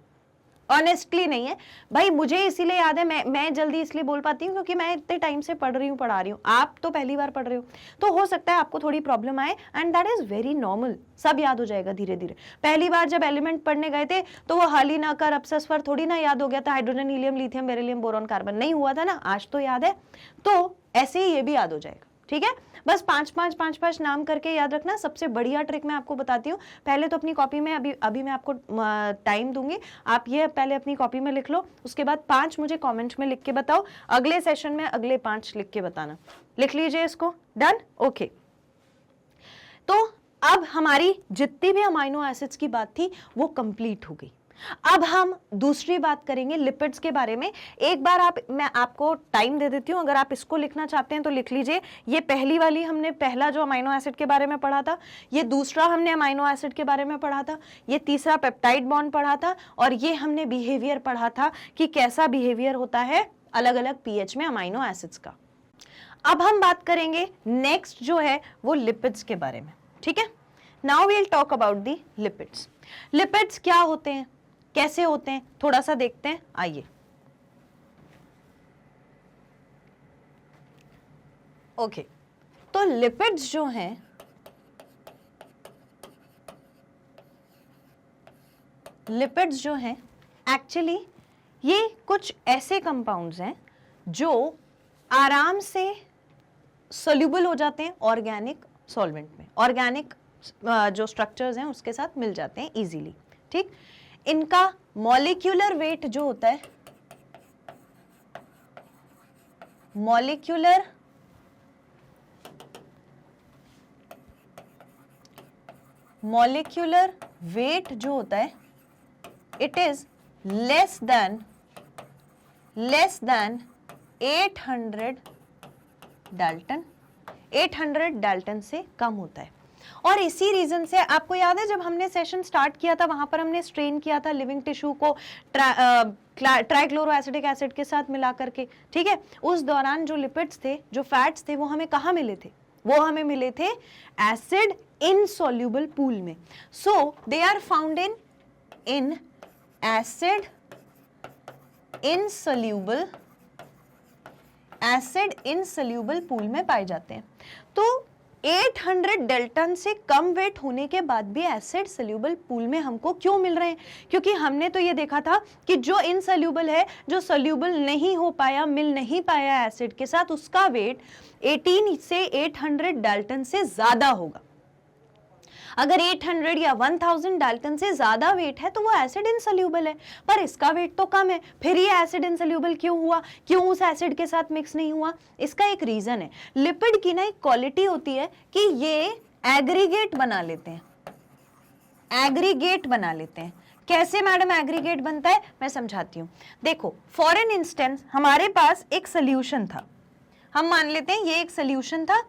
ऑनेस्टली नहीं है भाई, मुझे इसीलिए याद है, मैं जल्दी इसलिए बोल पाती हूँ क्योंकि मैं इतने टाइम से पढ़ रही हूँ, पढ़ा रही हूँ, आप तो पहली बार पढ़ रहे हो, तो हो सकता है आपको थोड़ी प्रॉब्लम आए, and that is very normal, सब याद हो जाएगा धीरे धीरे। पहली बार जब एलिमेंट पढ़ने गए थे तो वो हाली ना कर अपसस पर थोड़ी ना याद हो गया था, hydrogen helium lithium beryllium boron carbon नहीं हुआ था ना, आज तो याद है, तो ऐसे ही ये भी याद हो जाएगा, ठीक है। बस 5-5 नाम करके याद रखना। सबसे बढ़िया ट्रिक मैं आपको बताती हूँ, पहले तो अपनी कॉपी में अभी मैं आपको टाइम दूंगी, आप ये पहले अपनी कॉपी में लिख लो, उसके बाद 5 मुझे कमेंट में लिख के बताओ, अगले सेशन में अगले 5 लिख के बताना। लिख लीजिए इसको, डन, ओके। तो अब हमारी जितनी भी अमाइनो एसिड्स की बात थी वो कंप्लीट हो गई। अब हम दूसरी बात करेंगे लिपिड्स के बारे में। एक बार मैं आपको टाइम दे देती हूं, अगर आप इसको लिखना चाहते हैं तो लिख लीजिए। ये पहली वाली हमने पहला जो अमाइनो एसिड के बारे में पढ़ा था, ये दूसरा हमने अमाइनो एसिड के बारे में पढ़ा था, ये तीसरा पेप्टाइड बॉन्ड पढ़ा था, और ये हमने बिहेवियर पढ़ा था कि कैसा बिहेवियर होता है अलग अलग पीएच में अमाइनो एसिड्स का। अब हम बात करेंगे नेक्स्ट जो है वो लिपिड्स के बारे में, ठीक है। Now we will talk about the lipids. Lipids क्या होते हैं, कैसे होते हैं, थोड़ा सा देखते हैं, आइए। ओके, तो लिपिड्स जो हैं, लिपिड्स जो हैं एक्चुअली ये कुछ ऐसे कंपाउंड्स हैं जो आराम से सोल्यूबल हो जाते हैं ऑर्गेनिक सॉल्वेंट में, ऑर्गेनिक जो स्ट्रक्चर्स हैं उसके साथ मिल जाते हैं इजीली, ठीक। इनका मॉलिक्यूलर वेट जो होता है, मॉलिक्यूलर वेट जो होता है, it is less than 800 Dalton, 800 Dalton से कम होता है। और इसी रीजन से आपको याद है जब हमने सेशन स्टार्ट किया था वहां पर हमने स्ट्रेन किया था लिविंग टिश्यू को ट्राइक्लोरोएसिटिक एसिड के साथ मिला करके, ठीक है। उस दौरान जो लिपिड्स थे, जो फैट्स थे, वो हमें कहाँ मिले थे, वो हमें मिले थे एसिड इनसॉल्यूबल पूल में। So they are found in acid insoluble pool में पाए जाते हैं। तो 800 डाल्टन से कम वेट होने के बाद भी एसिड सोल्यूबल पूल में हमको क्यों मिल रहे हैं? क्योंकि हमने तो ये देखा था कि जो इनसोल्यूबल है, जो सोल्यूबल नहीं हो पाया, मिल नहीं पाया एसिड के साथ, उसका वेट 18 से 800 डाल्टन से ज्यादा होगा। अगर 800 या 1000 डाल्टन से ज्यादा वेट है तो वो एसिड इनसोल्यूबल है, पर इसका वेट तो कम है, फिर ये एसिड इनसोल्यूबल क्यों हुआ, क्यों उस एसिड के साथ मिक्स नहीं हुआ? इसका एक रीजन है। लिपिड की ना एक क्वालिटी होती है कि ये एग्रीगेट बना लेते हैं, एग्रीगेट बना लेते हैं। कैसे मैडम एग्रीगेट बनता है, मैं समझाती हूँ। देखो, फॉर एन इंस्टेंस हमारे पास एक सोल्यूशन था, हम मान लेते हैं ये एक सोल्यूशन था,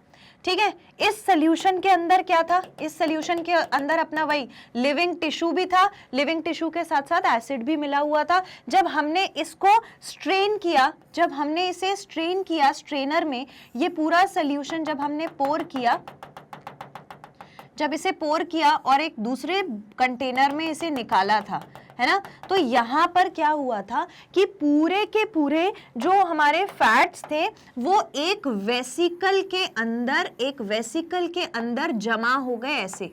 ठीक है। इस सोल्यूशन के अंदर क्या था, इस सोल्यूशन के अंदर अपना वही लिविंग टिश्यू भी था, लिविंग टिश्यू के साथ साथ एसिड भी मिला हुआ था। जब हमने इसको स्ट्रेन किया, जब हमने इसे स्ट्रेन किया स्ट्रेनर में, ये पूरा सोल्यूशन जब हमने पोर किया, जब इसे पोर किया और एक दूसरे कंटेनर में इसे निकाला था, है ना, तो यहाँ पर क्या हुआ था कि पूरे के पूरे जो हमारे फैट्स थे वो एक वेसिकल के अंदर जमा हो गए, ऐसे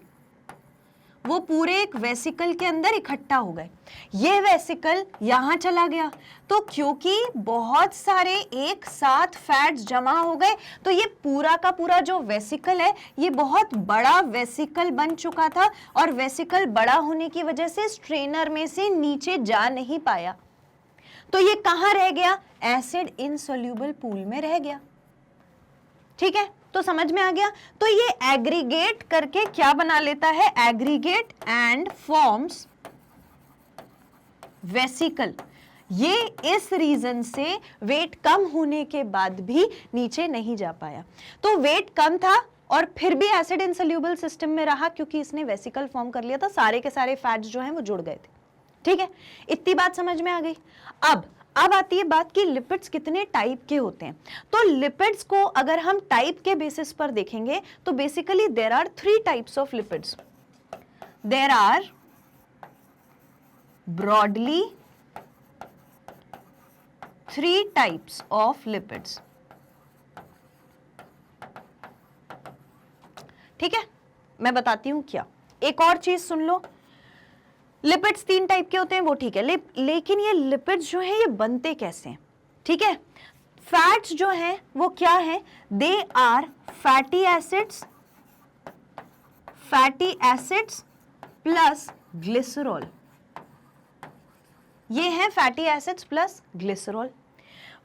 वो पूरे एक वेसिकल के अंदर इकट्ठा हो गए। ये वेसिकल यहाँ चला गया, तो क्योंकि बहुत सारे एक साथ फैट्स जमा हो गए तो ये पूरा का पूरा जो वेसिकल है ये बहुत बड़ा वेसिकल बन चुका था, और वेसिकल बड़ा होने की वजह से स्ट्रेनर में से नीचे जा नहीं पाया, तो ये कहाँ रह गया, एसिड इनसोल्यूबल पूल में रह गया। ठीक है, तो समझ में आ गया। तो ये एग्रीगेट करके क्या बना लेता है, एग्रीगेट एंड फॉर्म्स वेसिकल। ये इस रीजन से वेट कम होने के बाद भी नीचे नहीं जा पाया। तो वेट कम था और फिर भी एसिड इनसोल्यूबल सिस्टम में रहा क्योंकि इसने वेसिकल फॉर्म कर लिया था, सारे के सारे फैट्स जो हैं वो जुड़ गए थे। ठीक है, इतनी बात समझ में आ गई। अब आती है बात कि लिपिड्स कितने टाइप के होते हैं। तो लिपिड्स को अगर हम टाइप के बेसिस पर देखेंगे तो basically there are 3 types of lipids. There are broadly 3 types of lipids. ठीक है, मैं बताती हूं क्या। एक और चीज सुन लो, लिपिड्स 3 टाइप के होते हैं वो ठीक है, लेकिन ये लिपिड्स जो है ये बनते कैसे हैं? ठीक है, फैट्स जो हैं वो क्या है? They are fatty acids plus glycerol. ये है fatty acids plus glycerol.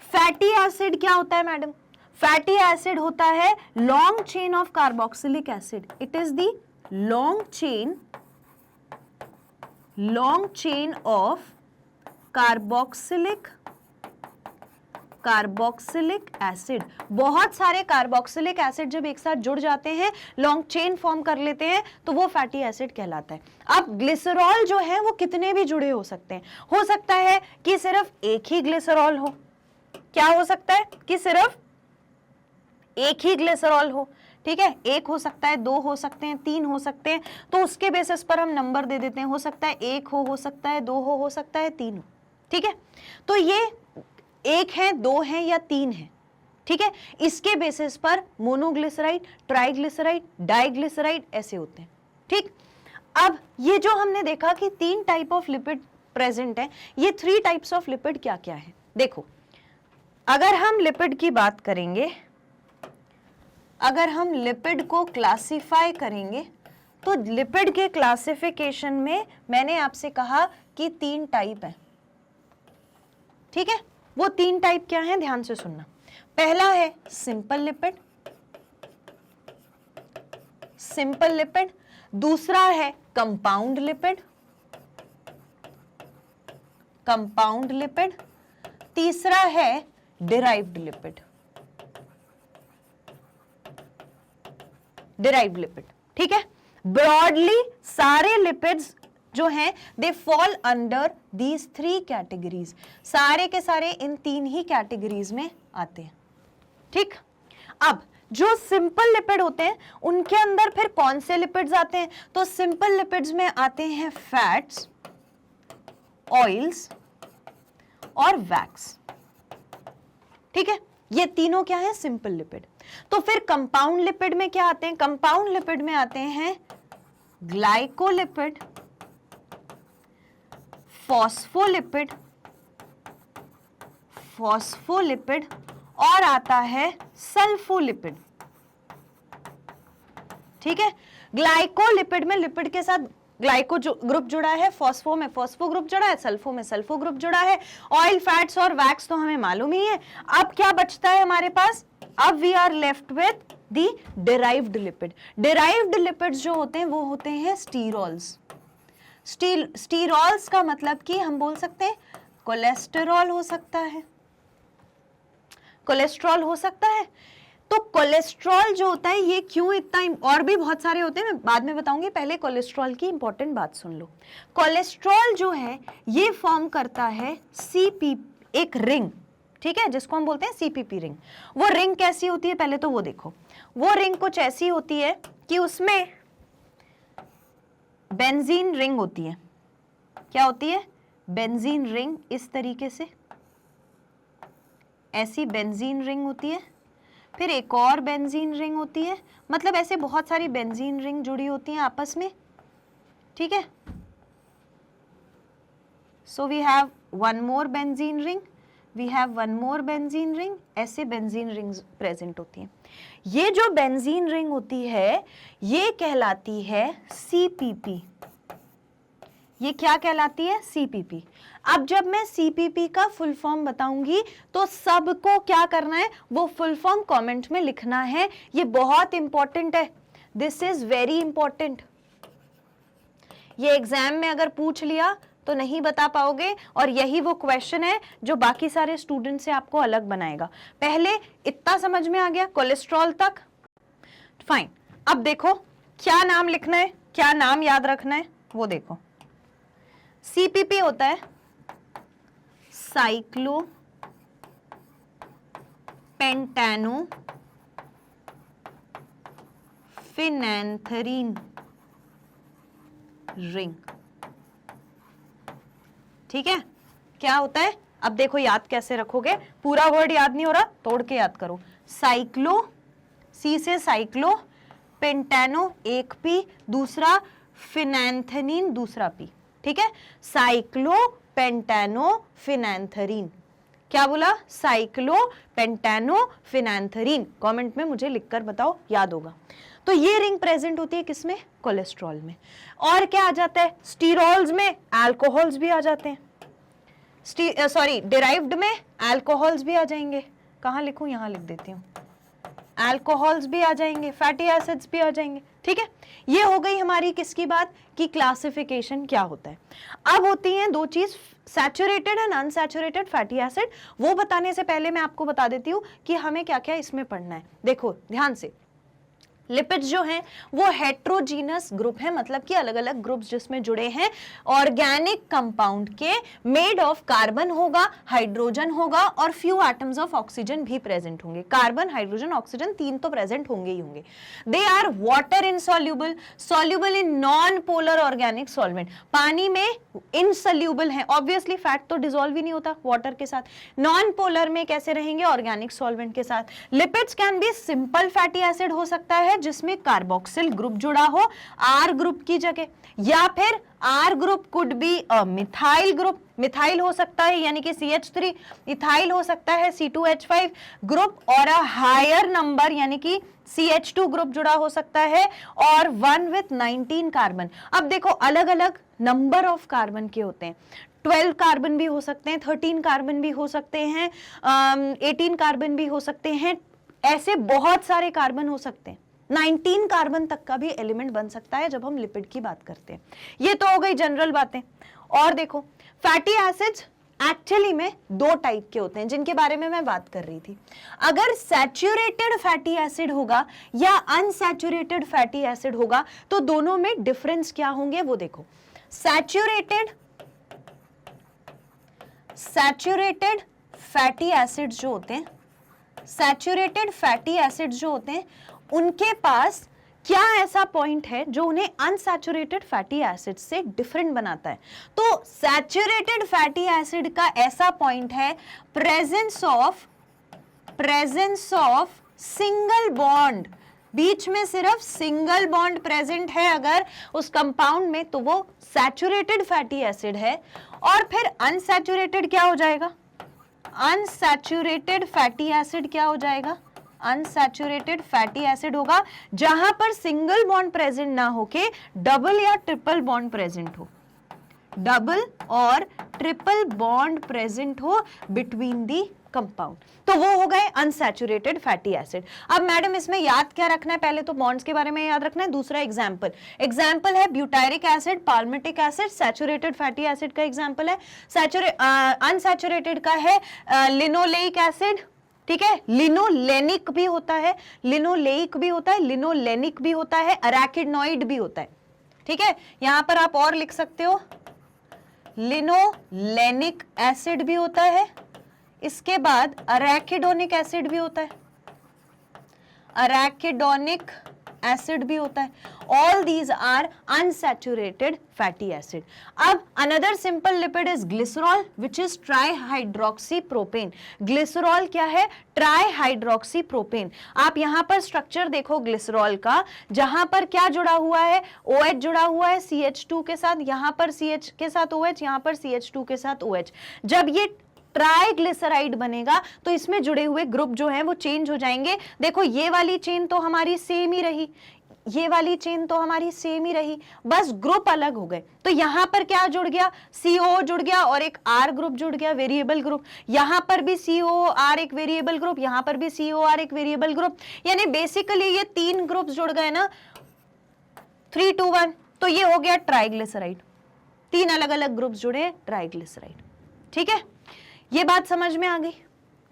Fatty acid क्या होता है मैडम? फैटी एसिड होता है long chain of carboxylic acid. It is the long chain of carboxylic acid. बहुत सारे कार्बोक्सिलिक एसिड जब एक साथ जुड़ जाते हैं, लॉन्ग चेन फॉर्म कर लेते हैं, तो वो फैटी एसिड कहलाता है। अब ग्लिसरॉल जो है वो कितने भी जुड़े हो सकते हैं। हो सकता है कि सिर्फ एक ही ग्लिसरॉल हो। क्या हो सकता है? कि सिर्फ एक ही ग्लिसरॉल हो। ठीक है, एक हो सकता है, 2 हो सकते हैं, 3 हो सकते हैं, तो उसके बेसिस पर हम नंबर दे देते हैं। हो सकता है 1 हो सकता है 2 हो सकता है 3 हो। ठीक है, तो ये 1 है, 2 है या 3 है। ठीक है, इसके बेसिस पर मोनोग्लिसराइड, ट्राइग्लिसराइड, डाइग्लिसराइड ऐसे होते हैं। ठीक, अब ये जो हमने देखा कि 3 टाइप ऑफ लिपिड प्रेजेंट है, ये 3 टाइप्स ऑफ लिपिड क्या क्या है? देखो, अगर हम लिपिड की बात करेंगे, अगर हम लिपिड को क्लासिफाई करेंगे, तो लिपिड के क्लासिफिकेशन में मैंने आपसे कहा कि 3 टाइप है। ठीक है, वो 3 टाइप क्या है? ध्यान से सुनना। पहला है सिंपल लिपिड, दूसरा है कंपाउंड लिपिड, तीसरा है डिराइव्ड लिपिड। ठीक है, ब्रॉडली सारे लिपिड्स जो हैं they fall under these 3 categories. सारे के सारे इन 3 ही कैटेगरीज में आते हैं। ठीक, अब जो सिंपल लिपिड होते हैं उनके अंदर फिर कौन से लिपिड्स आते हैं? तो सिंपल लिपिड्स में आते हैं फैट्स, ऑयल्स और वैक्स। ठीक है, ये तीनों क्या है? Simple lipid. तो फिर कंपाउंड लिपिड में क्या आते हैं? कंपाउंड लिपिड में आते हैं ग्लाइकोलिपिड, फॉस्फोलिपिड और आता है सल्फोलिपिड। ठीक है, ग्लाइकोलिपिड में लिपिड के साथ ग्लाइको ग्रुप जुड़ा है, फॉस्फो में फॉस्फो ग्रुप जुड़ा है, सल्फो में सल्फो ग्रुप जुड़ा है, ऑयल, फैट्स और वैक्स तो हमें मालूम ही है। अब क्या बचता है हमारे पास? अब we are left with the derived lipid. Derived lipids जो होते हैं वो होते हैं स्टीरॉल्स। स्टीरॉल्स का मतलब कि हम बोल सकते हैं कोलेस्टेरॉल हो सकता है, कोलेस्ट्रॉल हो सकता है। तो कोलेस्ट्रॉल जो होता है ये क्यों इतना, और भी बहुत सारे होते हैं, मैं बाद में बताऊंगी, पहले कोलेस्ट्रॉल की इंपॉर्टेंट बात सुन लो। कोलेस्ट्रॉल जो है ये फॉर्म करता है सीपी, एक रिंग। ठीक है, जिसको हम बोलते हैं सीपीपी रिंग। वो रिंग कैसी होती है पहले तो वो देखो। वो रिंग कुछ ऐसी होती है कि उसमें बेंजीन रिंग होती है। क्या होती है? Benzene ring. इस तरीके से ऐसी बेंजीन रिंग होती है, फिर एक और बेंजीन रिंग होती है, मतलब ऐसे बहुत सारी बेंजीन रिंग जुड़ी होती हैं आपस में। ठीक है, so we have one more benzene ring, we have one more benzene ring, ऐसे बेंजीन रिंग्स प्रेजेंट होती हैं। ये जो बेंजीन रिंग होती है ये कहलाती है सीपीपी। ये क्या कहलाती है? सीपीपी। अब जब मैं सीपीपी का फुल फॉर्म बताऊंगी तो सबको क्या करना है? वो फुल फॉर्म कमेंट में लिखना है। ये बहुत इंपॉर्टेंट है, दिस इज वेरी इंपॉर्टेंट। ये एग्जाम में अगर पूछ लिया तो नहीं बता पाओगे, और यही वो क्वेश्चन है जो बाकी सारे स्टूडेंट से आपको अलग बनाएगा। पहले इतना समझ में आ गया कोलेस्ट्रॉल तक? फाइन। अब देखो क्या नाम लिखना है, क्या नाम याद रखना है वो देखो। सीपीपी होता है साइक्लो पेंटानो फिनैंथरीन रिंग। ठीक है, क्या होता है? अब देखो याद कैसे रखोगे, पूरा वर्ड याद नहीं हो रहा, तोड़ के याद करो। साइक्लो, सी से साइक्लो, पेंटेनो एक पी, दूसरा फिनैंथेनिन दूसरा पी, ठीक है। साइक्लो पेंटेनो फिनैंथरीन, क्या बोला? साइक्लो पेंटेनो फिनैंथरीन। कमेंट में मुझे लिखकर बताओ, याद होगा। तो ये रिंग प्रेजेंट होती है किसमें? कोलेस्ट्रॉल में। और क्या आ जाता है? स्टीरॉल्स में अल्कोहल्स भी आ जाते हैं, सॉरी डिराइव्ड में अल्कोहल्स भी आ जाएंगे। कहाँ लिखूं? यहां लिख देती हूँ, अल्कोहल्स भी आ जाएंगे, फैटी एसिड्स भी आ जाएंगे, ठीक है। ये हो गई हमारी किसकी बात कि क्लासिफिकेशन क्या होता है। अब होती हैं दो चीज, saturated and unsaturated fatty acid. वो बताने से पहले मैं आपको बता देती हूँ कि हमें क्या क्या इसमें पढ़ना है। देखो ध्यान से, लिपिड्स जो हैं वो हेट्रोजीनस ग्रुप है, मतलब कि अलग अलग ग्रुप्स जिसमें जुड़े हैं। ऑर्गेनिक कंपाउंड के मेड ऑफ कार्बन होगा, हाइड्रोजन होगा और फ्यू एटम्स ऑफ ऑक्सीजन भी प्रेजेंट होंगे। कार्बन, हाइड्रोजन, ऑक्सीजन तीन तो प्रेजेंट होंगे ही होंगे। They are water insoluble, soluble in non polar organic solvent, पानी में इनसॉल्युबल है, ऑब्वियसली फैट तो डिसॉल्व ही नहीं होता वाटर के साथ। नॉन पोलर में कैसे रहेंगे? ऑर्गेनिक सॉल्वेंट के साथ। Lipids can be simple fatty acid हो सकता है जिसमें कार्बोक्सिल ग्रुप जुड़ा हो आर ग्रुप की जगह, या फिर R group could be a methyl group, methyl हो सकता है यानी कि CH3, इथाइल हो सकता है C2H5 ग्रुप, और अ हायर नंबर यानी कि CH2 ग्रुप जुड़ा हो सकता है, और 1 with 19 कार्बन। अब देखो अलग अलग नंबर ऑफ कार्बन के होते हैं, 12 कार्बन भी हो सकते हैं, 13 कार्बन भी हो सकते हैं, 18 कार्बन भी हो सकते हैं, ऐसे बहुत सारे कार्बन हो सकते हैं। 19 कार्बन तक का भी एलिमेंट बन सकता है जब हम लिपिड की बात करते हैं। ये तो हो गई जनरल बातें। और देखो फैटी एसिड्स एक्चुअली में दो टाइप के होते हैं जिनके बारे में मैं बात कर रही थी। अगर सैचुरेटेड फैटी एसिड होगा या अनसैचुरेटेड फैटी एसिड होगा तो दोनों में डिफरेंस क्या होंगे वो देखो। सैचुरेटेड फैटी एसिड्स जो होते हैं, सैचुरेटेड फैटी एसिड्स जो होते हैं उनके पास क्या ऐसा पॉइंट है जो उन्हें अनसैचुरेटेड फैटी एसिड से डिफरेंट बनाता है? तो सैचुरेटेड फैटी एसिड का ऐसा पॉइंट है प्रेजेंस ऑफ सिंगल बॉन्ड, बीच में सिर्फ सिंगल बॉन्ड प्रेजेंट है अगर उस कंपाउंड में तो वो सैचुरेटेड फैटी एसिड है। और फिर अनसैचुरेटेड क्या हो जाएगा? अनसैचुरेटेड फैटी एसिड क्या हो जाएगा? अनसैचुरेटेड फैटी एसिड होगा जहां पर सिंगल बॉन्ड प्रेजेंट ना होके डबल या ट्रिपल बॉन्ड प्रेजेंट हो, डबल और ट्रिपल बॉन्ड प्रेजेंट हो बिटवीन दी कंपाउंड, तो वो हो गए अनसैचुरेटेड फैटी एसिड। अब मैडम इसमें याद क्या रखना है? पहले तो बॉन्ड्स के बारे में याद रखना है। दूसरा एग्जांपल है butyric acid, palmitic acid, saturated fatty acid का एग्जांपल है। अनसैचुरेटेड का है लिनोलेइक एसिड, ठीक है। लिनोलेनिक भी होता है, लिनोलेइक भी होता है, लिनोलेनिक भी होता है, अराकिडोनिड भी होता है, ठीक है। यहां पर आप और लिख सकते हो लिनोलेनिक एसिड भी होता है, इसके बाद अराकिडोनिक एसिड भी होता है, अराकिडोनिक एसिड भी होता है। All these are unsaturated fatty acid. अब another simple lipid is glycerol which is trihydroxy propane. Glycerol क्या है? Trihydroxy propane. आप यहां पर स्ट्रक्चर देखो ग्लिसरॉल का, जहां पर क्या जुड़ा हुआ है? OH जुड़ा हुआ है CH2 के साथ, यहां पर CH के साथ OH, यहां पर CH2 के साथ OH। जब ये ट्राइग्लिसराइड बनेगा तो इसमें जुड़े हुए ग्रुप जो हैं वो चेंज हो जाएंगे। देखो ये वाली चेन तो हमारी सेम ही रही, ये वाली चेन तो हमारी सेम ही रही, बस ग्रुप अलग हो गए। तो यहां पर क्या जुड़ गया? CO जुड़ गया और एक R ग्रुप जुड़ गया, वेरिएबल ग्रुप। यहां पर भी COR एक वेरिएबल ग्रुप, यहां पर भी COR एक वेरिएबल ग्रुप। यानी बेसिकली ये तीन ग्रुप्स जुड़ गए ना, 3 to 1, तो ये हो गया ट्राइग्लिसराइड। तीन अलग अलग ग्रुप्स जुड़े, ट्राइग्लिसराइड, ठीक है। ये बात समझ में आ गई?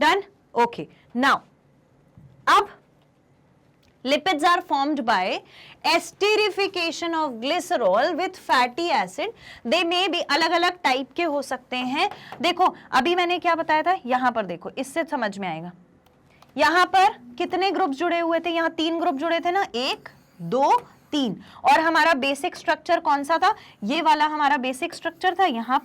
डन? ओके। नाउ अब lipids are formed by esterification of glycerol with fatty acid. They may be अलग अलग टाइप के हो सकते हैं। देखो अभी मैंने क्या बताया था, यहां पर देखो, इससे समझ में आएगा। यहां पर कितने ग्रुप जुड़े हुए थे? यहां 3 ग्रुप जुड़े थे ना, 1 2 3। और हमारा बेसिक स्ट्रक्चर कौन सा था? ये वाला हमारा बेसिक स्ट्रक्चर था, यहां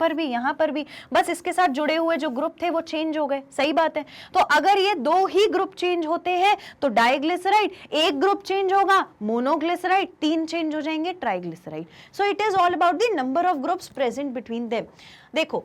पर भी, बस इसके साथ जुड़े हुए जो ग्रुप थे वो चेंज हो गए। सही बात है। तो अगर ये 2 ही ग्रुप चेंज होते हैं तो डाइग्लिसराइड, एक ग्रुप चेंज होगा मोनोग्लिसराइड, 3 चेंज हो जाएंगे triglyceride. So it is all about the number of groups present between them. देखो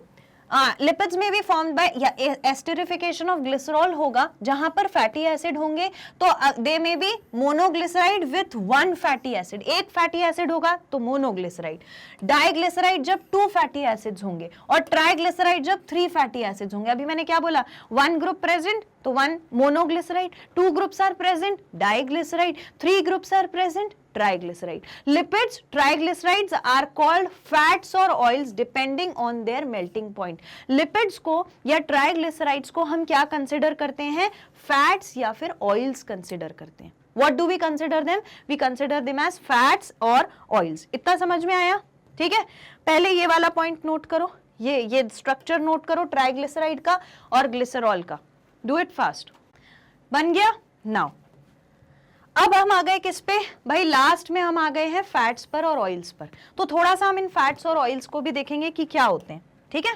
लिपिड्स में भी फॉर्म्ड बाय या एस्टरिफिकेशन ऑफ ग्लिसरॉल होगा, जहां पर फैटी एसिड होंगे तो they may be monoglyceride with 1 fatty acid, एक फैटी एसिड होगा तो मोनोग्लिसराइड। डाइग्लिसराइड जब 2 फैटी एसिड्स होंगे और ट्राइग्लिसराइड जब 3 फैटी एसिड्स होंगे। अभी मैंने क्या बोला? 1 ग्रुप प्रेजेंट तो 1 monoglyceride, 2 groups are present diglyceride, 3 groups are present triglyceride. Lipids, triglycerides are called fats और oils depending on their melting point. Lipids को या ट्राइग्लिसराइड्स को हम क्या कंसिडर करते हैं? फैट्स या फिर ऑयल्स कंसिडर करते हैं। What do we consider them? We consider them as fats और ऑयल्स। इतना समझ में आया? ठीक है, पहले ये वाला पॉइंट नोट करो, ये स्ट्रक्चर नोट करो ट्राइग्लिसराइड का और ग्लिसरॉल का। Do it fast. बन गया? नाउ अब हम आ गए किस पे भाई? लास्ट में हम आ गए हैं फैट्स पर और ऑयल्स पर। तो थोड़ा सा हम इन फैट्स और ऑयल्स को भी देखेंगे कि क्या होते हैं। ठीक है,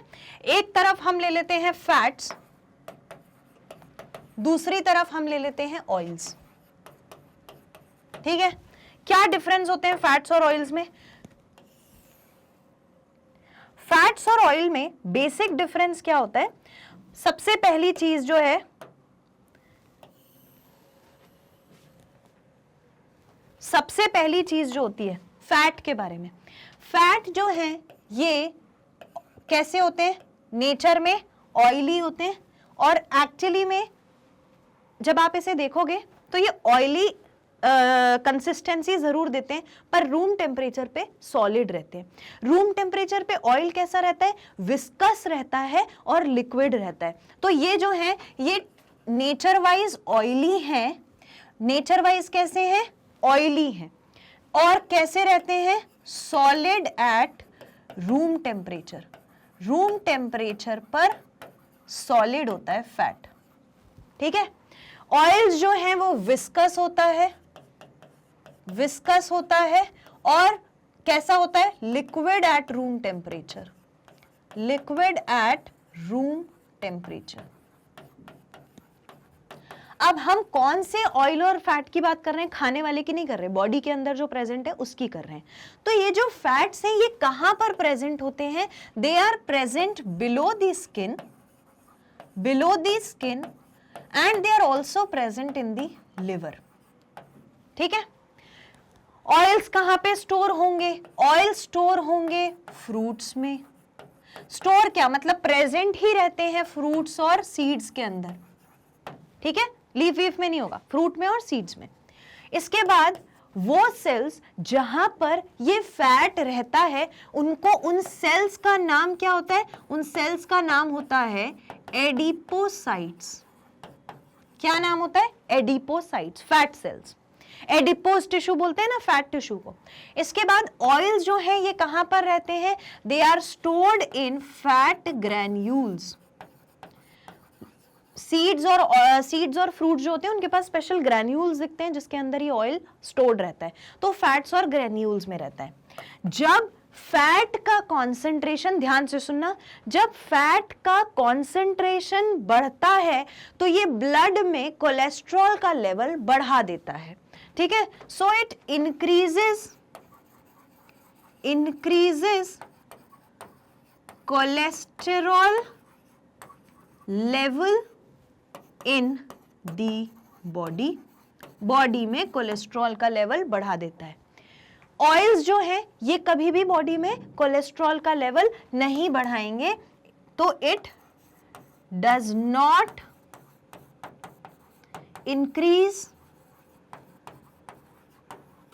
एक तरफ हम ले लेते हैं फैट्स, दूसरी तरफ हम ले लेते हैं ऑयल्स। ठीक है, क्या डिफरेंस होते हैं फैट्स और ऑयल्स में? फैट्स और ऑयल में बेसिक डिफरेंस क्या होता है? सबसे पहली चीज जो है, सबसे पहली चीज जो होती है फैट के बारे में, फैट जो है ये कैसे होते हैं? नेचर में ऑयली होते हैं और एक्चुअली में जब आप इसे देखोगे तो ये ऑयली कंसिस्टेंसी जरूर देते हैं पर रूम टेम्परेचर पे सॉलिड रहते हैं। रूम टेम्परेचर पे ऑयल कैसा रहता है? विस्कस रहता है और लिक्विड रहता है। तो ये जो है ये नेचर वाइज ऑयली है, नेचर वाइज कैसे हैं? ऑयली हैं। और कैसे रहते हैं? Solid at room temperature. Room temperature पर सॉलिड होता है फैट। ठीक है, ऑयल्स जो है वो विस्कस होता है, विस्कस होता है और कैसा होता है? Liquid at room temperature, liquid at room temperature. अब हम कौन से ऑयल और फैट की बात कर रहे हैं? खाने वाले की नहीं कर रहे, बॉडी के अंदर जो प्रेजेंट है उसकी कर रहे हैं। तो ये जो फैट्स हैं ये कहां पर प्रेजेंट होते हैं? They are present below the skin, below the skin and they are also present in the liver. ठीक है, ऑयल्स कहां पे स्टोर होंगे? ऑयल स्टोर होंगे फ्रूट्स में। स्टोर क्या मतलब? प्रेजेंट ही रहते हैं फ्रूट्स और सीड्स के अंदर। ठीक है, लीफ वीफ में नहीं होगा, फ्रूट में और सीड्स में। इसके बाद वो सेल्स जहां पर ये फैट रहता है उनको, उन सेल्स का नाम क्या होता है? उन सेल्स का नाम होता है एडिपोसाइट्स। क्या नाम होता है? Adipocytes, fat cells. Adipose tissue बोलते हैं ना फैट टिश्यू को। इसके बाद ऑयल्स जो है ये कहां पर रहते हैं? They are stored in fat granules. Seeds और फ्रूट जो होते हैं उनके पास स्पेशल ग्रैन्यूल्स दिखते हैं जिसके अंदर ये ऑयल स्टोर्ड रहता है। तो फैट्स और ग्रैन्यूल्स में रहता है। जब फैट का कॉन्सेंट्रेशन, ध्यान से सुनना, जब फैट का कॉन्सेंट्रेशन बढ़ता है तो ये ब्लड में कोलेस्ट्रॉल का लेवल बढ़ा देता है। ठीक है, so it increases cholesterol level in the body. Body में कोलेस्ट्रॉल का लेवल बढ़ा देता है। ऑयल्स जो है ये कभी भी बॉडी में कोलेस्ट्रॉल का लेवल नहीं बढ़ाएंगे, तो it does not increase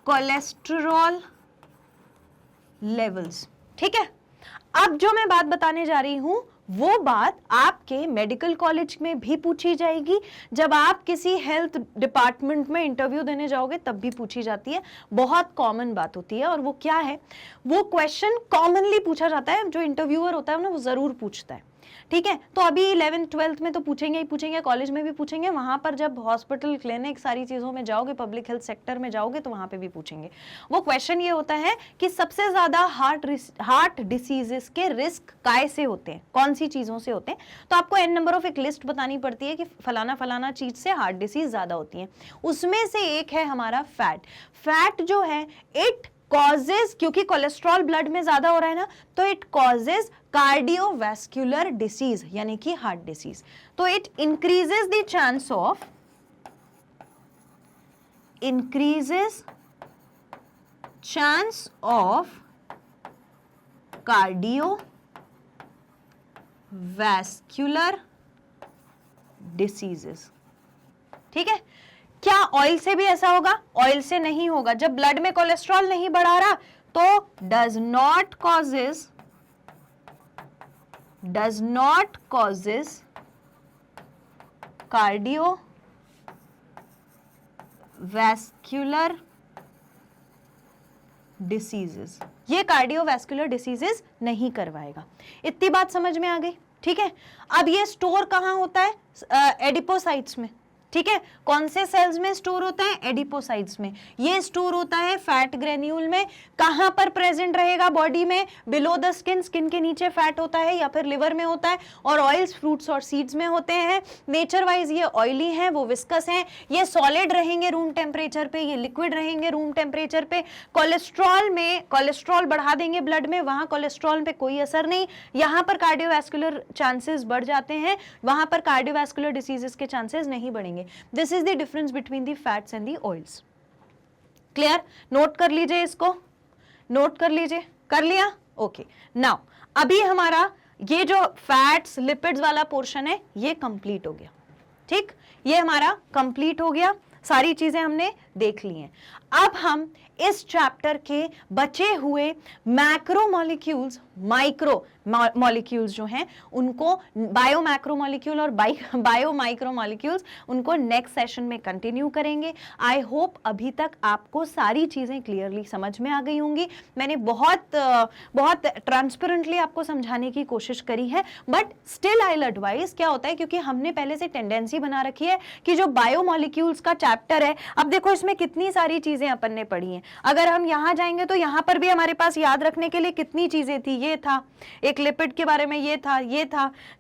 cholesterol levels. ठीक है, अब जो मैं बात बताने जा रही हूं वो बात आपके मेडिकल कॉलेज में भी पूछी जाएगी। जब आप किसी हेल्थ डिपार्टमेंट में इंटरव्यू देने जाओगे तब भी पूछी जाती है। बहुत कॉमन बात होती है। और वो क्या है? वो क्वेश्चन कॉमनली पूछा जाता है, जो इंटरव्यूअर होता है ना वो जरूर पूछता है। ठीक है। तो अभी 11th 12th में तो पूछेंगे ही पूछेंगे, कॉलेज में भी पूछेंगे, वहां पर जब हॉस्पिटल क्लिनिक सारी चीजों में जाओगे, पब्लिक हेल्थ सेक्टर में जाओगे तो वहां पे भी पूछेंगे। वो क्वेश्चन ये होता है कि सबसे ज्यादा हार्ट डिसीजेस के रिस्क काय से होते हैं, कौन सी चीजों से होते हैं। तो आपको एन नंबर ऑफ एक लिस्ट बतानी पड़ती है कि फलाना फलाना चीज से हार्ट डिसीज ज्यादा होती है। उसमें से एक है हमारा फैट। फैट जो है इट कॉजेज, क्योंकि कोलेस्ट्रॉल ब्लड में ज्यादा हो रहा है ना, तो इट कॉजेज कार्डियोवैस्कुलर डिसीज यानी कि हार्ट डिसीज। तो it increases the chance of, increases chance of cardiovascular diseases. ठीक है। क्या ऑयल से भी ऐसा होगा? ऑयल से नहीं होगा। जब ब्लड में कोलेस्ट्रॉल नहीं बढ़ा रहा तो does not causes cardiovascular diseases. ये कार्डियोवैस्कुलर डिसीजेस नहीं करवाएगा। इतनी बात समझ में आ गई? ठीक है। अब ये स्टोर कहां होता है? एडिपोसाइट्स में। ठीक है। कौन से सेल्स में स्टोर होता है? एडिपोसाइट्स में। ये स्टोर होता है फैट ग्रेन्यूल में। कहां पर प्रेजेंट रहेगा बॉडी में? बिलो द स्किन, स्किन के नीचे फैट होता है या फिर लिवर में होता है। और ऑयल्स फ्रूट्स और सीड्स में होते हैं। नेचर वाइज ये ऑयली हैं, वो विस्कस हैं। ये सॉलिड रहेंगे रूम टेम्परेचर पे, ये लिक्विड रहेंगे रूम टेम्परेचर पे। कोलेस्ट्रॉल में, कोलेस्ट्रॉल बढ़ा देंगे ब्लड में, वहां कोलेस्ट्रॉल पे कोई असर नहीं। यहां पर कार्डियोवैस्कुलर चांसेस बढ़ जाते हैं, वहां पर कार्डियोवैस्कुलर डिसीजेस के चांसेस नहीं बढ़ेंगे। This is the difference between the fats and the oils. Clear? Note कर लीजिए, इसको नोट कर लीजिए। कर लिया? ओके। नाउ अभी हमारा ये जो फैट्स लिपिड्स वाला पोर्शन है ये कंप्लीट हो गया। ठीक, ये हमारा कंप्लीट हो गया। सारी चीजें हमने देख ली हैं। अब हम इस चैप्टर के बचे हुए मैक्रोमोलिक्यूल्स, माइक्रो मॉलिक्यूल्स जो हैं उनको, बायो मैक्रोमोलिक्यूल और बायो माइक्रोमोलिक्यूल्स, उनको नेक्स्ट सेशन में कंटिन्यू करेंगे। आई होप अभी तक आपको सारी चीजें क्लियरली समझ में आ गई होंगी। मैंने बहुत ट्रांसपेरेंटली आपको समझाने की कोशिश करी है, बट स्टिल आई एडवाइस, क्या होता है क्योंकि हमने पहले से टेंडेंसी बना रखी है कि जो बायो मॉलिक्यूल्स का चैप्टर है, अब देखो इसमें कितनी सारी चीजें अपन ने पढ़ी हैं। अगर हम यहां जाएंगे तो यहां पर भी हमारे पास याद रखने के लिए कितनी चीजें थी। ये था एक लिपिड के बारे में, ये था।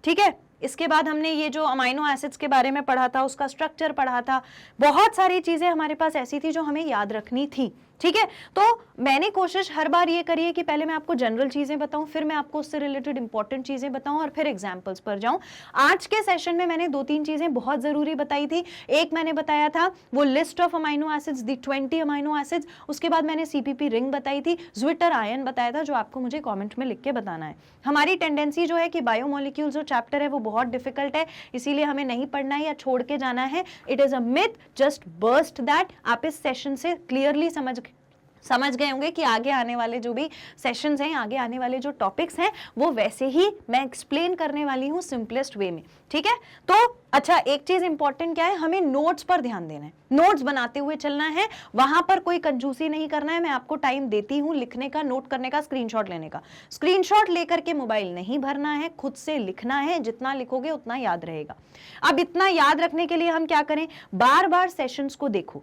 ठीक है। इसके बाद हमने ये जो अमाइनो एसिड्स के बारे में पढ़ा था, उसका स्ट्रक्चर पढ़ा था। बहुत सारी चीजें हमारे पास ऐसी थी जो हमें याद रखनी थी। ठीक है। तो मैंने कोशिश हर बार ये करी है कि पहले मैं आपको जनरल चीजें बताऊं, फिर मैं आपको उससे रिलेटेड इंपॉर्टेंट चीजें बताऊं और फिर एग्जांपल्स पर जाऊं। आज के सेशन में मैंने 2-3 चीजें बहुत जरूरी बताई थी। एक मैंने बताया था वो list of amino acids, the 20 amino acids. उसके बाद मैंने CPP रिंग बताई थी, ज्विटर आयन बताया था, जो आपको मुझे कॉमेंट में लिख के बताना है। हमारी टेंडेंसी जो है कि बायोमोलिक्यूल्स जो चैप्टर है वो बहुत डिफिकल्ट है, इसीलिए हमें नहीं पढ़ना है या छोड़ के जाना है। It is a myth, just burst that. आप इस सेशन से क्लियरली समझ गए होंगे कि आगे आने वाले जो भी सेशंस हैं, आगे आने वाले जो टॉपिक्स हैं, वो वैसे ही मैं एक्सप्लेन करने वाली हूँ सिंपलेस्ट वे में। ठीक है। तो अच्छा, एक चीज इंपॉर्टेंट क्या है, हमें नोट्स पर ध्यान देना है, नोट्स बनाते हुए चलना है, वहां पर कोई कंजूसी नहीं करना है। मैं आपको टाइम देती हूँ लिखने का, नोट करने का, स्क्रीनशॉट लेने का। स्क्रीनशॉट लेकर के मोबाइल नहीं भरना है, खुद से लिखना है। जितना लिखोगे उतना याद रहेगा। अब इतना याद रखने के लिए हम क्या करें, बार बार सेशंस को देखो,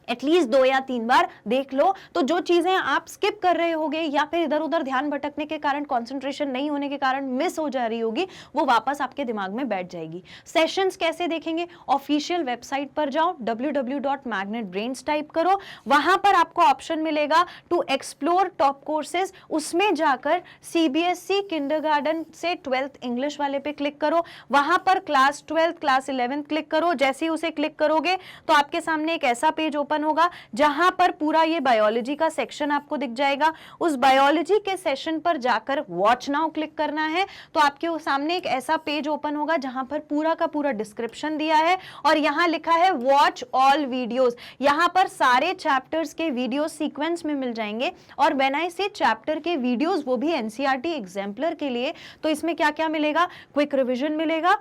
एटलीस्ट 2 या 3 बार देख लो। तो जो चीजें आप स्किप कर रहे होगे या फिर इधर उधर ध्यान भटकने के कारण, कंसंट्रेशन नहीं होने के कारण मिस हो जा रही होगी, वो वापस आपके दिमाग में बैठ जाएगी। सेशंस कैसे देखेंगे? ऑफिशियल वेबसाइट पर जाओ, www.magnetbrains टाइप करो। वहां पर आपको ऑप्शन मिलेगा टू एक्सप्लोर टॉप कोर्सेज। उसमें जाकर CBSE किंडरगार्टन से 12th इंग्लिश वाले पे क्लिक करो। वहां पर class 12th, class 11th click करो। जैसे ही उसे क्लिक करोगे तो आपके सामने एक ऐसा पेज ओपन होगा जहां पर पूरा ये बायोलॉजी का सेक्शन आपको दिख जाएगा। उस बायोलॉजी के सेशन पर जाकर वॉच नाउ क्लिक करना है, तो आपके सामने एक ऐसा पेज ओपन होगा जहां पर पूरा का पूरा डिस्क्रिप्शन दिया है और यहां लिखा है वॉच ऑल वीडियोस। यहां पर सारे चैप्टर्स के वीडियो सीक्वेंस में मिल जाएंगे। और व्हेन आई से चैप्टर के वीडियोस, वो भी NCERT एग्जाम्पलर के लिए, तो इसमें क्या क्या मिलेगा? क्विक रिवीजन मिलेगा,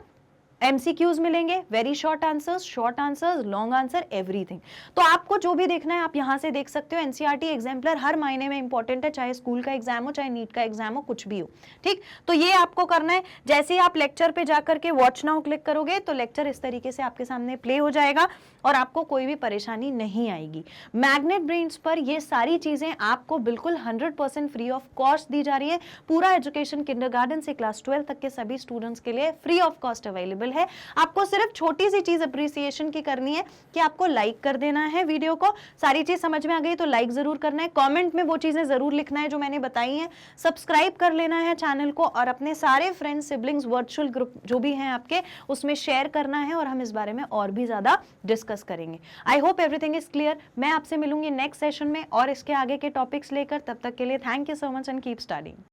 एमसीक्यूज मिलेंगे, very short answers, long answer, everything. तो आपको जो भी देखना है आप यहां से देख सकते हो। एनसीईआरटी एग्जाम्पलर हर महीने में इंपॉर्टेंट है, चाहे स्कूल का एग्जाम हो, चाहे नीट का एग्जाम हो, कुछ भी हो, ठीक। तो ये आपको करना है। जैसे ही आप लेक्चर पे जाकर के वॉच नाउ क्लिक करोगे तो लेक्चर इस तरीके से आपके सामने प्ले हो जाएगा और आपको कोई भी परेशानी नहीं आएगी। मैग्नेट ब्रेन्स पर ये सारी चीजें आपको बिल्कुल 100% फ्री ऑफ कॉस्ट दी जा रही है। पूरा एजुकेशन किंडरगार्टन से क्लास 12 तक के सभी स्टूडेंट्स के लिए फ्री ऑफ कॉस्ट अवेलेबल है। आपको सिर्फ छोटी सी चीज अप्रिसिएशन की करनी है कि आपको लाइक कर देना है वीडियो को। सारी चीज समझ में आ गई तो लाइक जरूर करना है, कमेंट में वो चीजें जरूर लिखना है जो मैंने बताई हैं, सब्सक्राइब कर लेना है चैनल को और अपने सारे फ्रेंड्स, सिबलिंग्स, वर्चुअल ग्रुप जो भी हैं आपके उसमें शेयर करना है और हम इस बारे में और भी ज्यादा डिस्कस करेंगे। I hope everything is clear. मैं आपसे मिलूंगी नेक्स्ट सेशन में और इसके आगे के टॉपिक्स लेकर। तब तक के लिए thank you so much and keep studying.